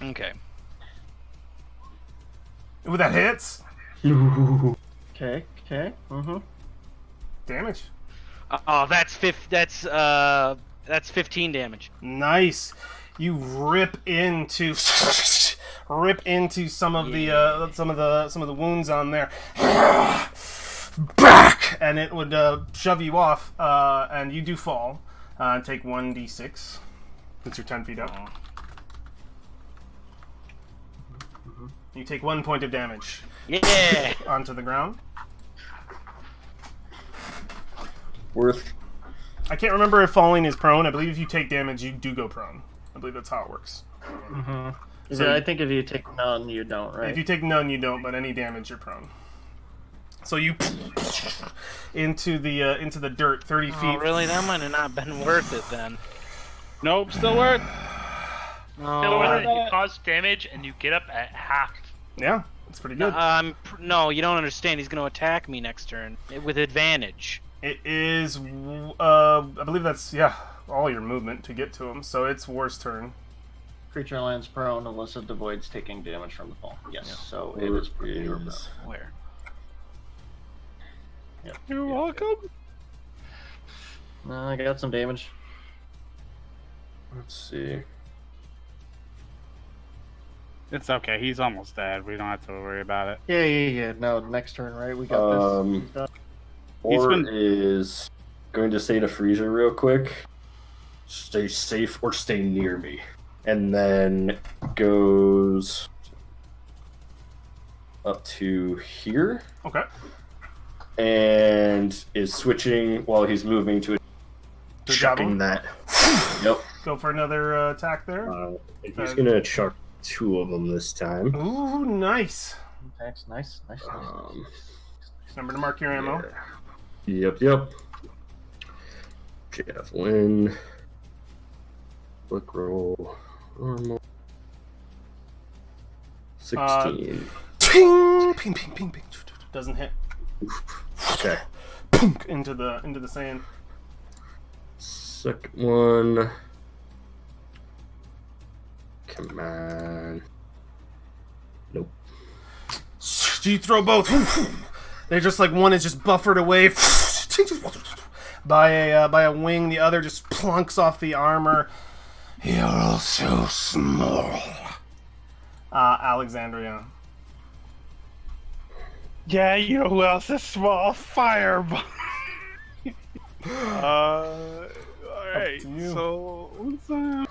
Okay. Ooh, that hits. Okay. Damage. Oh, that's 15 damage. Nice. You rip into some of the wounds on there. Back, and it would shove you off, and you do fall. Take 1d6 since you're 10 feet up. You take 1 point of damage Yeah. onto the ground. Worth. I can't remember if falling is prone. I believe if you take damage, you do go prone. I believe that's how it works. So I think if you take none, you don't, right? If you take none, you don't, but any damage, you're prone. So you into the dirt, 30 feet. Oh, really? That might have not been worth it then. Nope, still worth. So No. you cause damage and you get up at half. Yeah, that's pretty good. No, you don't understand. He's going to attack me next turn with advantage. It is, I believe that's all your movement to get to him. So it's War's turn. Creature lands prone unless it avoids taking damage from the fall. Yes, so it is pretty prone. Where? Yep. You're welcome. I got some damage. Let's see. It's okay. He's almost dead. We don't have to worry about it. Yeah. No, next turn, right? We got this. He's Or been- is going to stay in a freezer real quick. Stay safe or stay near me. And then goes up to here. Okay. And is switching while he's moving to chucking that. Yep. Go for another attack there. And he's gonna chuck 2 of them this time. Ooh, nice. Thanks. Nice. Remember to mark your ammo. Yep. Javelin. Flick roll. Normal. 16. Ting! Ping, ping, ping, ping. Doesn't hit. Okay. Punk into the sand. Second one. Come on. Nope. Do you throw both? They're just like one is just buffered away by a wing. The other just plunks off the armor. You're so small. Alexandria. Yeah, you know who else is small? Fireball. Alright, to you. so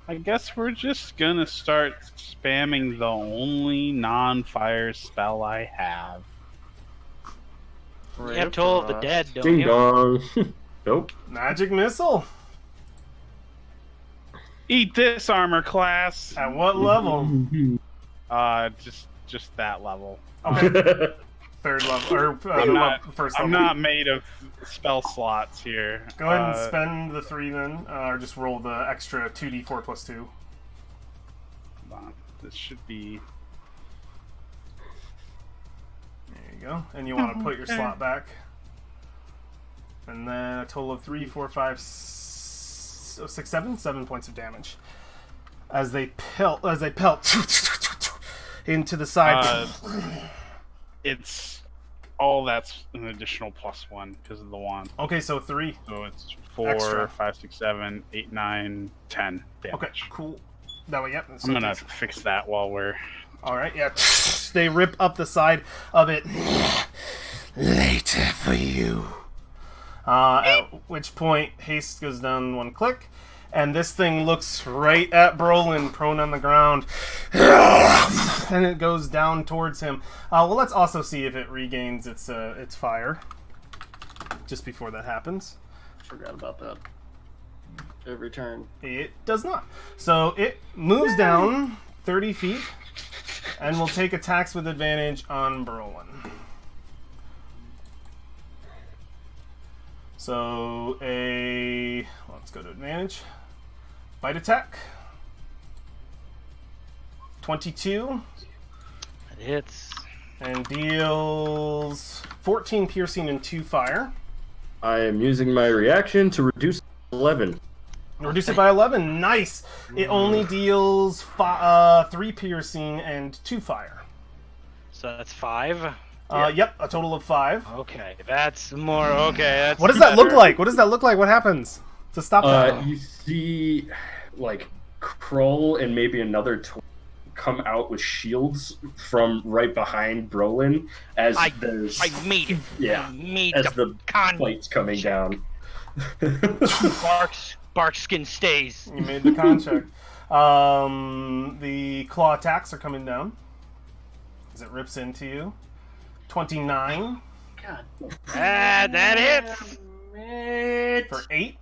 I guess we're just gonna start spamming the only non-fire spell I have. You have Toll of the Dead, don't Ding you? dong. Nope. Magic missile. Eat this, armor class. At what level? Just that level. Okay. third level or first I'm level. not made of spell slots here. Go ahead and spend the 3 then, or just roll the extra 2d4 plus 2. Hold on. This should be. There you go. And you want to put your slot back. And then a total of 3, 4, 5, 6, 7 points of damage. As they pelt into the side. It's all that's an additional +1 because of the wand. Okay, so 3. So it's 4, Extra. 5, 6, 7, 8, 9, 10 damage. Okay, cool. That way, yep. I'm gonna fix that while we're. All right, yeah. They rip up the side of it. Later for you. At which point, haste goes down 1 click, and this thing looks right at Brolin, prone on the ground, and it goes down towards him. Well, let's also see if it regains its fire. Just before that happens, Forgot about that. Every turn. it does not. So it moves down 30 feet, and will take attacks with advantage on Brolin. So let's go to advantage. Bite attack. 22. It hits. And deals 14 piercing and 2 fire. I am using my reaction to reduce 11. Reduce it by 11. Nice. It only deals 3 piercing and 2 fire. So that's 5. Yep, a total of 5. Okay, that's more. Okay, that's. What does that look better. like? What does that look like? What happens to stop that? You see, like, Krull and maybe another come out with shields from right behind Brolin as I made it. yeah, I made as the con. fight's coming down. Barkskin stays. You made the con check. The claw attacks are coming down as it rips into you. 29 God. That hits. for 8.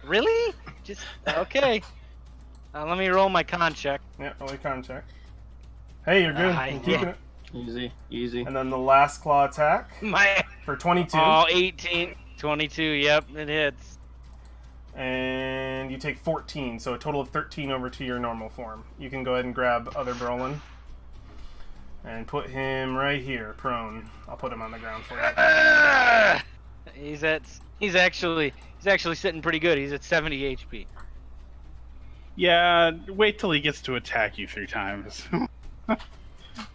Really? Just okay. Let me roll my con check. Yeah, only con check. Hey, you're good. Yeah. You're keeping it. Easy. And then the last claw attack My for 22. 18, 22. Yep, it hits. And you take 14, so a total of 13 over to your normal form. You can go ahead and grab other Brolin and put him right here, prone. I'll put him on the ground for you. He's actually sitting pretty good. He's at 70 HP. Yeah, wait till he gets to attack you 3 times.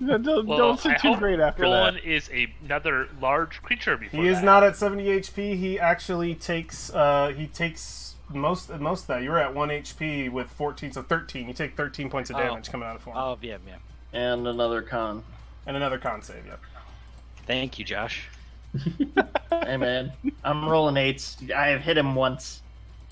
don't sit too great after Roland that. is another large creature before He is that. not at 70 HP. He actually takes most of that. You were at 1 HP with 14, so 13. You take 13 points of damage coming out of form. Oh, yeah. And another con. And another con save, yep. Thank you, Josh. Hey man, I'm rolling 8s. I have hit him once.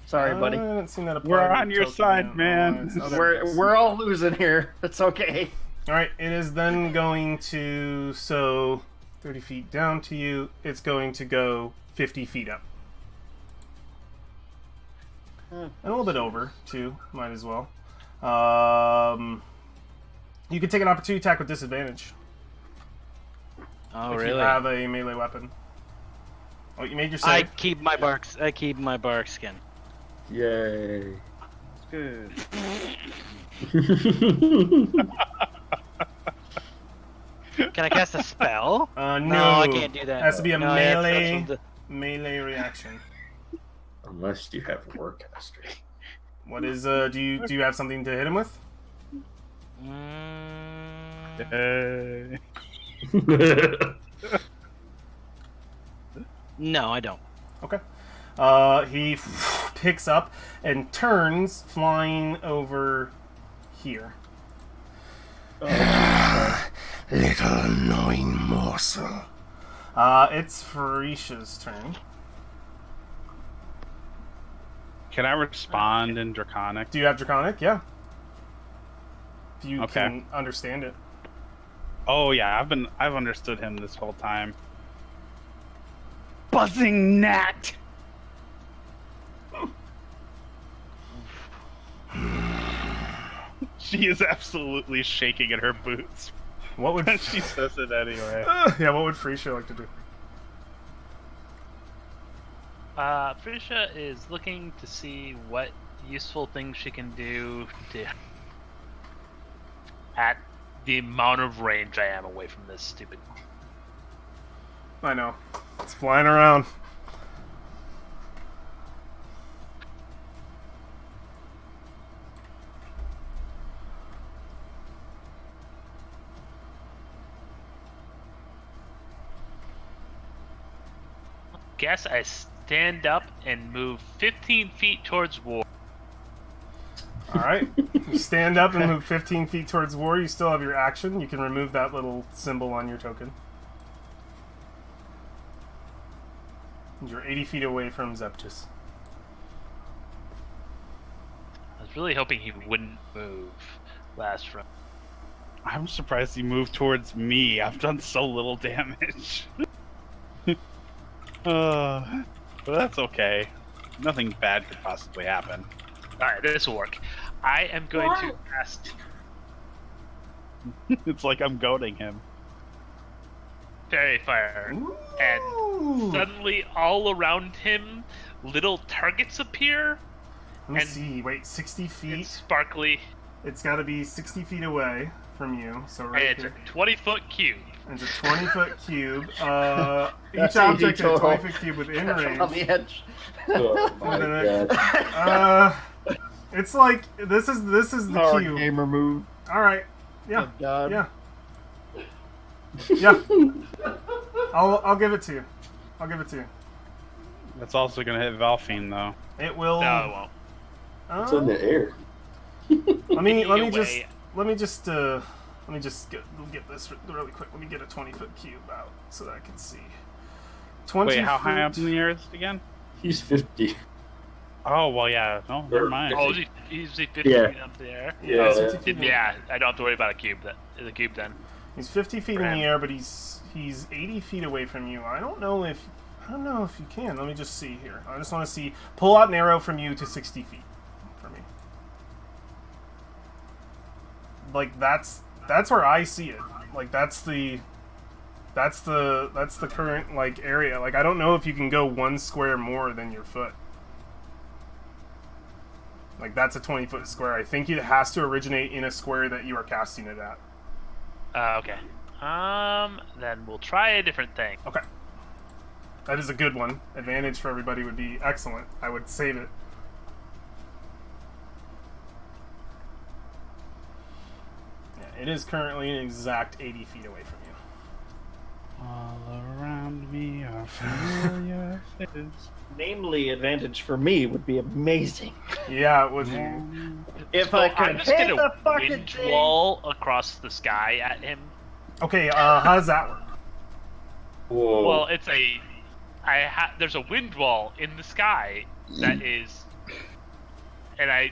Sorry, buddy. I haven't seen that apply We're to on your token side, yet. man. Oh, there it is. We're all losing here. It's okay. Alright, it is then going to, 30 feet down to you, it's going to go 50 feet up. And a little bit over, too, might as well. You can take an opportunity attack with disadvantage. Oh, if really? you have a melee weapon. Oh, you made your I save. keep my bark skin. Yay. Good. Can I cast a spell? No, No, I can't do that. It has to be a No, I have to melee, special melee reaction. Unless you have Warcaster. What is, do you have something to hit him with? No, I don't. Okay. He picks up and turns, flying over here. Little annoying morsel. It's Farisha's turn. Can I respond in Draconic? Do you have Draconic? Yeah. If you Okay. can understand it. Oh yeah, I've understood him this whole time. Buzzing gnat. She is absolutely shaking in her boots. What would She says it anyway. yeah? What would Freesia like to do? Frisha is looking to see what useful things she can do to at the amount of range I am away from this stupid. I know. It's flying around. Guess I stand up and move 15 feet towards War. All right. You stand up and move 15 feet towards War. You still have your action. You can remove that little symbol on your token. And you're 80 feet away from Zeptus. I was really hoping he wouldn't move last round. I'm surprised he moved towards me. I've done so little damage. But that's okay. Nothing bad could possibly happen. Alright, this will work. I am going to cast It's like I'm goading him. Fairy Fire, and suddenly all around him, little targets appear. Let me And see. Wait, 60 It's feet. sparkly, It's got to be 60 feet away from you. So and right it's here. a 20-foot cube. It's a 20-foot cube. Each That's object in a 80 20-foot cube within On range. the edge. Oh my And then god. It's like this is the Power cube. gamer move. All right. Yeah. Oh, God. Yeah. Yeah. I'll give it to you. I'll give it to you. That's also gonna hit Valfine though. It will. No, it won't. It's in the air. Let me Either just get this really quick. Let me get a 20-foot cube out so that I can see. 20 Wait, how high up feet. in the air is it again? He's 50. Oh well, yeah. No, never mind. Oh, is he 50 Yeah. feet up there? Yeah, Yeah. it's 50 feet in the Yeah, air. I don't have to worry about the cube then. He's 50 feet For in the him. air, but he's 80 feet away from you. I don't know if you can. Let me just see here. I just want to see. Pull out an arrow from you to 60 feet for me. Like that's where I see it. Like that's the current like area. Like I don't know if you can go one square more than your foot. Like that's a 20-foot square. I think it has to originate in a square that you are casting it at. Okay. Then we'll try a different thing. Okay. That is a good one. Advantage for everybody would be excellent. I would save it. Yeah, it is currently an exact 80 feet away from you. All around me are familiar faces. Namely, advantage for me would be amazing. Yeah, it would be. If So I I'm could just hit gonna the fucking wind thing. wall across the sky at him. Okay, how does that work? Whoa. Well, it's there's a wind wall in the sky that is, I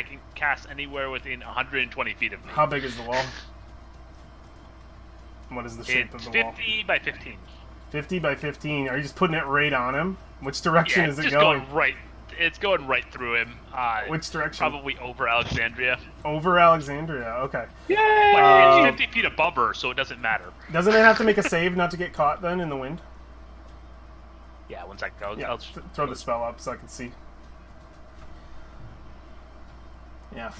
can cast anywhere within 120 feet of me. How big is the wall? What is the shape It's of the wall? 50 by 15. 50 by 15. Are you just putting it right on him? Which direction Yeah, is it's it just going? right. It's going right through him. Which direction? Probably over Alexandria. Over Alexandria. Okay. But it's 50 feet above her, so it doesn't matter. Doesn't it have to make a save not to get caught then in the wind? Yeah, one sec. I'll Yeah, throw the spell up so I can see. Yeah.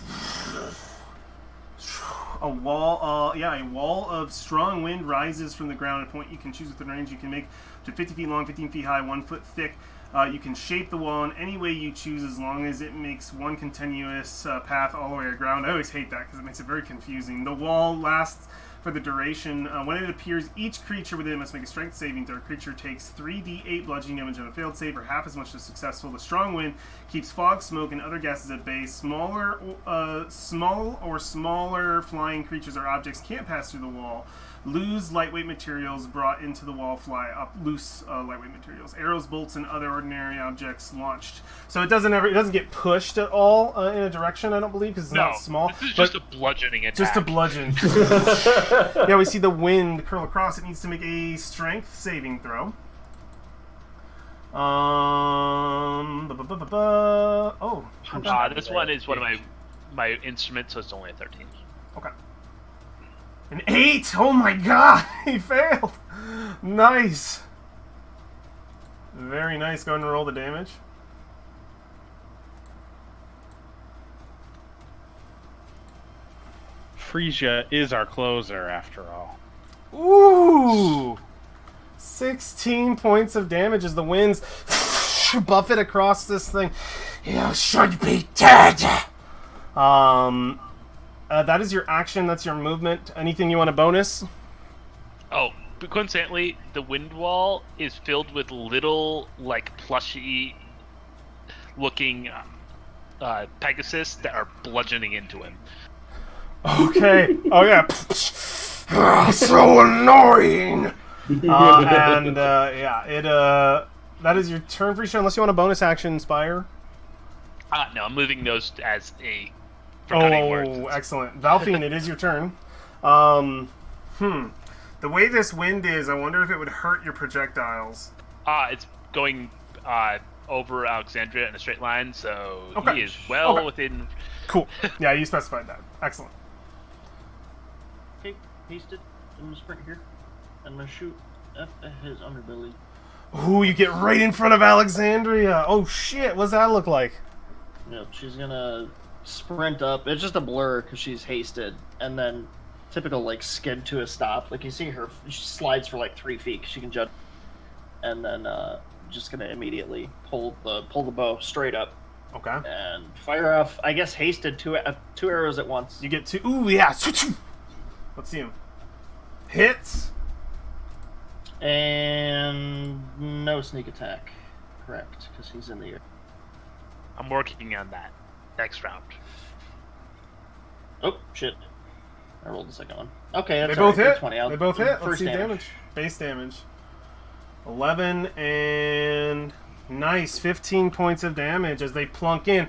A wall, a wall of strong wind rises from the ground at a point you can choose within range. You can make to 50 feet long, 15 feet high, 1 foot thick. You can shape the wall in any way you choose as long as it makes one continuous path all the way around. I always hate that because it makes it very confusing. The wall lasts for the duration. When it appears, each creature within it must make a strength saving throw. Creature takes 3d8 bludgeoning damage on a failed save, or half as much as successful. The strong wind keeps fog, smoke, and other gases at bay. Small or smaller flying creatures or objects can't pass through the wall. Loose lightweight materials brought into the wall fly up. Loose lightweight materials, arrows, bolts, and other ordinary objects launched. So it doesn't get pushed at all in a direction. I don't believe because it's No, not small. this is but just a bludgeoning attack. just a bludgeon. Yeah, we see the wind curl across. It needs to make a strength saving throw. Oh. This one is one of my instruments, so it's only a 13. Okay. An 8! Oh my god! He failed! Nice! Very nice. Go ahead and roll the damage. Frisia is our closer, after all. Ooh! 16 points of damage as the winds buff it across this thing. You should be dead! That is your action. That's your movement. Anything you want to bonus? Oh, but coincidentally, the wind wall is filled with little, like, plushy-looking Pegasus that are bludgeoning into him. Okay. Oh, yeah. So annoying! That is your turn, Frisha, unless you want a bonus action inspire. No, I'm moving those as a forgotten word. Excellent. Valfian, it is your turn. The way this wind is, I wonder if it would hurt your projectiles. It's going over Alexandria in a straight line, so Okay. he is well within... Cool. Yeah, you specified that. Excellent. Okay, hasted. I'm gonna sprint here. I'm gonna shoot at his underbelly. Ooh, you get right in front of Alexandria. Oh, shit. What's that look like? Yep, she's gonna sprint up. It's just a blur because she's hasted, and then typical like skid to a stop. Like you see her, she slides for like 3 feet. She can judge, and then just gonna immediately pull the bow straight up Okay. and fire off. I guess hasted two arrows at once. You get 2. Ooh, yeah. Let's see him. Hits. And no sneak attack. Correct, because he's in the air. I'm working on that next round. Oh, shit. I rolled the second one. Okay, that's They both alright, hit. 20. They both hit. Let's First see damage. Base damage. 11 and... Nice. 15 points of damage as they plunk in.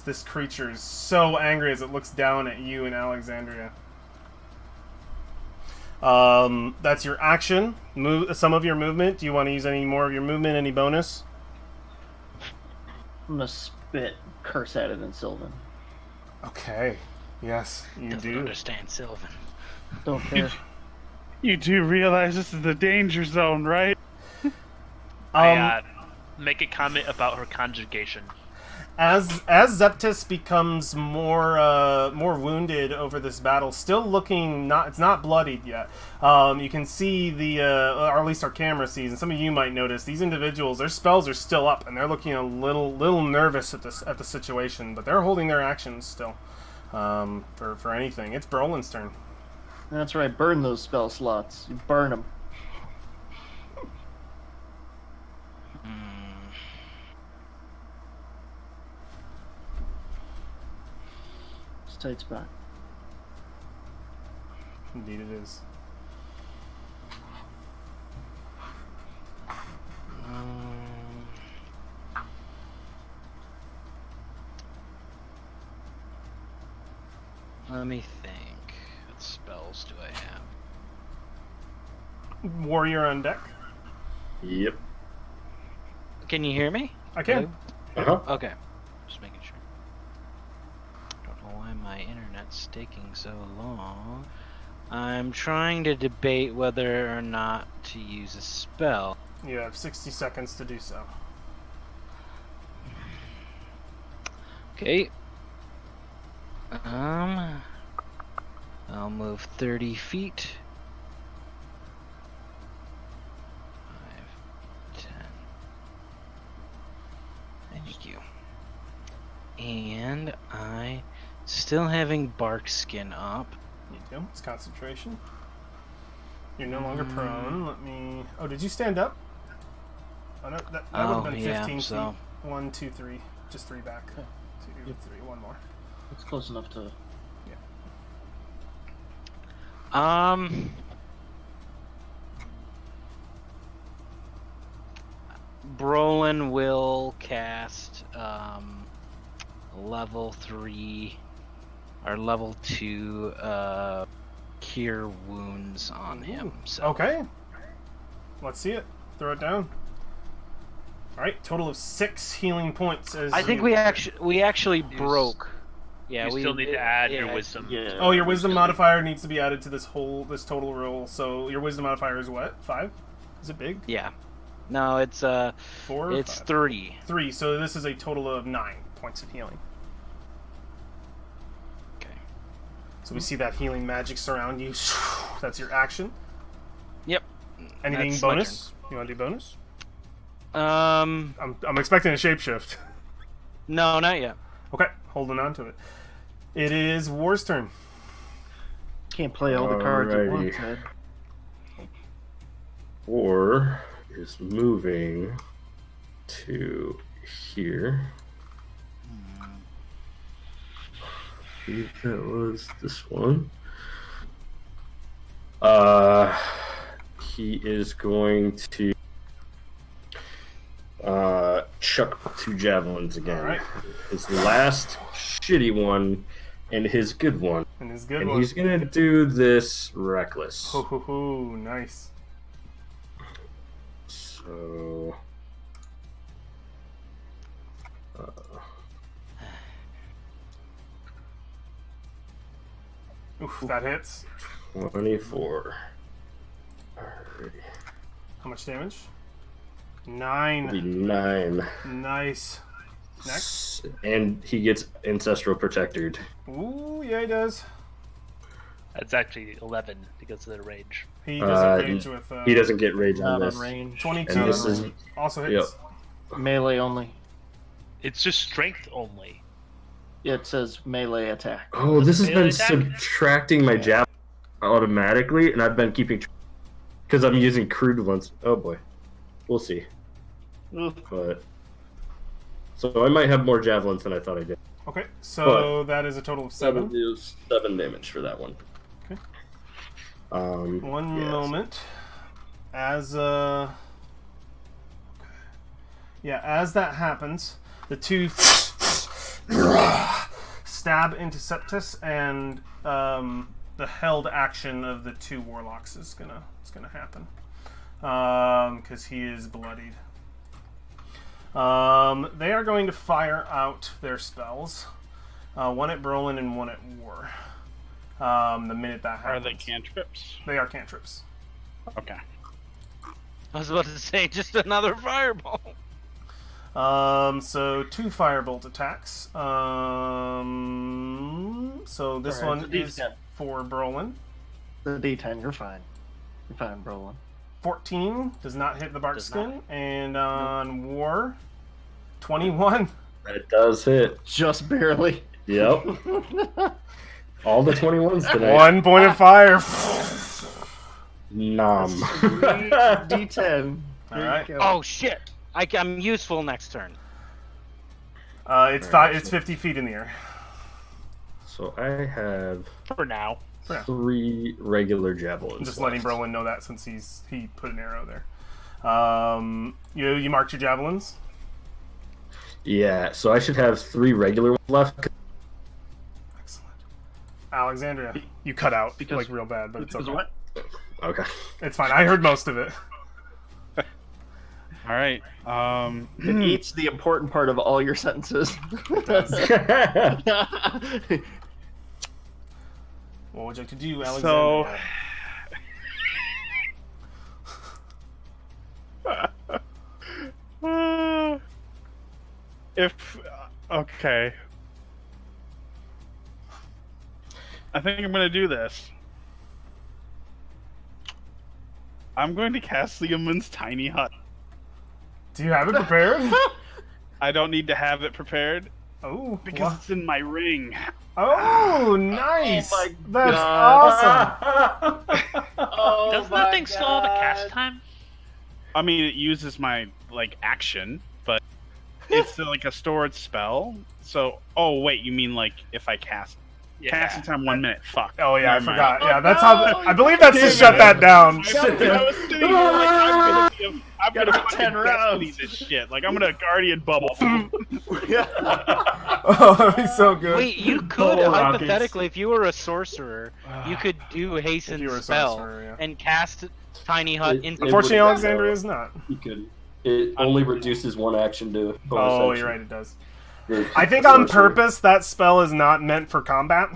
This creature is so angry as it looks down at you and Alexandria. That's your action. Some of your movement. Do you want to use any more of your movement? Any bonus? I'm gonna spit curse at it in Sylvan. Okay. Yes, you Doesn't do. understand Sylvan. Don't care. You do realize this is the danger zone, right? I make a comment about her conjugation. As Zeptus becomes more wounded over this battle, still looking it's not bloodied yet. You can see or at least our camera sees, and some of you might notice these individuals. Their spells are still up, and they're looking a little nervous at the situation, but they're holding their actions still. For anything, it's Brolin's turn. That's right. Burn those spell slots. You burn them. It's a tight spot. Indeed, it is. Let me think. What spells do I have? Warrior on deck. Yep. Can you hear me? I can. Uh-huh. Okay. Just making sure. Don't know why my internet's taking so long. I'm trying to debate whether or not to use a spell. You have 60 seconds to do so. Okay. I'll move 30 feet. 5, 10. Thank you. And I still having bark skin up. You go. It's concentration. You're no longer prone. Let me... Oh, did you stand up? Oh, no, that would have been 15 feet. 1, 2, 3. Just 3 back. 2, 3. 1 more. It's close enough to... Brolin will cast level 3 or level 2 cure wounds on him. So Okay. Let's see it. Throw it down. All right. Total of 6 healing points. As I think we actually broke Yeah, you we still need to add your yeah, wisdom. Yeah. Oh, your wisdom modifier needs to be added to this total roll. So your wisdom modifier is what? 5? Is it big? Yeah. No, it's 4? it's 5? 3. 3. So this is a total of 9 points of healing. Okay. So we see that healing magic surround you. That's your action. Yep. Anything That's my bonus? You want to do bonus? I'm I'm expecting a shapeshift. no, not yet. Okay, holding on to it. It is War's turn. Can't play all the cards at once, Alrighty. Ed. Or is moving to here. I believe that was this one. He is going to chuck 2 javelins again. Alright. His last shitty one and his good one. And his good And one. he's gonna do this reckless. Ho ho ho, nice. So Oof, that hits. 24. Alrighty. How much damage? 9. 9. Nice. Next. And he gets Ancestral Protected. Ooh, yeah, he does. That's actually 11 because of the rage. He doesn't rage with. He doesn't get rage on Not this. on range. 22 And this is also hits. Melee only. It's just strength only. It says melee attack. Oh, this has Melee been attack? subtracting my jab automatically, and I've been keeping because I'm using crude ones. Oh boy, we'll see. Oof. But so I might have more javelins than I thought I did. Okay, so that is a total of 7. Is 7 damage for that one. Okay. One Moment. As as that happens, the 2 stab into Septus, and the held action of the 2 warlocks is gonna happen because he is bloodied. They are going to fire out their spells, one at Brolin and one at War. The minute that happens, Are they cantrips? They are cantrips. Okay. I was about to say just another fireball. So 2 firebolt attacks. So this Alright, one the is D10. for Brolin. The D10, you're fine. You're fine, Brolin. 14 does not hit the bark Does skin, not. and on War, 21. That does hit. Just barely. Yep. All the 21s tonight. 1 point of fire. Nom. D10. There Alright. you go. Oh shit! I'm useful next turn. It's 50 feet in the air. So I have For now. 3 regular javelins. I'm just letting left. Brolin know that since he put an arrow there. You marked your javelins. Yeah, so I should have 3 regular ones left. Excellent. Alexandria, you cut out Because- like real bad, but it's Because okay. what? Okay. It's fine. I heard most of it. All right. It eats the important part of all your sentences. What would you like to do, Alexandria? So, okay, I think I'm gonna do this. I'm going to cast Liamon's tiny hut. Do you have it prepared? I don't need to have it prepared Oh, because it's in my ring. oh, nice! Oh my That's God. awesome. Oh Doesn't that thing still have a cast time? I mean, it uses my action, but it's like a stored spell. So, oh wait, you mean like if I cast casting time 1 minute? Fuck. Oh yeah, I Never mind. forgot. Yeah, Oh, that's no, how. I believe that's to damn shut it. that down. I was sitting here like, I'm gonna Got 10 fucking destiny rounds. this shit. Like I'm gonna guardian bubble. Oh, that'd be so good. Wait, you could Bubble rockets. hypothetically, if you were a sorcerer, you could do hasten If you were a spell sorcerer, yeah. and cast Tiny Hut It- into. Unfortunately, would- Alexandria is not. You could. It only reduces 1 action to bonus Oh, action. you're right. It does. I think on purpose that spell is not meant for combat.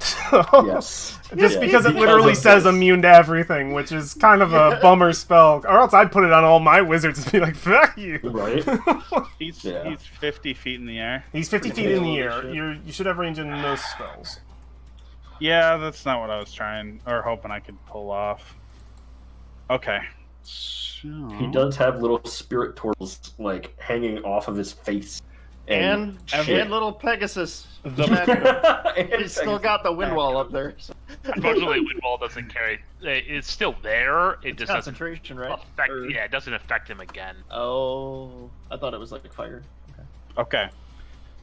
Yes. Just Yeah. because it Because literally of says this. immune to everything, which is kind of a bummer spell. Or else I'd put it on all my wizards and be like, fuck you. Right? He's 50 feet in the air. He's 50 feet in the Holy air. shit. You should have range in most spells. Yeah, that's not what I was trying or hoping I could pull off. Okay. So... He does have little spirit torches, like, hanging off of his face. And shit. little Pegasus. And He's still got the wind wall up there. So. Unfortunately, Windwall doesn't carry. It's still there. It just doesn't Concentration, right? affect. Or- Yeah, it doesn't affect him again. Oh, I thought it was like fire. Okay.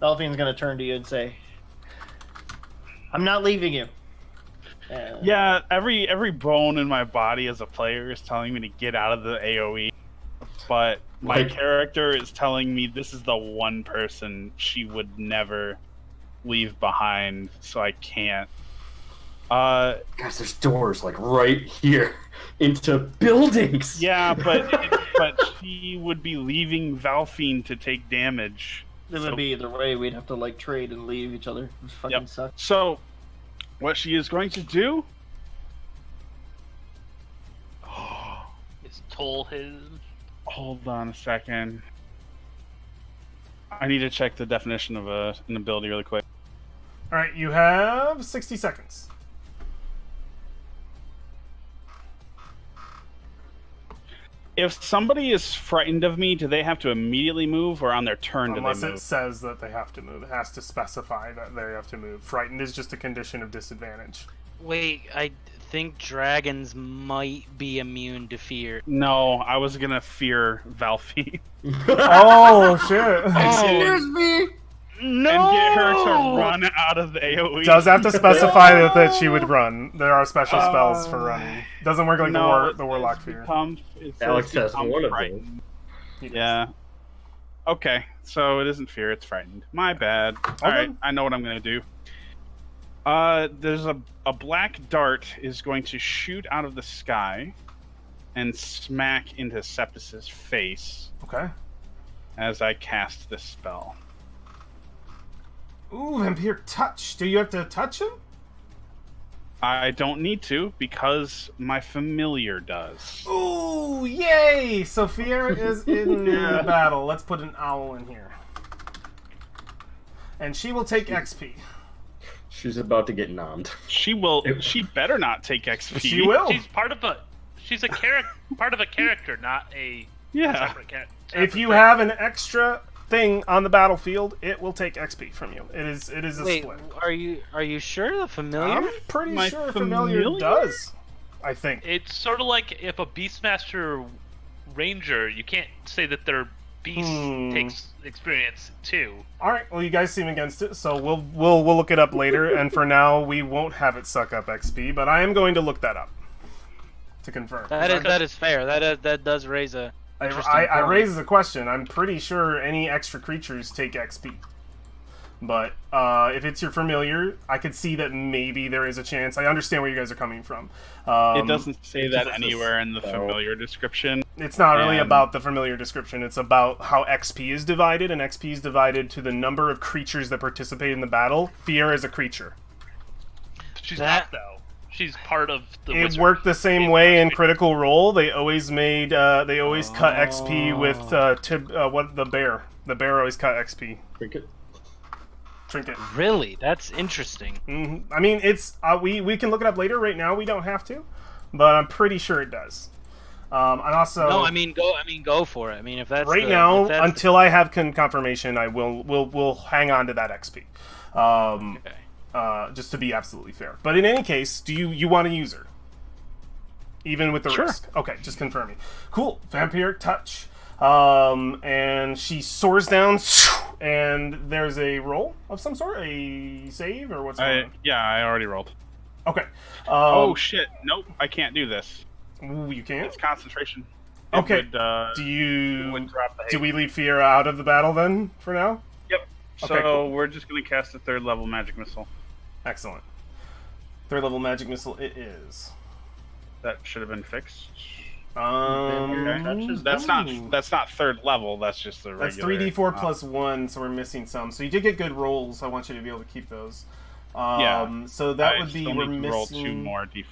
Delphine's gonna turn to you and say, "I'm not leaving you." Yeah, every bone in my body as a player is telling me to get out of the AoE, but my Like- character is telling me this is the one person she would never leave behind, so I can't. Guys, there's doors, like, right here into buildings. Yeah, but she would be leaving Valfine to take damage. It would be either way. We'd have to like trade and leave each other. It fucking Yep. sucks. So, what she is going to do? Is Toll his? Hold on a second. I need to check the definition of an ability really quick. Alright, you have 60 seconds. If somebody is frightened of me, do they have to immediately move, or on their turn do Unless they it move? says that they have to move. It has to specify that they have to move. Frightened is just a condition of disadvantage. Wait, I think dragons might be immune to fear. No, I was gonna fear Valfie Oh, shit. Excuse me. No! and get her to run out of the AoE. Does have to specify that she would run. There are special spells for running. Doesn't work like the Warlock Fear. Alex has one of them. frightened. Yeah. Okay, so it isn't fear; it's frightened. My bad. All right, I know what I'm gonna do. There's a black dart is going to shoot out of the sky and smack into Septus's face Okay. as I cast this spell. Ooh, Vampire Touch. Do you have to touch him? I don't need to because my familiar does. Ooh, yay! Sophia is in the battle. Let's put an owl in here. And she will take XP. She's about to get nommed. She will. She better not take XP. She will. She's part of a. She's a part of a character, not a Yeah. separate character. If you have an extra thing on the battlefield, it will take XP from you. It is a Wait, split. are you sure the familiar? I'm pretty My sure familiar familiar? does. I think. It's sort of like if a Beastmaster Ranger, you can't say that their beast takes experience too. All right. Well, you guys seem against it, so we'll look it up later. And for now, we won't have it suck up XP, but I am going to look that up to confirm. That is fair. That does raise a. I raise a question. I'm pretty sure any extra creatures take XP. But if it's your familiar, I could see that maybe there is a chance. I understand where you guys are coming from. It doesn't say that it's a anywhere in the spell. familiar description. It's not really And- about the familiar description. It's about how XP is divided, and XP is divided to the number of creatures that participate in the battle. Fear is a creature. She's That- not though. She's part of the. It wizard. worked the same way in Critical Role. They always made. They always cut XP with what the bear. The bear always cut XP. Trinket. Trinket. Really, that's interesting. I mean, it's we can look it up later. Right now, we don't have to, but I'm pretty sure it does. And also, No, I mean go for it. I mean, if that's right the- now, if that's until I have confirmation, I will hang on to that XP. okay. Just to be absolutely fair. But in any case, do you want to use her? Even with the Sure. risk. Okay, just confirming. Cool. Vampiric Touch. And she soars down, and there's a roll of some sort? A save, or what's going on? Yeah, I already rolled. Okay. Oh shit! Nope, I can't do this. Ooh, you can't? It's concentration. It Okay. would, Do you... would drop the Do we leave Fear out of the battle then, for now? Yep. So Okay, cool. we're just gonna cast a third level magic missile. Excellent. Third level magic missile it is. That should have been fixed. That's not third level. That's just the That's regular. 3d4 plus 1, so we're missing some. So you did get good rolls. I want you to be able to keep those. So that would be we're missing. Roll 2 more d4.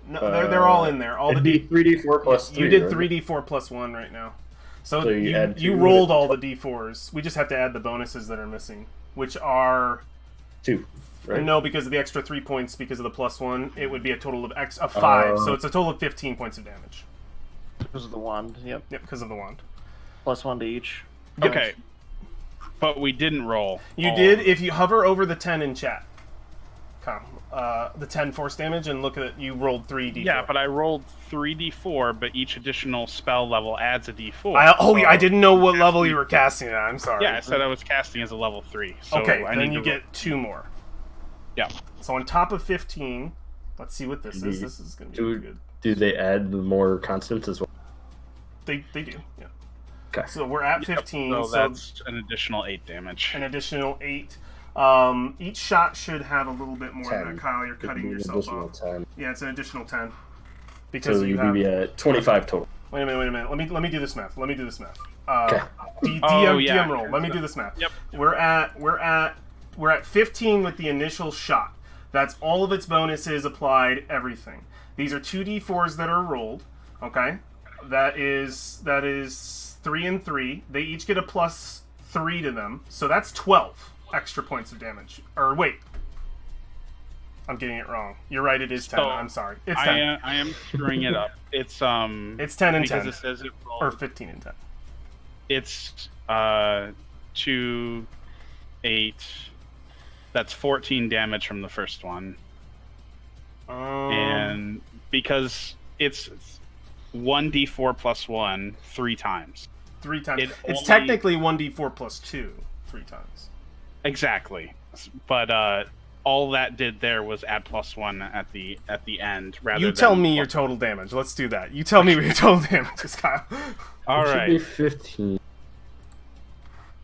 No, they're all in there. All it'd the be 3d4 plus 3. You did right? 3d4 plus 1 right now. So you you rolled all the d4s. We just have to add the bonuses that are missing, which are 2. Right? No, because of the extra 3 points because of the plus 1, it would be a total of 5. So it's a total of 15 points of damage. Because of the wand, yep. Yep, because of the wand. Plus 1 to each. Okay. But we didn't roll. You did if you hover over the 10 in chat. The 10 force damage, and look at it, you rolled 3d4. Yeah, but I rolled 3d4, but each additional spell level adds a d4. I didn't know what level you were casting at. I'm sorry. Yeah, I said I was casting as a level 3. So okay, I then need you to get 2 more. Yeah. So on top of 15, let's see what this is. This is going to be good. Do they add more constants as well? They do, yeah. Okay. So we're at 15. So that's an additional 8 damage. An additional 8. Each shot should have a little bit more than that, Kyle. You're cutting yourself off. 10. Yeah, it's an additional 10. Because So you you'd have... be at 25 total. Wait a minute. Let me do this math. Okay. DM roll. Let me do this math. Yep. We're at 15 with the initial shot. That's all of its bonuses applied, everything. These are 2d4s that are rolled. Okay? That is 3 and 3. They each get a plus 3 to them. So that's 12 extra points of damage. Or wait. I'm getting it wrong. You're right, it is 10. I'm sorry. It's 10. I am screwing it up. It's 10 and 10. It says it rolled. Or 15 and 10. It's 2, 8. That's 14 damage from the first one. And because it's 1d4 plus 1 3 times. 3 times. It's It's only- technically 1d4 plus 2 3 times. Exactly. But all that did there was add plus 1 at the end. Rather You tell than me your total damage. Let's do that. You tell me what your total damage is, Kyle. All It should right. be 15.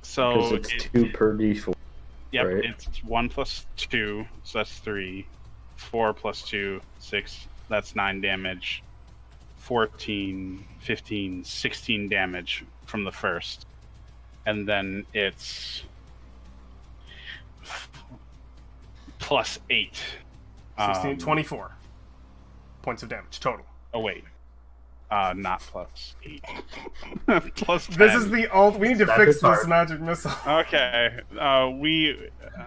So Because it's 2 per d4. Yep, right? it's 1 plus 2, so that's 3. 4 plus 2, 6. That's 9 damage. 14, 15, 16 damage from the first. And then it's plus 8. 16, 24 points of damage total. Oh, wait. Not plus 8. Plus 10. This is the alt. We need to That fix is this hard. magic missile. Okay.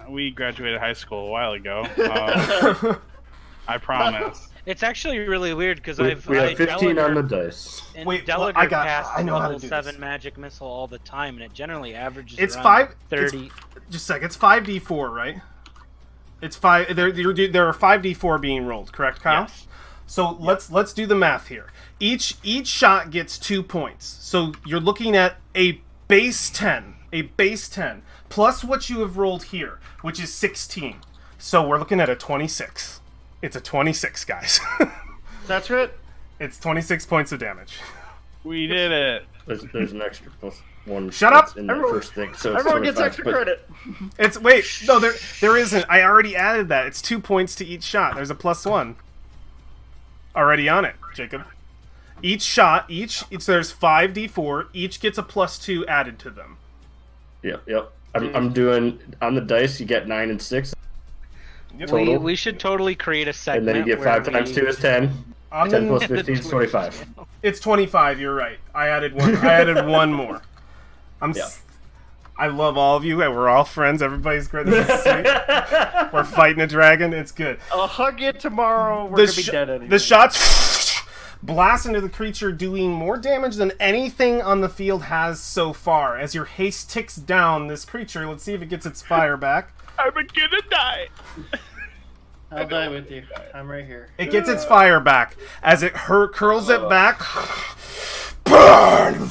We graduated high school a while ago. I promise. It's actually really weird because We I have 15 on the Dellager- dice. and Wait, Dellager I casts know how to level do 7 this. magic missile all the time, and it generally averages It's around 5. 30. Just a sec. It's 5d4, right? It's 5. There are 5d4 being rolled, correct, Kyle? Yes. So let's do the math here. Each shot gets 2 points. So you're looking at a base 10, plus what you have rolled here, which is 16. So we're looking at a 26. It's a 26, guys. That's right. It's 26 points of damage. We did it. There's an extra plus 1. Shut up! In that first thing, so it's Everyone gets 25, extra but credit. It's no, there isn't. I already added that. It's 2 points to each shot. There's a plus 1 already on it, Jacob. Each shot, so there's 5d4. Each gets a plus 2 added to them. Yep. I'm doing on the dice. You get 9 and 6, total. We should totally create a and segment. then you get 5 where times 2 is 10. On 10 the- plus 15 is 25. It's 25. You're right. I added one more. I love all of you. We're all friends. Everybody's great. This is sweet. We're fighting a dragon. It's good. I'll hug you tomorrow. We're gonna be dead anyway. The shots blast into the creature, doing more damage than anything on the field has so far. As your haste ticks down this creature, let's see if it gets its fire back. I'm gonna die. I'll die with you. I'm right here. It gets its fire back as it curls it back. Burn!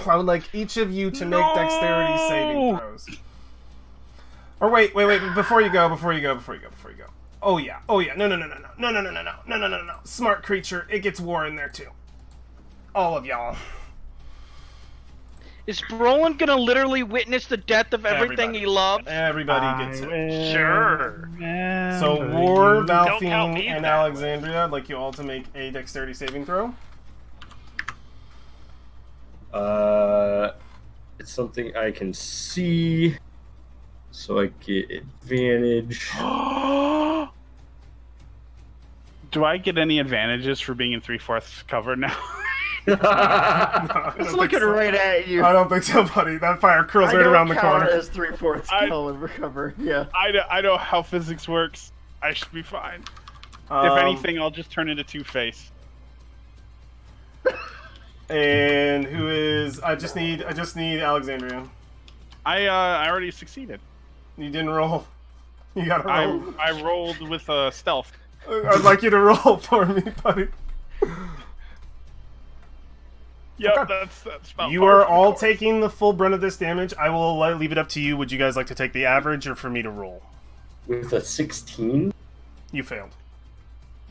I would like each of you to make dexterity saving throws. Or wait. Before you go. Oh yeah. No. Smart creature. It gets war in there too. All of y'all. Is Brolin gonna literally witness the death of everything Everybody. he loves? Everybody gets it. Sure. So War, Don't count Valthine, me and that way. Alexandria, I'd like you all to make a dexterity saving throw. It's something I can see, so I get advantage. Do I get any advantages for being in 3/4 cover now? No, I It's don't looking think so. right at you. I don't think so, buddy. That fire curls I right don't around the count corner. it as 3/4 I- color cover. Yeah. I know how physics works. I should be fine. If anything, I'll just turn into Two-Face. And who is? I just need Alexandria. I already succeeded. You didn't roll. You gotta roll. I rolled with stealth. I'd like you to roll for me, buddy. Yep, Okay. that's about You par are for the all course. taking the full brunt of this damage. I will leave it up to you. Would you guys like to take the average or for me to roll? With a 16? You failed.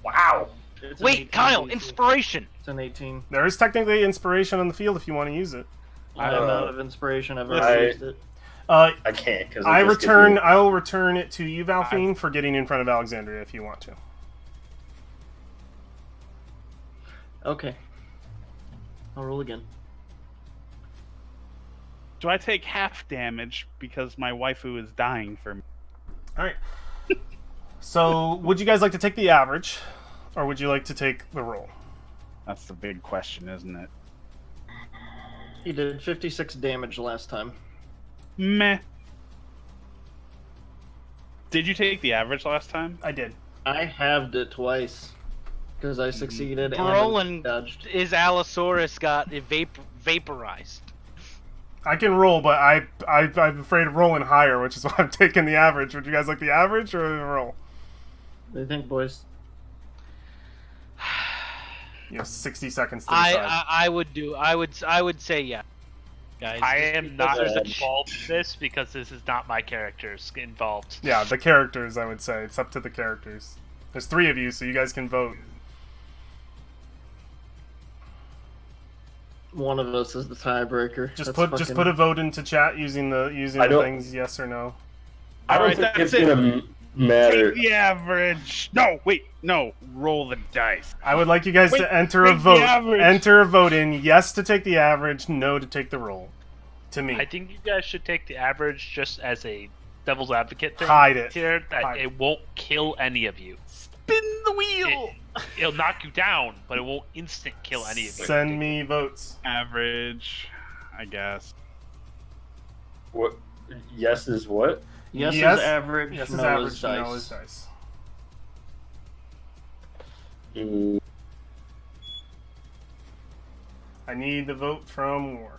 Wow. It's an Wait, 18 Kyle, DC. inspiration. It's an 18. There is technically inspiration on the field if you want to use it. I'm out of inspiration. I've already I- used it. I can't because I will return it to you, Valfine, for getting in front of Alexandria if you want to. Okay. I'll roll again. Do I take half damage because my waifu is dying for me? All right. So, would you guys like to take the average, or would you like to take the roll? That's the big question, isn't it? He did 56 damage last time. Meh. Did you take the average last time? I did. I halved it twice because I succeeded and Brolin dodged. is Allosaurus got vaporized. I can roll, but I'm afraid of rolling higher, which is why I'm taking the average. Would you guys like the average or the roll? What do you think, boys? You have 60 seconds to decide. I would say yeah, guys. I just am because not there's a- involved in this because this is not my characters involved. Yeah, the characters, I would say. It's up to the characters. There's 3 of you, so you guys can vote. One of us is the tiebreaker. Just That's put a vote into chat using the I don't- things, yes or no. I don't Alright, think that's it's it. gonna matter. Take the average. No, wait, no. Roll the dice. I would like you guys Wait, to enter a take the vote. average. Enter a vote in yes to take the average, no to take the roll. To me. I think you guys should take the average just as a devil's advocate thing. Hide it. Here, that Hide it. it won't kill any of you. Spin the wheel. It'll knock you down, but it won't instant kill any of you. Send me votes. Average, I guess. What? Yes is what? Yes, Yes. is average. Yes no is average, is dice. no is dice. Mm, I need the vote from War.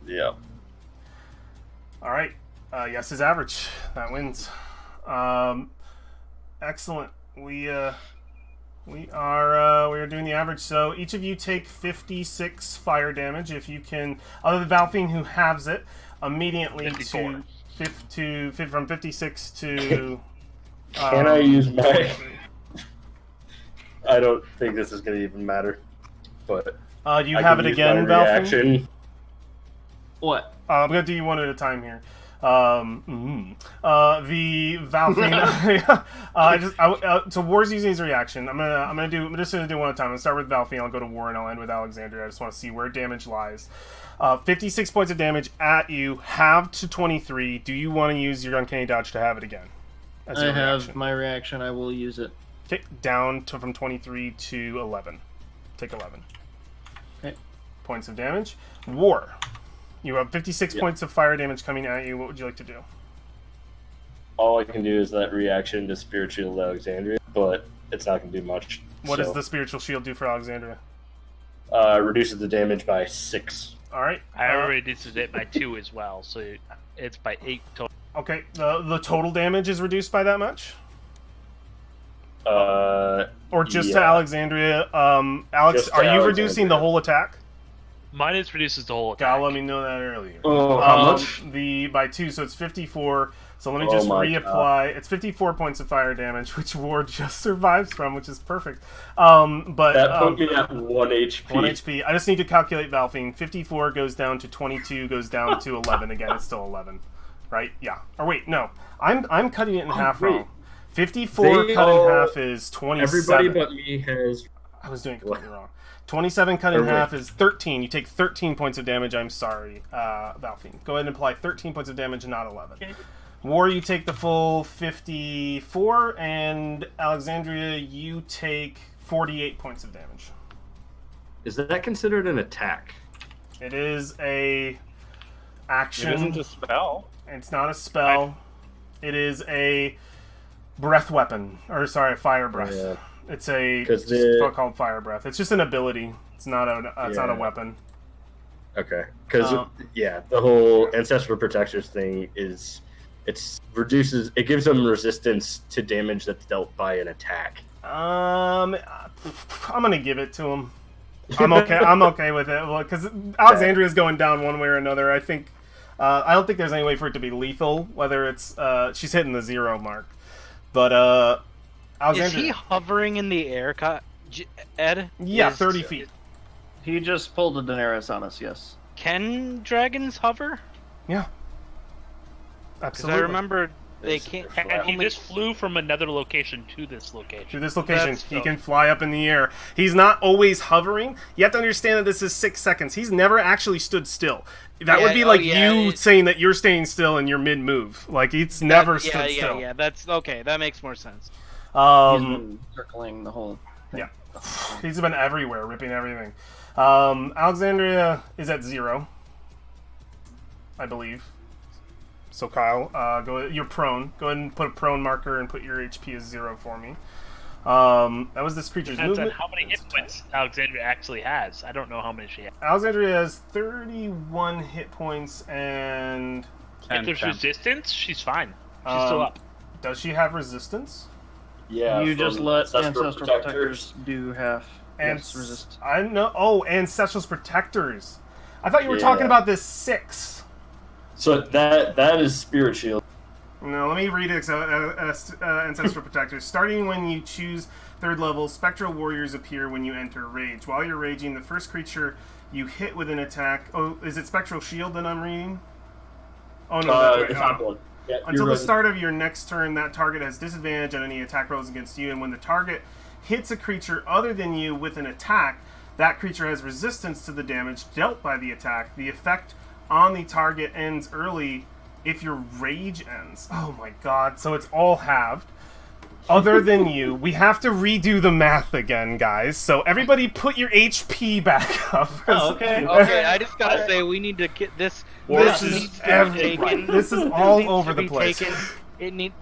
yeah. Alright. Yes is average. That wins. Excellent. We are doing the average. So each of you take 56 fire damage. If you can, other than Valfine who halves it, immediately 54. from 56 to. Can I use my? I don't think this is gonna even matter, but Do you I have can it use again, my Valfine? reaction. What? I'm gonna do you one at a time here. The Valfine. So War's using his reaction. I'm just gonna do one at a time. I'll start with Valfine. I'll go to War and I'll end with Alexandria. I just want to see where damage lies. 56 points of damage at you, halved to 23. Do you want to use your uncanny dodge to have it again? As I your have reaction? my reaction. I will use it. Okay, down to from 23 to 11. Take 11 Okay. points of damage. War. You have 56 Yep. points of fire damage coming at you. What would you like to do? All I can do is that reaction to Spirit Shield Alexandria, but it's not gonna do much. What does so, the spiritual shield do for Alexandria? reduces the damage by 6. All right. I already reduced it by 2 as well, so it's by 8 total. Okay. The total damage is reduced by that much, or just to yeah. Alexandria? Alex, Just to are you Alexandria. reducing the whole attack? Mine reduces the whole attack. God, let me know that earlier. Oh, how much? By 2, so it's 54. So let me Oh just my reapply. It's 54 points of fire damage, which War just survives from, which is perfect. But That put me at 1 HP. 1 HP. I just need to calculate Valfine. 54 goes down to 22, goes down to 11 again. It's still 11, right? Yeah. Or wait, no. I'm cutting it in half wait. wrong. 54 They cut in all- half is 27. Everybody but me has I was doing it completely wrong. 27 cut in half is 13. You take 13 points of damage. I'm sorry, Valfiend. Go ahead and apply 13 points of damage, not 11. Okay. War, you take the full 54, and Alexandria, you take 48 points of damage. Is that considered an attack? It is a action. It isn't a spell. It's not a spell. It is a breath weapon, or sorry, fire breath. Yeah. It's a called fire breath. It's just an ability. It's not a weapon. Okay, because the whole ancestral protectors thing is it gives them resistance to damage that's dealt by an attack. I'm gonna give it to him. I'm okay. I'm okay with it because Alexandria's going down one way or another. I think. I don't think there's any way for it to be lethal. Whether it's she's hitting the 0 mark, but Alexandria. Is he hovering in the air, Ed? Yeah, 30 feet. He just pulled a Daenerys on us, yes. Can dragons hover? Yeah. Because Absolutely. I remember they can't. And he just flew from another location to this location. To this location, he can fly up in the air. He's not always hovering. You have to understand that this is 6 seconds. He's never actually stood still. That would be like you saying that you're staying still in your mid-move. Like, it's never stood still. Yeah, that's okay. That makes more sense. He's been circling the whole thing. Yeah. He's been everywhere, ripping everything. Alexandria is at 0, I believe. So Kyle, you're prone. Go ahead and put a prone marker and put your HP as 0 for me. That was this creature's Depends movement. on how many hit points Alexandria actually has. I don't know how many she has. Alexandria has 31 hit points, and If there's resistance, she's fine. She's still up. does she have resistance? Yeah, You just let Ancestral Protectors. Protectors do half. And Yes, resist. I know. Oh, Ancestral's Protectors. I thought you were Yeah. talking about this 6. So that is Spirit Shield. No, let me read it. Ancestral Protectors. Starting when you choose 3rd level, Spectral Warriors appear when you enter Rage. While you're raging, the first creature you hit with an attack... Oh, is it Spectral Shield that I'm reading? Oh, no. That's right. The top one. Yeah, Until the start of your next turn, that target has disadvantage on any attack rolls against you, and when the target hits a creature other than you with an attack, that creature has resistance to the damage dealt by the attack. The effect on the target ends early if your rage ends. Oh my god, so it's all halved. Other than you, we have to redo the math again, guys. So everybody put your HP back up. Oh, okay. Okay, I just gotta say we need to get this. This This is needs to be taken. This is all needs over to the be place. taken.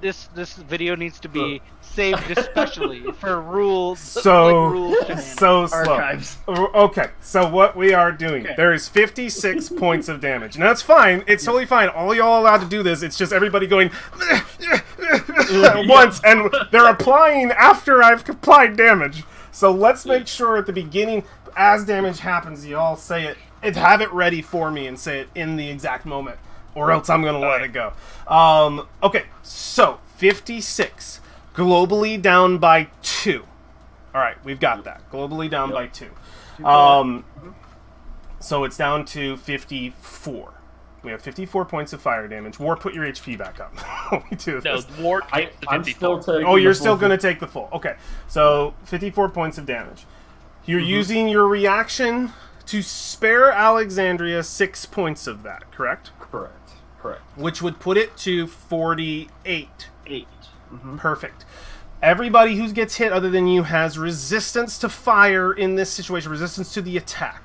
This video needs to be saved especially for rules. So, like rules shenanigans. so slow. Archives. Okay, so what we are doing, there is 56 points of damage. And that's fine. It's totally fine. All y'all allowed to do this. It's just everybody going once, and they're applying after I've applied damage. So let's make sure at the beginning, as damage happens, you all say it and have it ready for me and say it in the exact moment, or else I'm going to let it go. Okay, so 56. Globally down by 2. Alright, we've got that. Globally down by 2. So it's down to 54. We have 54 points of fire damage. War, put your HP back up. We do No, this. War takes the I'm 54. still taking Oh, you're the still full- going to take the full. Okay, so 54 points of damage. You're using your reaction to spare Alexandria 6 points of that, correct? Correct. Which would put it to 48. 8. Perfect. Everybody who gets hit other than you has resistance to fire in this situation, resistance to the attack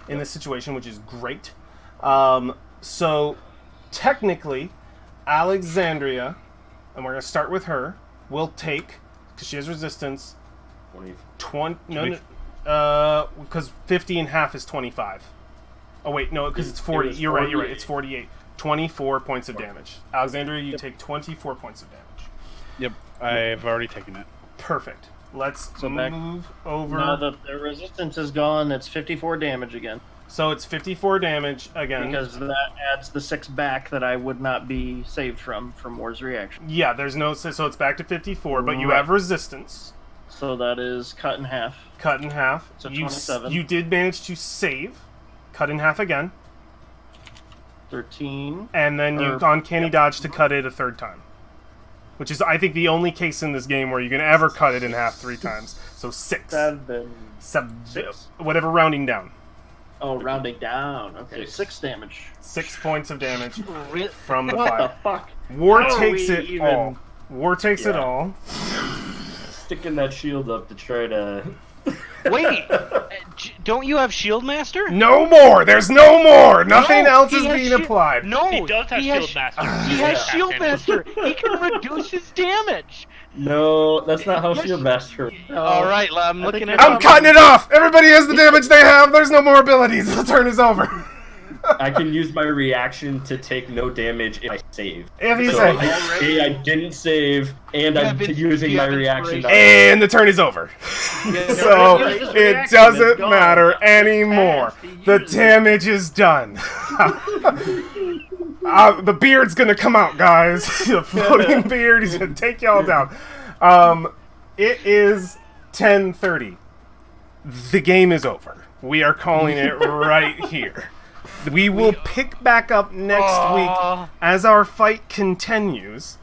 in this situation, which is great. So, technically, Alexandria, and we're going to start with her, will take, because she has resistance, 20, because 50 and half is 25. Oh, wait, no, because it's 40. You're right, it's 48. 24 points of damage. Alexandria, you take 24 points of damage. Yep, I've already taken it. Perfect. Let's back- move over. Now that the resistance is gone, it's 54 damage again. So it's 54 damage again. Because that adds the 6 back that I would not be saved from War's reaction. Yeah, there's no... So it's back to 54, but you Right. have resistance. So that is cut in half. Cut in half. So you 27. You did manage to save. Cut in half again. 13. And then you uncanny dodge to cut it a third time. which is, I think, the only case in this game where you can ever cut it in half 3 times. So 6. 7. 6. Whatever, rounding down. Oh, rounding down. Okay, 6 damage. 6 points of damage Re- from the What fire. the fuck? War How are takes we it even- all. War takes it Yeah. all. Sticking that shield up to try to. Wait, don't you have Shield Master? No more! There's no more! Nothing No, else he is has being shi- applied. No, He does have he has Shield Master. He has Yeah. Shield Master. He can reduce his damage. No, that's not how Yes. Shield Master. All right, I'm I looking think at. I'm cutting it off! Everybody has the damage they have. There's no more abilities. The turn is over. I can use my reaction to take no damage if I save. If you So save. I didn't save, and You I'm have using you my have reaction. inspiration. And the turn is over. So no, his it reaction doesn't is gone. matter It's anymore. past. He The used it. damage is done. The beard's gonna come out, guys. The floating beard, he's gonna take y'all down. It is 10:30. The game is over. We are calling it right here. We will pick back up next week as our fight continues.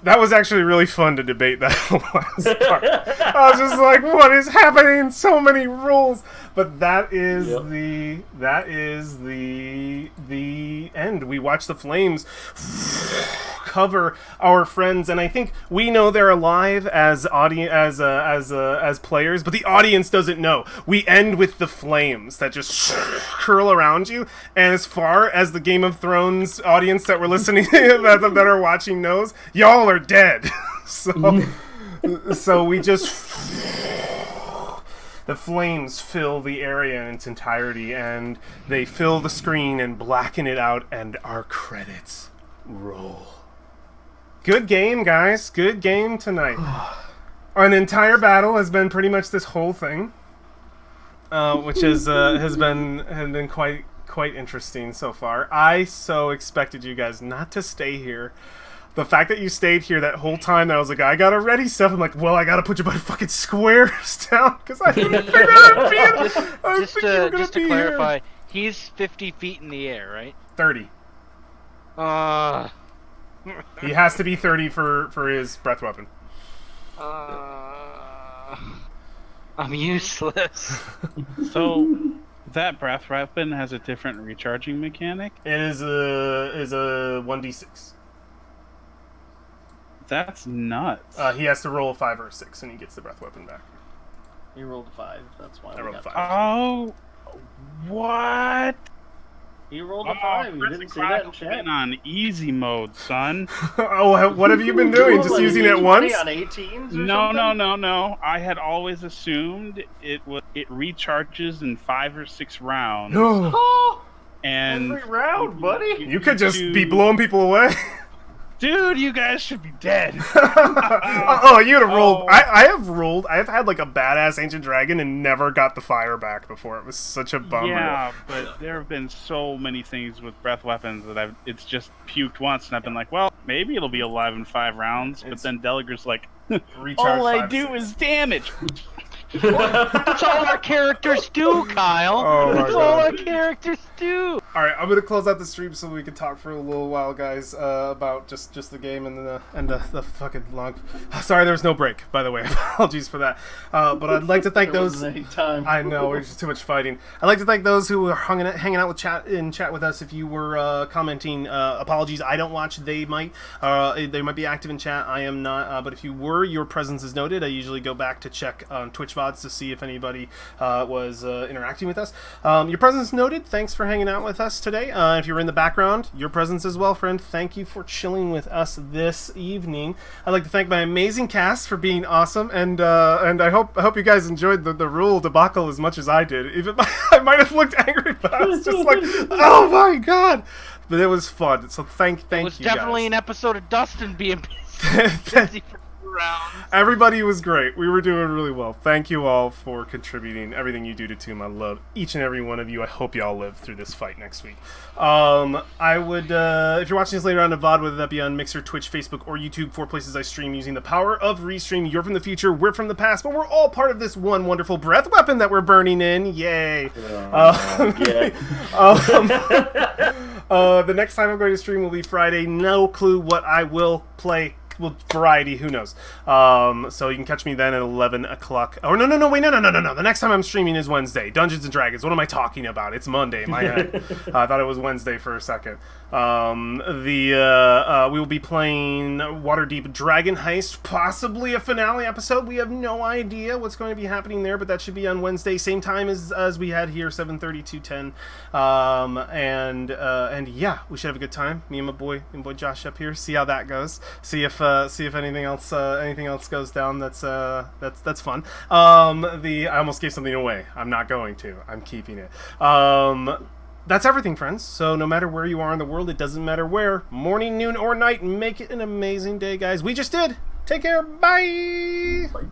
That was actually really fun to debate that last part. I was just like, what is happening? So many rules. But that is the end. We watch the flames cover our friends, and I think we know they're alive as as players, but the audience doesn't know. We end with the flames that just curl around you, and as far as the Game of Thrones audience that we're listening that are watching knows, y'all are dead. So we just the flames fill the area in its entirety, and they fill the screen and blacken it out, and our credits roll. Good game, guys. Good game tonight. An entire battle has been pretty much this whole thing, which has been quite interesting so far. I so expected you guys not to stay here. The fact that you stayed here that whole time, that I was like, I gotta ready stuff. I'm like, well, I gotta put your fucking squares down because I didn't think that would be it. Just to clarify, he's 50 feet in the air, right? 30. He has to be 30 for his breath weapon. I'm useless. So that breath weapon has a different recharging mechanic. It is a 1d6. That's nuts. He has to roll a 5 or a 6, and he gets the breath weapon back. He rolled a 5. That's why I we rolled a got 5. Oh, what? He rolled a 5. You didn't say that in chat. Been on easy mode, son. Oh, what have you been doing? Just using it once? On 18s or No, something? no. I had always assumed it recharges in 5 or 6 rounds. Oh, And every round, buddy. You could just be blowing people away. dude, you guys should be dead. Oh, you'd have rolled. Oh. I have rolled. I've had like a badass ancient dragon and never got the fire back before. It was such a bummer. Yeah, but there have been so many things with breath weapons that it's just puked once, and I've been like, well, maybe it'll be alive in 5 rounds. But It's- then Delager's like, Recharge all I 5, do 6. is damage. That's all our characters do, Kyle. Oh my That's all God. our characters do. All right, I'm gonna close out the stream so we can talk for a little while, guys, about just the game and the fucking long. Sorry, there was no break, by the way. Apologies for that. But I'd like to thank There those. wasn't any time. I know it's just too much fighting. I'd like to thank those who are hanging out with chat with us. If you were commenting, apologies. I don't watch. They might be active in chat. I am not. But if you were, your presence is noted. I usually go back to check on Twitch VODs to see if anybody was interacting with us. Your presence noted. Thanks for hanging out with us today. If you're in the background, your presence as well, friend. Thank you for chilling with us this evening. I'd like to thank my amazing cast for being awesome, and I hope you guys enjoyed the rule debacle as much as I did. Even I might have looked angry, but I was just like, oh my god! But it was fun. So thank It was you definitely guys. an episode of Dustin being busy for 2 rounds. Everybody was great. We were doing really well. Thank you all for contributing. Everything you do to Tomb, I love each and every one of you. I hope you all live through this fight next week. I would, if you're watching this later on in VOD, whether that be on Mixer, Twitch, Facebook, or YouTube, 4 places I stream using the power of Restream. You're from the future, we're from the past, but we're all part of this one wonderful breath weapon that we're burning in. Yay! The next time I'm going to stream will be Friday. No clue what I will play. variety, who knows. So you can catch me then at 11 o'clock. Oh, no. The next time I'm streaming is Wednesday. Dungeons & Dragons. What am I talking about? It's Monday. My head. I thought it was Wednesday for a second. We will be playing Waterdeep Dragon Heist, possibly a finale episode. We have no idea what's going to be happening there, but that should be on Wednesday, same time as we had here, 7:30 to 10. And yeah, we should have a good time. Me and my boy Josh up here. See how that goes. See if anything else goes down. That's fun. I almost gave something away. I'm not going to. I'm keeping it. That's everything, friends. So no matter where you are in the world, it doesn't matter where, morning, noon, or night, make it an amazing day, guys. We just did. Take care. Bye. Bye.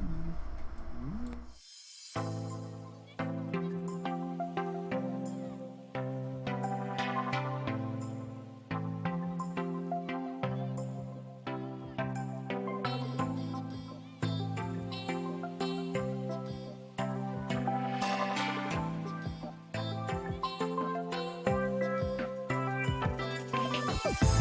You